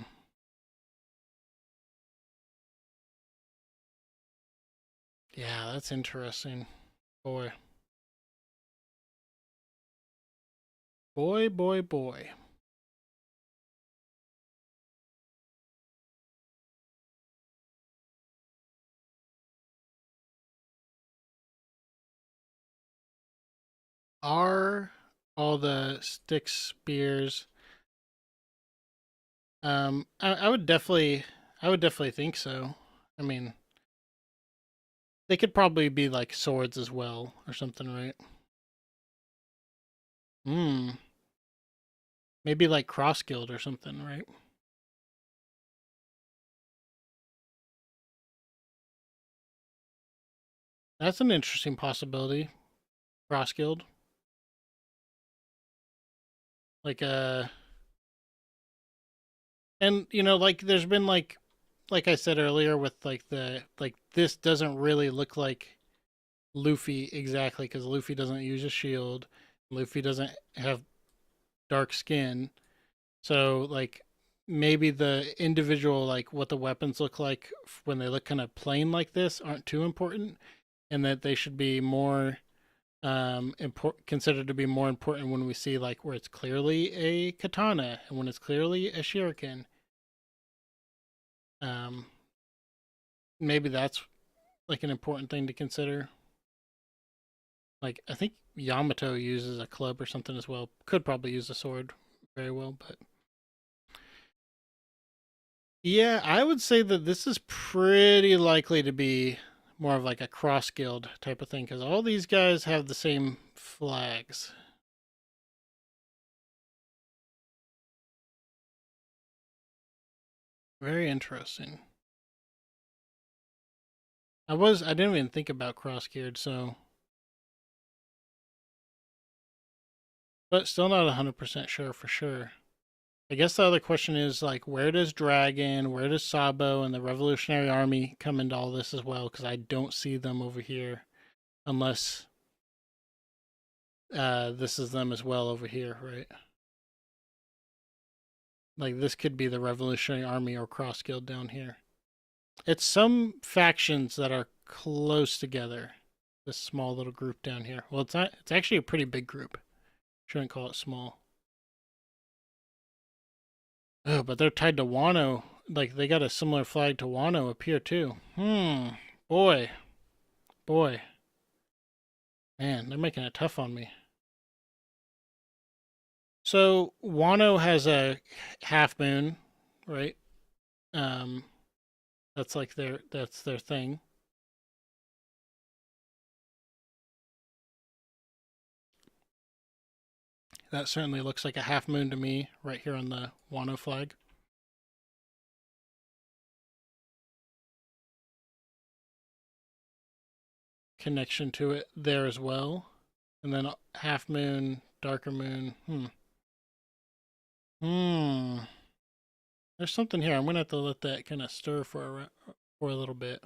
[SPEAKER 1] Yeah, that's interesting. Boy. Boy, boy, boy. Are all the stick spears? I would definitely think so. I mean, they could probably be like swords as well or something, right? Hmm. Maybe like cross guild or something, right? That's an interesting possibility. Cross guild, like and you know, like there's been like I said earlier with like the like this doesn't really look like Luffy exactly because Luffy doesn't use a shield. Luffy doesn't have dark skin. So like maybe the individual like what the weapons look like when they look kind of plain like this aren't too important, and that they should be more considered to be more important when we see like where it's clearly a katana and when it's clearly a shuriken. Um, maybe that's like an important thing to consider. Like I think Yamato uses a club or something as well. Could probably use a sword very well, but yeah, I would say that this is pretty likely to be more of like a cross guild type of thing because all these guys have the same flags. Very interesting. I didn't even think about cross geared, so but still not 100% sure for sure. I guess the other question is like, where does Dragon, where does Sabo, and the Revolutionary Army come into all this as well? Because I don't see them over here, unless this is them as well over here, right? Like this could be the Revolutionary Army or Cross Guild down here. It's some factions that are close together. This small little group down here. Well, it's not. It's actually a pretty big group. Shouldn't call it small. Oh, but they're tied to Wano. Like they got a similar flag to Wano up here too. Boy, boy, man, they're making it tough on me. So Wano has a half moon, right? Um, that's their thing. That certainly looks like a half moon to me, right here on the Wano flag. Connection to it there as well. And then half moon, darker moon. Hmm. There's something here. I'm gonna have to let that kind of stir for a little bit.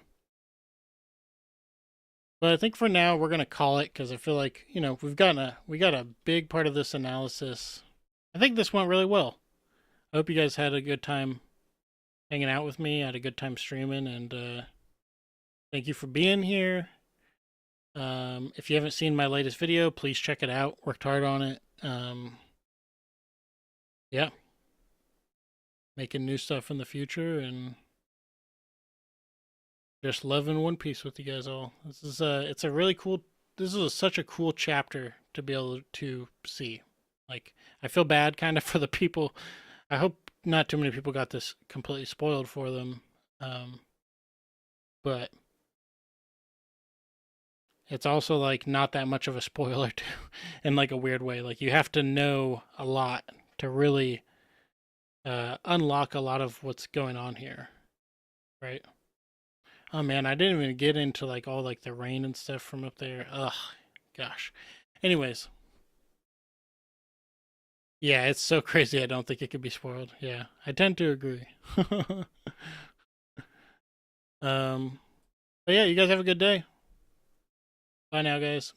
[SPEAKER 1] But I think for now we're gonna call it because I feel like we got a big part of this analysis. I think this went really well. I hope you guys had a good time hanging out with me. I had a good time streaming, and thank you for being here. If you haven't seen my latest video, please check it out. Worked hard on it. Yeah, making new stuff in the future, and just loving One Piece with you guys all. It's a really cool. This is such a cool chapter to be able to see. Like, I feel bad kind of for the people. I hope not too many people got this completely spoiled for them. But it's also like not that much of a spoiler too, in like a weird way. Like you have to know a lot to really unlock a lot of what's going on here, right? Oh man, I didn't even get into like all like the rain and stuff from up there. Ugh, gosh. Anyways, yeah, it's so crazy. I don't think it could be spoiled. Yeah, I tend to agree. um, but yeah, you guys have a good day. Bye now, guys.